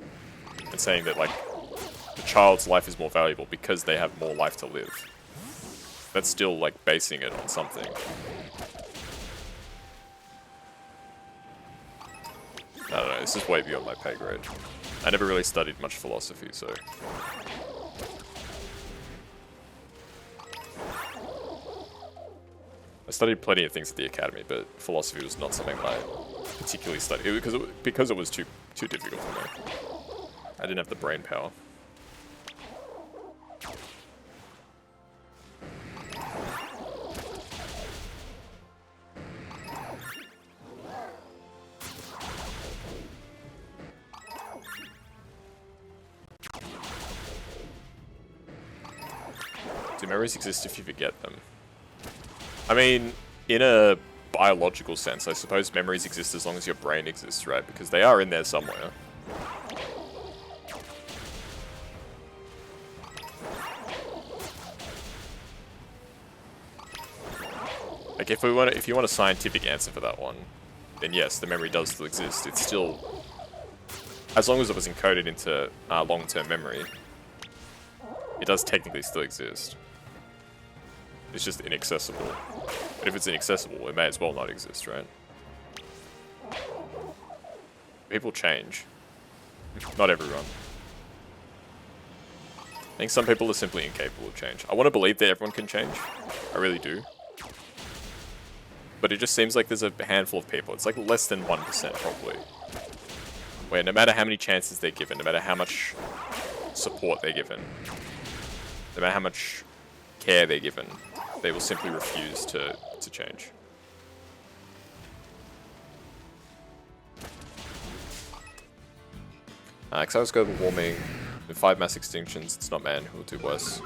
And saying that, like, the child's life is more valuable because they have more life to live. That's still, like, basing it on something. I don't know, this is way beyond my pay grade. I never really studied much philosophy, so... I studied plenty of things at the academy, but philosophy was not something that I particularly studied, because it was too difficult for me. I didn't have the brain power. Do memories exist if you forget them? I mean, in a biological sense, I suppose memories exist as long as your brain exists, right? Because they are in there somewhere. Like, if you want a scientific answer for that one, then yes, the memory does still exist. It's still, as long as it was encoded into long-term memory, it does technically still exist. It's just inaccessible. But if it's inaccessible, it may as well not exist, right? People change. Not everyone. I think some people are simply incapable of change. I want to believe that everyone can change. I really do. But it just seems like there's a handful of people. It's like less than 1% probably. Where no matter how many chances they're given, no matter how much support they're given, no matter how much care they're given, they will simply refuse to change. Because I was global warming, with 5 mass extinctions, it's not man who will do worse.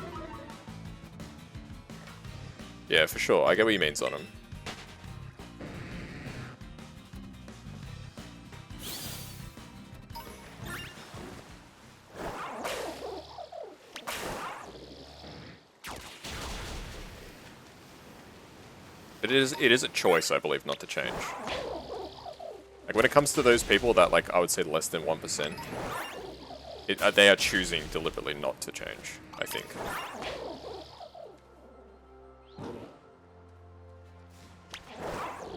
Yeah, for sure. I get what you mean, Zonum. But it is a choice, I believe, not to change. Like, when it comes to those people that, like, I would say less than 1%, they are choosing deliberately not to change, I think.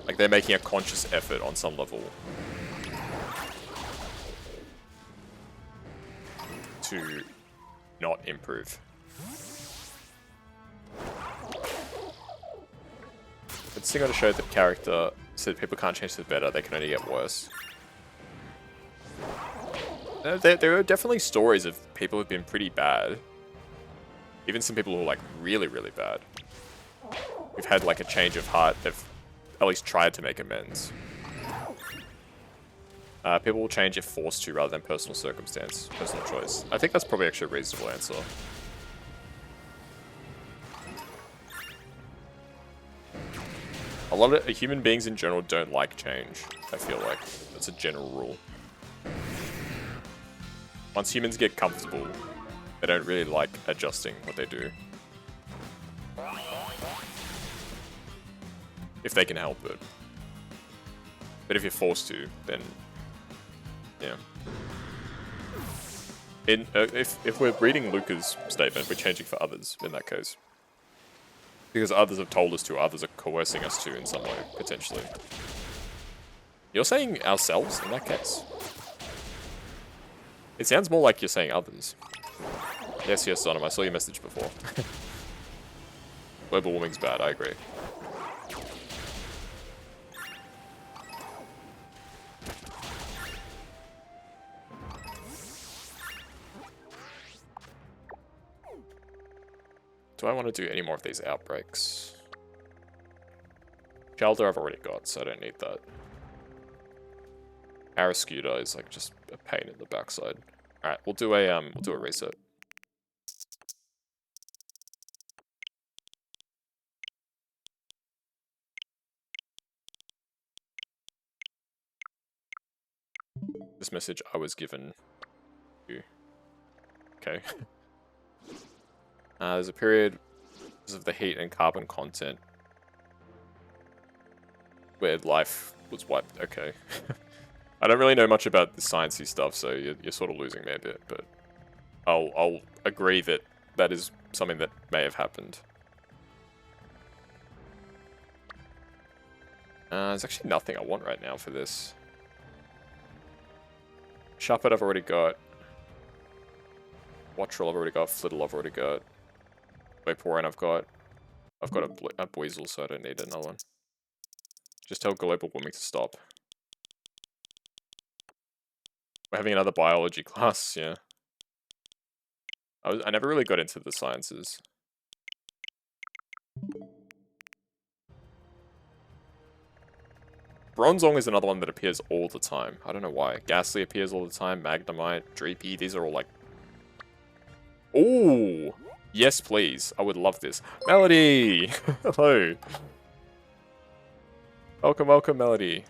Like, they're making a conscious effort on some level to not improve. It's still going to show that character, so that people can't change to the better, they can only get worse. There are definitely stories of people who've been pretty bad. Even some people who are like really, really bad. Who've had like a change of heart, they've at least tried to make amends. People will change if forced to rather than personal circumstance, personal choice. I think that's probably actually a reasonable answer. A lot of human beings in general don't like change, I feel like. That's a general rule. Once humans get comfortable, they don't really like adjusting what they do. If they can help it. But if you're forced to, then yeah. If we're reading Luca's statement, we're changing for others in that case. Because others have told us to, others are coercing us to in some way, potentially. You're saying ourselves in that case? It sounds more like you're saying others. Yes, Sonam, I saw your message before. Global warming's bad, I agree. Do I want to do any more of these outbreaks? Shelter I've already got, so I don't need that. Arascuda is like just a pain in the backside. Alright, we'll do a reset. This message I was given you. Okay. There's a period because of the heat and carbon content where life was wiped. Okay. I don't really know much about the sciencey stuff, so you're sort of losing me a bit, but I'll agree that that is something that may have happened. There's actually nothing I want right now for this. Sharpet I've already got. Wattrel I've already got. Flittle I've already got. Vaporeon I've got a Buizel, so I don't need another one. Just tell global warming to stop. We're having another biology class, yeah. I never really got into the sciences. Bronzong is another one that appears all the time. I don't know why. Ghastly appears all the time. Magnemite, Dreepy, these are all like... Ooh! Yes, please. I would love this. Melody! Hello. Welcome, welcome, Melody.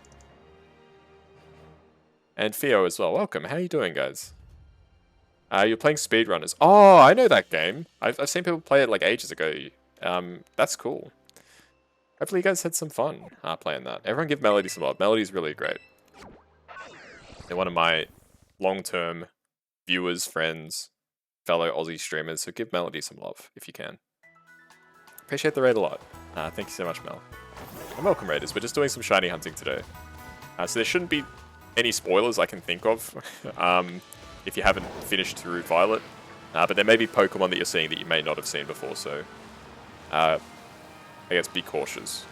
And Theo as well. Welcome. How are you doing, guys? You're playing Speedrunners. Oh, I know that game. I've seen people play it like ages ago. That's cool. Hopefully you guys had some fun playing that. Everyone give Melody some love. Melody's really great. They're one of my long-term viewers, friends, fellow Aussie streamers, so give Melody some love if you can. Appreciate the raid a lot. Thank you so much, Mel. And welcome, raiders. We're just doing some shiny hunting today. So there shouldn't be any spoilers I can think of if you haven't finished through Violet. But there may be Pokemon that you're seeing that you may not have seen before, so I guess be cautious.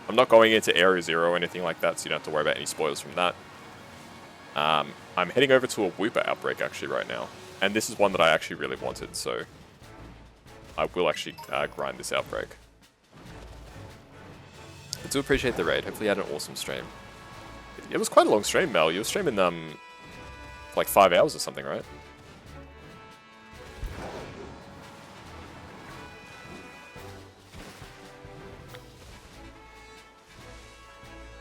I'm not going into Area Zero or anything like that, so you don't have to worry about any spoilers from that. I'm heading over to a Wooper outbreak actually right now. And this is one that I actually really wanted, so I will actually grind this outbreak. I do appreciate the raid. Hopefully you had an awesome stream. It was quite a long stream, Mel. You were streaming for like 5 hours or something, right?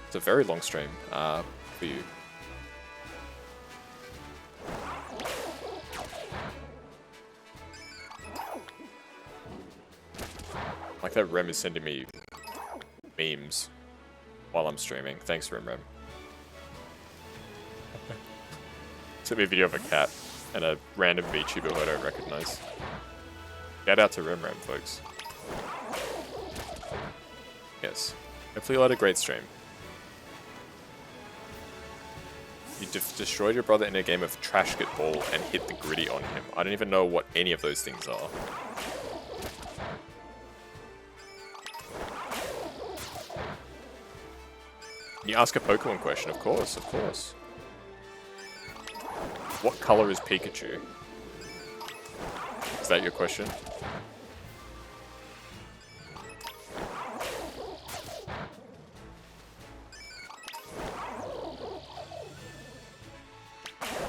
It's a very long stream for you. Like that Rem is sending me memes while I'm streaming. Thanks, Rem. Sent me a video of a cat and a random VTuber who I don't recognize. Shout out to Rem, folks. Yes. Hopefully you had a great stream. You destroyed your brother in a game of trash ball and hit the gritty on him. I don't even know what any of those things are. Can you ask a Pokemon question? Of course, of course. What color is Pikachu? Is that your question?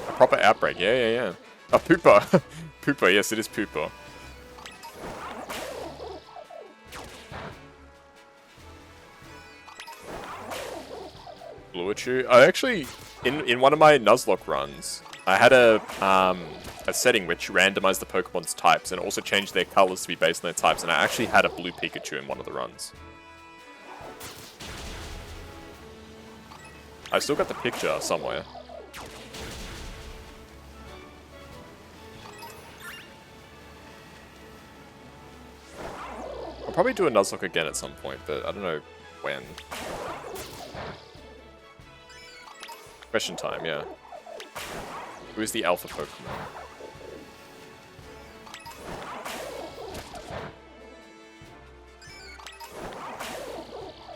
A proper outbreak, yeah. A Pooper. Pooper, yes, it is Pooper. Bluechu. I actually, in one of my Nuzlocke runs, I had a setting which randomized the Pokemon's types and also changed their colors to be based on their types, and I actually had a blue Pikachu in one of the runs. I still got the picture somewhere. I'll probably do a Nuzlocke again at some point, but I don't know when. Question time, yeah. Who is the alpha Pokemon?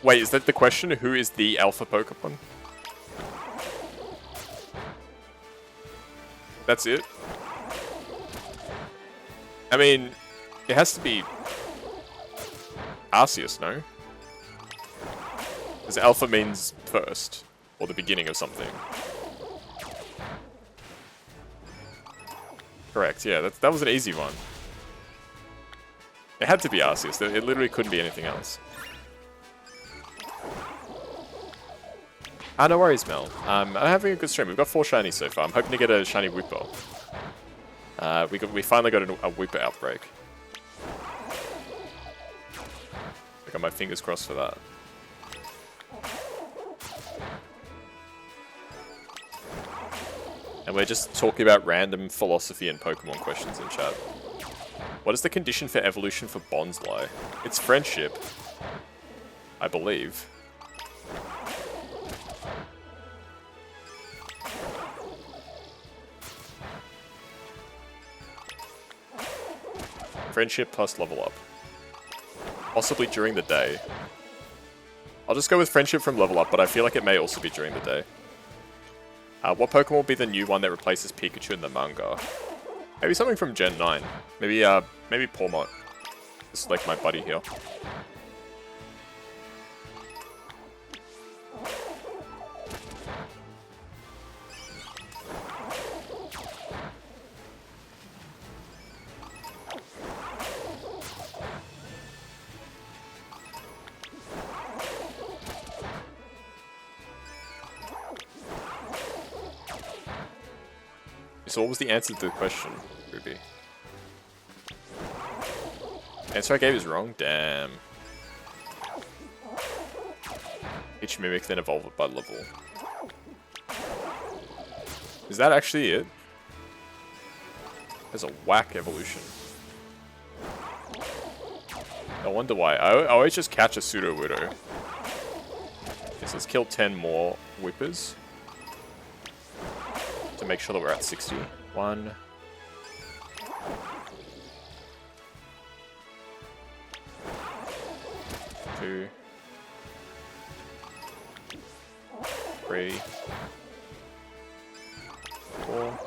Wait, is that the question? Who is the alpha Pokemon? That's it? I mean, it has to be Arceus, no? Because alpha means first, or the beginning of something. Correct, yeah, that was an easy one. It had to be Arceus, it literally couldn't be anything else. Ah, no worries, Mel. I'm having a good stream. We've got 4 shinies so far. I'm hoping to get a shiny Wooper. We finally got a Wooper outbreak. I got my fingers crossed for that. And we're just talking about random philosophy and Pokemon questions in chat. What is the condition for evolution for Bonsly? It's friendship, I believe. Friendship plus level up. Possibly during the day. I'll just go with friendship from level up, but I feel like it may also be during the day. What Pokemon will be the new one that replaces Pikachu in the manga? Maybe something from Gen 9. Maybe Pawmot. This is like my buddy here. So what was the answer to the question, Ruby? Answer I gave is wrong? Damn. Each mimic then evolve it by level. Is that actually it? There's a whack evolution. I wonder why. I always just catch a pseudo widow. Okay, so let's kill 10 more whippers. To make sure that we're at 60. 1. 2. 3. 4.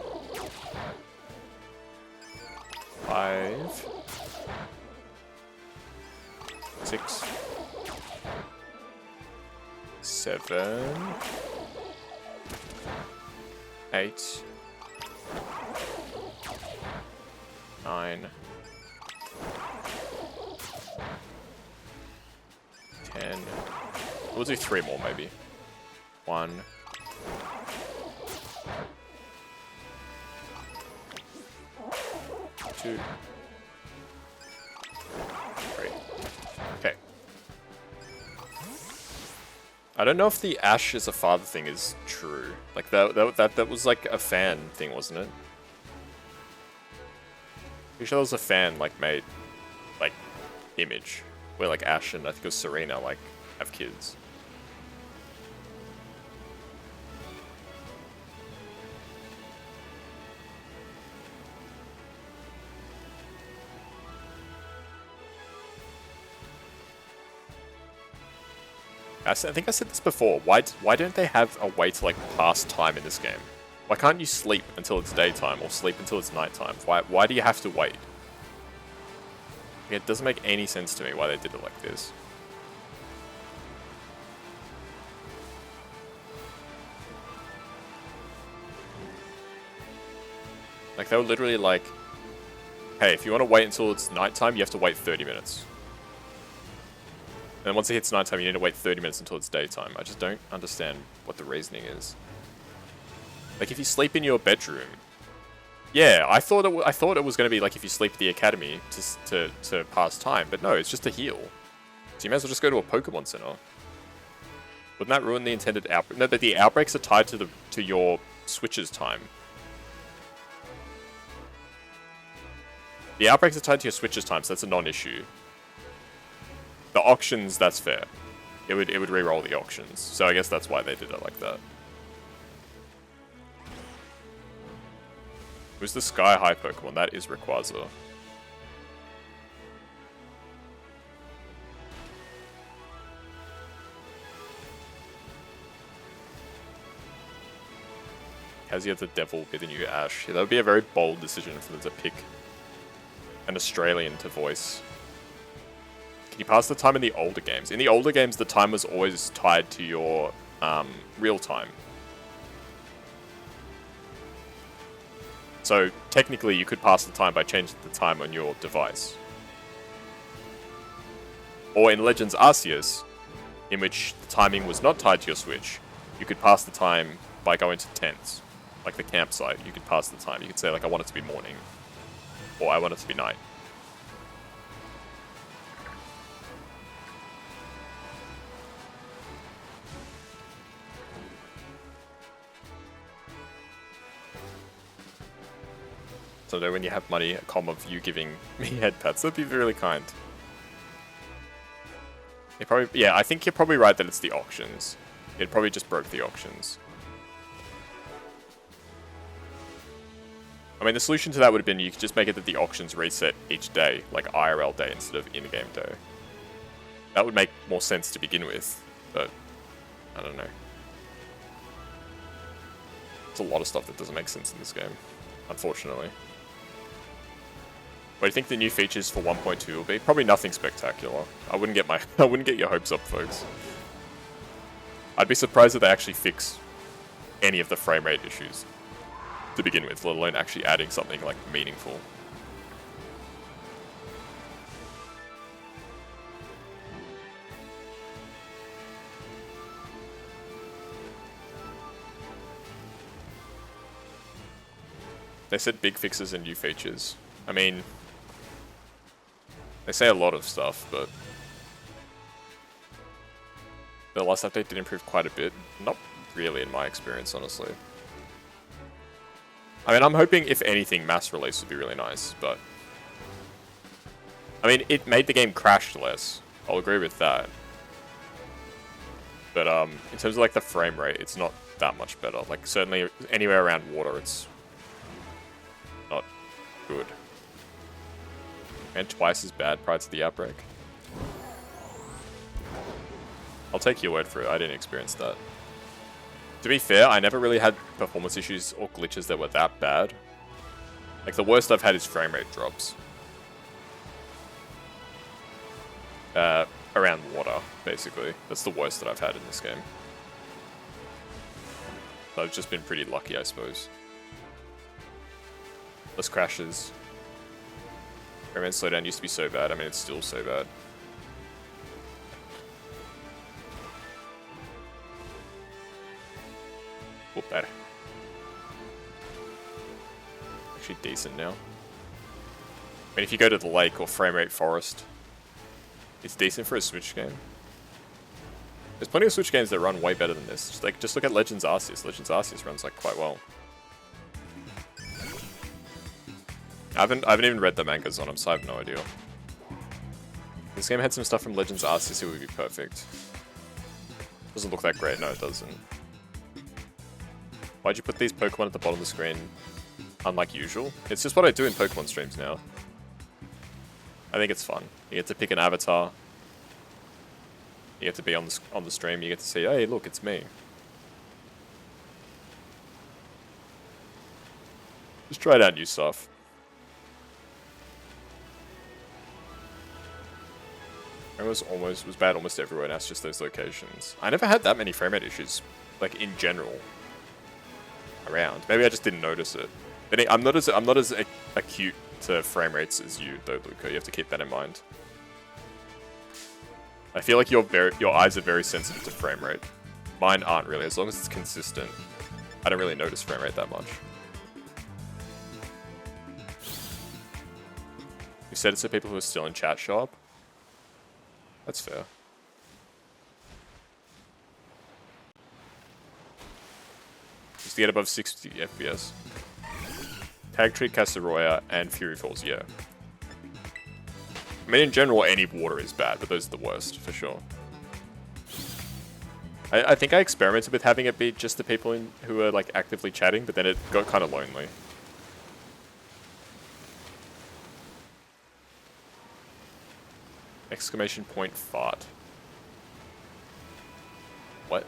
5. 6. 7. 8, 9, 10. We'll do 3 more maybe. 1, 2, 3. Okay. I don't know if the Ash is a father thing is true. Like that was like a fan thing, wasn't it? Pretty sure there was a fan like made like image where like Ash and I think it was Serena like have kids. I think I said this before. Why don't they have a way to like pass time in this game? Why can't you sleep until it's daytime or sleep until it's nighttime? Why do you have to wait? It doesn't make any sense to me why they did it like this. Like they were literally like, hey, if you want to wait until it's nighttime, you have to wait 30 minutes. And then once it hits nighttime, you need to wait 30 minutes until it's daytime. I just don't understand what the reasoning is. Like, if you sleep in your bedroom... Yeah, I thought it was going to be like if you sleep at the academy to pass time. But no, it's just to heal. So you may as well just go to a Pokemon Center. Wouldn't that ruin the intended outbreak? No, but the outbreaks are tied to your Switch's time. The outbreaks are tied to your Switch's time, so that's a non-issue. The auctions, that's fair. It would re-roll the auctions. So I guess that's why they did it like that. Who's the Sky High Pokemon? That is Rayquaza. Kazuya the Devil be the new Ash. Yeah, that would be a very bold decision for them to pick an Australian to voice. Can you pass the time in the older games? In the older games, the time was always tied to your real time. So technically, you could pass the time by changing the time on your device. Or in Legends Arceus, in which the timing was not tied to your Switch, you could pass the time by going to tents. Like the campsite, you could pass the time. You could say, like, I want it to be morning. Or I want it to be night. So when you have money, a com of you giving me head pats, that'd be really kind. Yeah, I think you're probably right that it's the auctions. It probably just broke the auctions. I mean, the solution to that would have been you could just make it that the auctions reset each day, like IRL day instead of in-game day. That would make more sense to begin with, but I don't know. There's a lot of stuff that doesn't make sense in this game, unfortunately. What do you think the new features for 1.2 will be? Probably nothing spectacular. I wouldn't get your hopes up, folks. I'd be surprised if they actually fix any of the frame rate issues to begin with, let alone actually adding something like meaningful. They said big fixes and new features. I mean, they say a lot of stuff, but the last update did improve quite a bit. Not really in my experience, honestly. I mean, I'm hoping, if anything, mass release would be really nice, but... I mean, it made the game crash less. I'll agree with that. But in terms of like the frame rate, it's not that much better. Like, certainly anywhere around water, it's not good. And twice as bad prior to the outbreak. I'll take your word for it, I didn't experience that. To be fair, I never really had performance issues or glitches that were that bad. Like, the worst I've had is frame rate drops. Around water, basically. That's the worst that I've had in this game. So I've just been pretty lucky, I suppose. Less crashes. Frame rate slowdown used to be so bad, I mean, it's still so bad. Whoop, better. Actually decent now. I mean, if you go to the lake or frame rate forest, it's decent for a Switch game. There's plenty of Switch games that run way better than this. Just look at Legends Arceus. Legends Arceus runs like quite well. I haven't even read the mangas on them, so I have no idea. If this game had some stuff from Legends Arceus, it would be perfect. Doesn't look that great. No, it doesn't. Why'd you put these Pokemon at the bottom of the screen? Unlike usual. It's just what I do in Pokemon streams now. I think it's fun. You get to pick an avatar. You get to be on the stream. You get to see, hey, look, it's me. Just try out new stuff. It was bad almost everywhere. Now it's just those locations. I never had that many frame rate issues, like in general. Around. Maybe I just didn't notice it. But I'm not as acute to frame rates as you, though, Luca. You have to keep that in mind. I feel like your eyes are very sensitive to frame rate. Mine aren't really. As long as it's consistent, I don't really notice frame rate that much. You said it to people who are still in chat shop. That's fair. Just to get above 60 FPS. Tag Tree, Casseroya, and Fury Falls, yeah. I mean, in general, any water is bad, but those are the worst, for sure. I think I experimented with having it be just the people who are, like, actively chatting, but then it got kind of lonely. Exclamation point fart. What?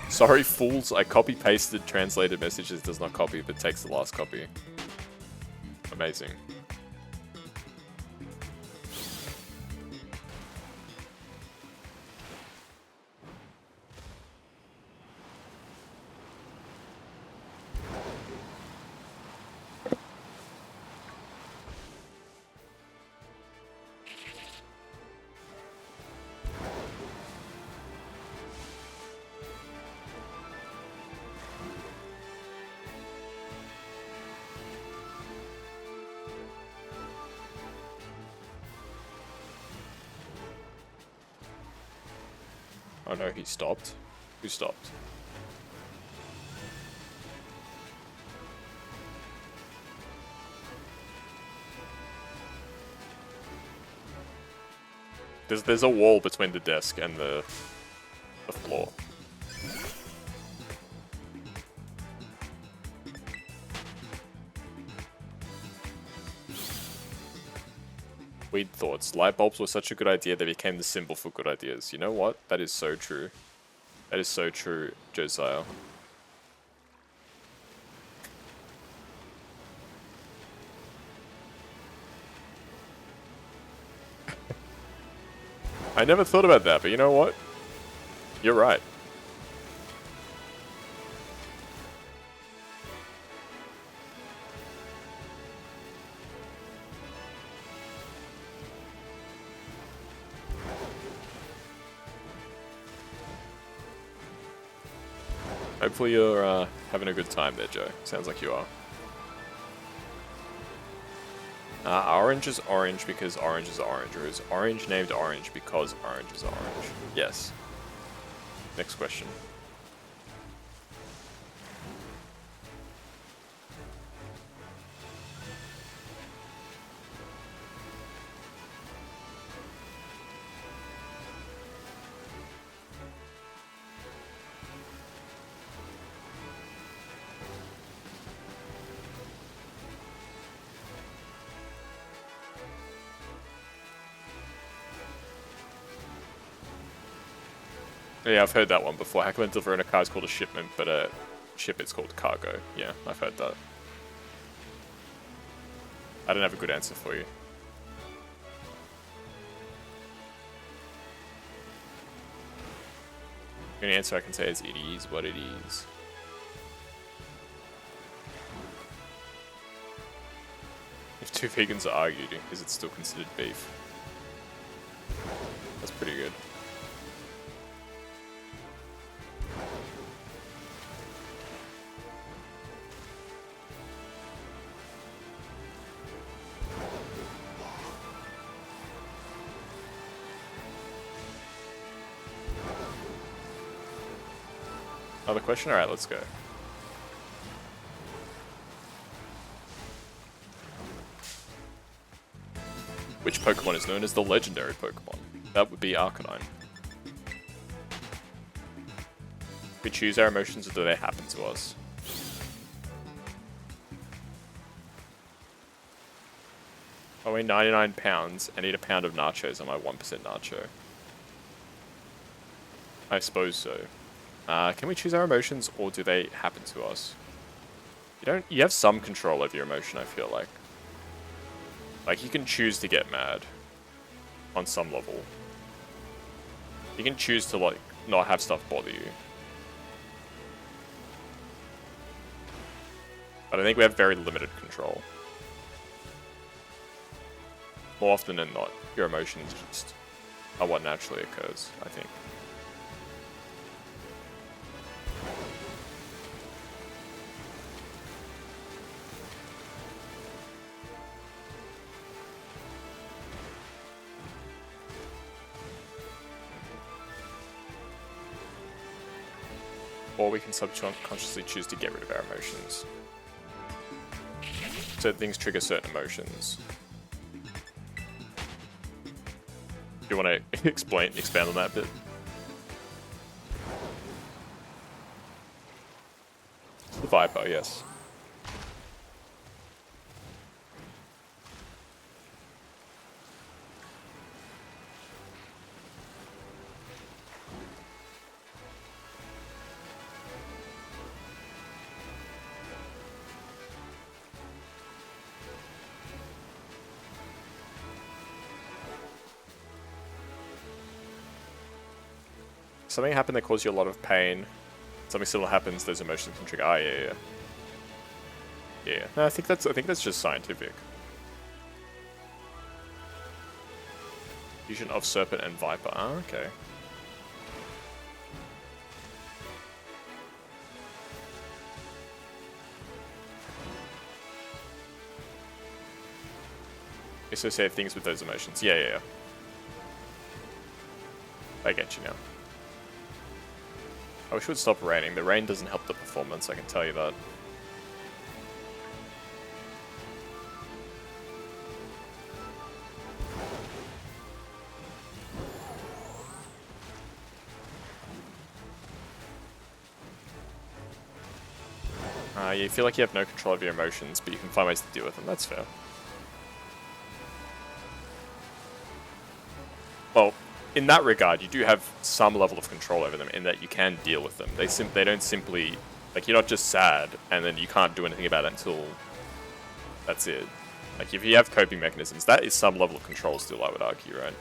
Sorry, fools. I copy-pasted translated messages. Does not copy, but takes the last copy. Amazing. Oh no, he stopped. Who stopped? There's a wall between the desk and the floor. Weird thoughts. Light bulbs were such a good idea they became the symbol for good ideas. You know what? That is so true. That is so true, Josiah. I never thought about that, but you know what? You're right. Hopefully you're having a good time there, Joe. Sounds like you are. Orange is orange because orange is orange, or is orange named orange because orange is orange? Yes. Next question. Yeah, I've heard that one before. How come delivering a car is called a shipment, but a ship it's called cargo? Yeah, I've heard that. I don't have a good answer for you. The only answer I can say is it is what it is. If two vegans are arguing, is it still considered beef? That's pretty good. Another question? Alright, let's go. Which Pokemon is known as the legendary Pokemon? That would be Arcanine. We choose our emotions or do they happen to us? I weigh 99 pounds and eat a pound of nachos on my 1% nacho. I suppose so. Can we choose our emotions or do they happen to us? You have some control over your emotion, I feel like. Like, you can choose to get mad. On some level. You can choose to, like, not have stuff bother you. But I think we have very limited control. More often than not, your emotions just are what naturally occurs, I think. Or we can subconsciously choose to get rid of our emotions. Certain things trigger certain emotions. Do you want to expand on that a bit? The Viper, yes. Something happened that caused you a lot of pain. Something similar happens, those emotions can trigger. Ah, yeah. Yeah. No, I think that's just scientific. Fusion of Serpent and Viper. Ah, okay. Associate things with those emotions. Yeah. I get you now. I wish it would stop raining. The rain doesn't help the performance, I can tell you that. You feel like you have no control of your emotions, but you can find ways to deal with them. That's fair. Well, in that regard, you do have some level of control over them in that you can deal with them. They don't simply... Like, you're not just sad, and then you can't do anything about it until that's it. Like, if you have coping mechanisms, that is some level of control still, I would argue, right?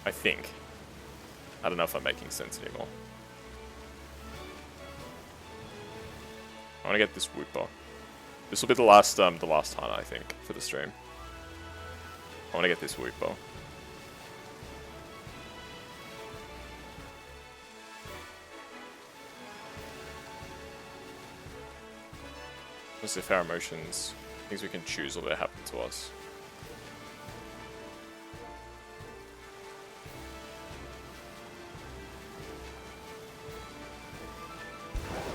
I think. I don't know if I'm making sense anymore. I want to get this Wooper. This will be the last hunt, I think, for the stream. I want to get this Wooper. As if our emotions, things we can choose or they happen to us.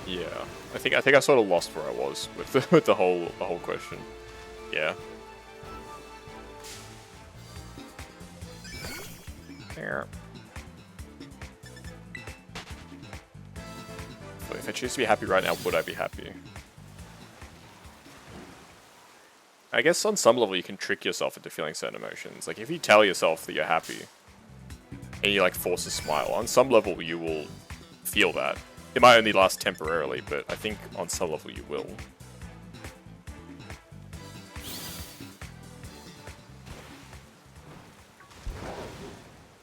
Yeah, I think I sort of lost where I was with the whole question. Yeah. There. But if I choose to be happy right now, would I be happy? I guess on some level you can trick yourself into feeling certain emotions. Like if you tell yourself that you're happy and you like force a smile, on some level you will feel that. It might only last temporarily, but I think on some level you will.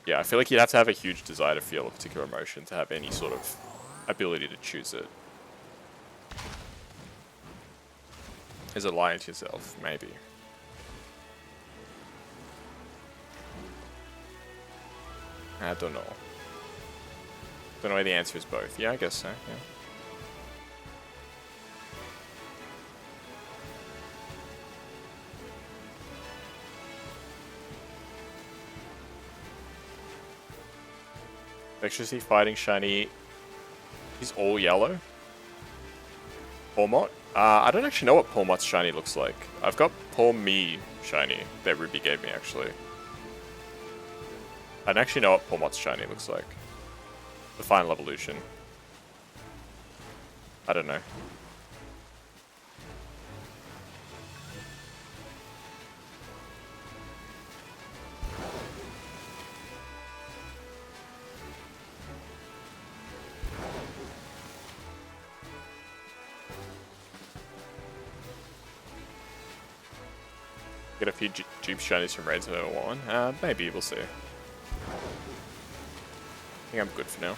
Yeah, I feel like you'd have to have a huge desire to feel a particular emotion to have any sort of ability to choose it. Is it lying to yourself? Maybe. I don't know. Don't know why the answer is both. Yeah, I guess so, yeah. Electricity fighting shiny. He's all yellow. Ormot? I don't actually know what Paul Mutt's shiny looks like. I've got Paul Me shiny that Ruby gave me, actually. I don't actually know what Paul Mutt's shiny looks like. The final evolution. I don't know. Get a few dupe shinies from raids if I want one. Maybe, we'll see. I think I'm good for now.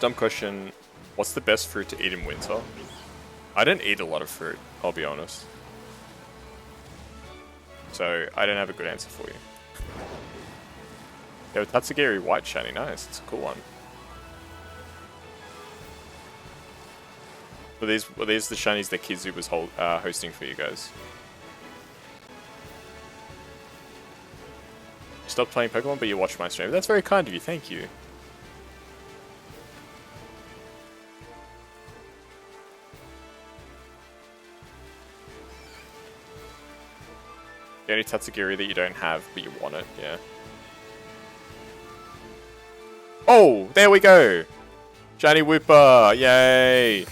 Dumb question, what's the best fruit to eat in winter? I don't eat a lot of fruit, I'll be honest. So, I don't have a good answer for you. Yo, Tatsugiri White shiny, nice, it's a cool one. Were these the shinies that Kizu was hosting for you guys? You stopped playing Pokemon, but you watched my stream. That's very kind of you, thank you. The only Tatsugiri that you don't have, but you want it, yeah. Oh, there we go! Shiny Wooper, yay!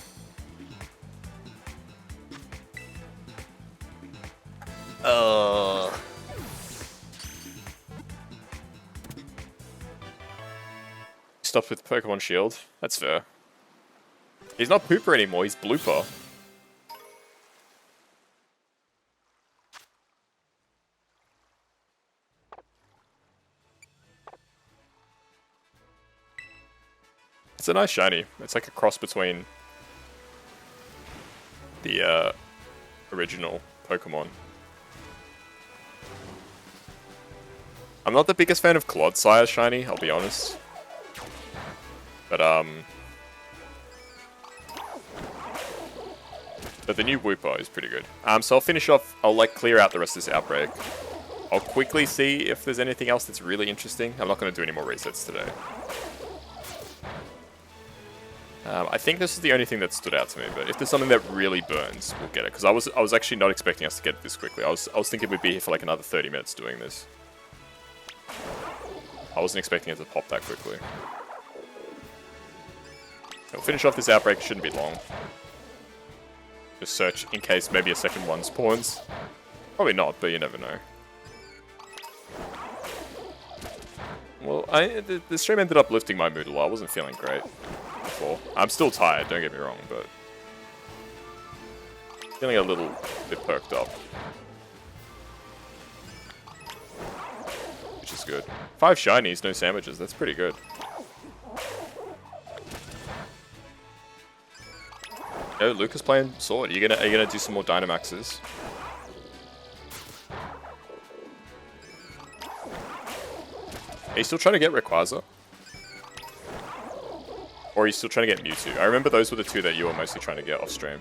Stopped with Pokemon Shield. That's fair. He's not Pooper anymore, he's Blooper. It's a nice shiny. It's like a cross between the original Pokemon. I'm not the biggest fan of Clodsire shiny, I'll be honest. But the new Wooper is pretty good. So I'll finish off, I'll like clear out the rest of this outbreak. I'll quickly see if there's anything else that's really interesting. I'm not going to do any more resets today. I think this is the only thing that stood out to me, but if there's something that really burns, we'll get it. Because I was actually not expecting us to get it this quickly. I was thinking we'd be here for like another 30 minutes doing this. I wasn't expecting it to pop that quickly. We'll finish off this outbreak, it shouldn't be long. Just search in case maybe a second one spawns. Probably not, but you never know. Well, the stream ended up lifting my mood a lot. I wasn't feeling great before. I'm still tired, don't get me wrong, but feeling a little bit perked up. Which is good. 5 shinies, no sandwiches, that's pretty good. Yo, Lucas playing Sword. Are you gonna do some more Dynamaxes? Are you still trying to get Rayquaza? Or are you still trying to get Mewtwo? I remember those were the two that you were mostly trying to get off stream.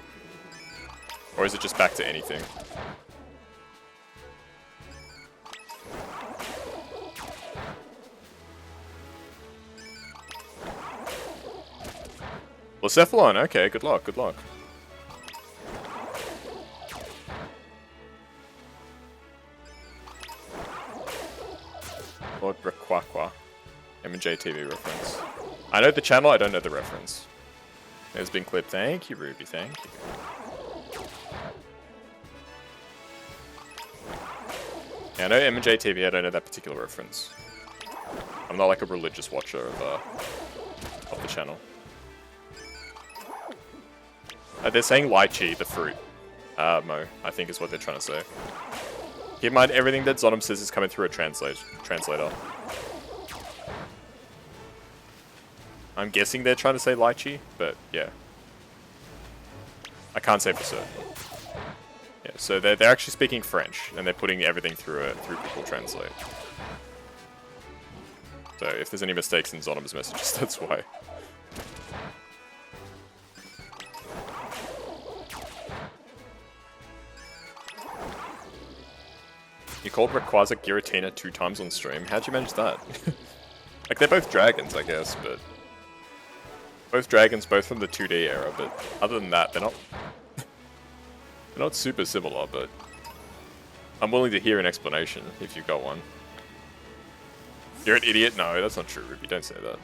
Or is it just back to anything? Blacephalon, okay, good luck, good luck. Lord Requaqua. M&J TV reference. I know the channel, I don't know the reference. There's been clipped. Thank you, Ruby, thank you. Yeah, I know M&J TV, I don't know that particular reference. I'm not like a religious watcher of the channel. They're saying lychee, the fruit. Mo, I think is what they're trying to say. Keep in mind, everything that Zonom says is coming through a translator. I'm guessing they're trying to say lychee, but yeah. I can't say for certain. Yeah, so they're actually speaking French, and they're putting everything through Google Translate. So if there's any mistakes in Zonom's messages, that's why. You called Rayquaza Giratina 2 times on stream. How'd you manage that? Like, they're both dragons, I guess, but... Both dragons, both from the 2D era, but other than that, they're not super similar, but I'm willing to hear an explanation if you've got one. You're an idiot? No, that's not true, Ruby. Don't say that.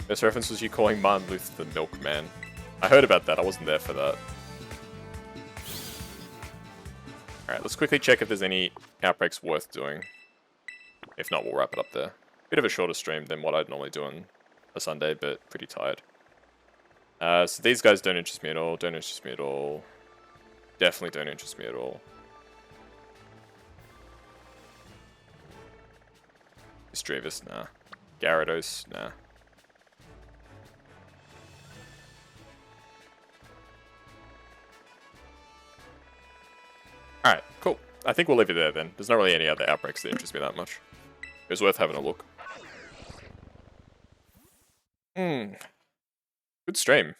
This reference was you calling Martin Luther the milkman. I heard about that. I wasn't there for that. Alright, let's quickly check if there's any outbreaks worth doing. If not, we'll wrap it up there. Bit of a shorter stream than what I'd normally do on a Sunday, but pretty tired. So these guys don't interest me at all. Don't interest me at all. Definitely don't interest me at all. Estrevis, nah. Gyarados, nah. Alright, cool. I think we'll leave it there then. There's not really any other outbreaks that interest me that much. It was worth having a look. Good stream.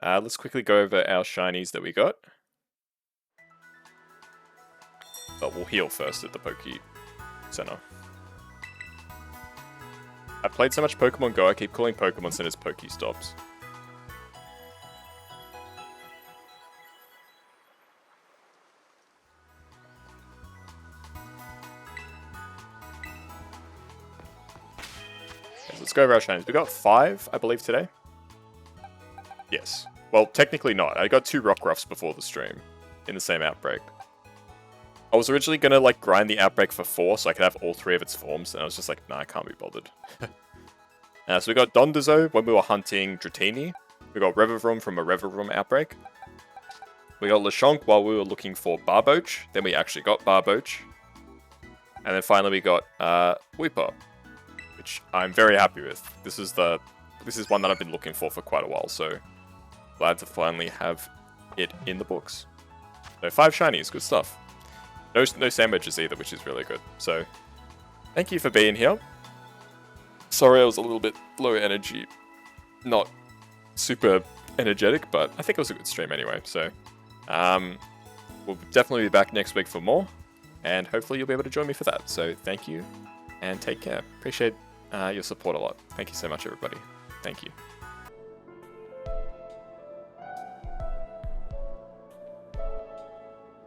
Let's quickly go over our shinies that we got. But we'll heal first at the Poke Center. I've played so much Pokemon Go, I keep calling Pokemon Centers Pokestops. Let's go over our shinies. We got 5, I believe, today. Yes. Well, technically not. I got 2 Rockruffs before the stream in the same outbreak. I was originally going to like grind the outbreak for 4 so I could have all 3 of its forms, and I was just like, nah, I can't be bothered. So we got Dondozo when we were hunting Dratini. We got Revavroom from a Revavroom outbreak. We got Lechonk while we were looking for Barboach. Then we actually got Barboach. And then finally we got Weeper, which I'm very happy with. This is one that I've been looking for quite a while, so glad to finally have it in the books. So 5 shinies, good stuff. No sandwiches either, which is really good. So thank you for being here. Sorry I was a little bit low energy, not super energetic, but I think it was a good stream anyway. So we'll definitely be back next week for more, and hopefully you'll be able to join me for that. So thank you, and take care. Appreciate your support a lot. Thank you so much, everybody. Thank you.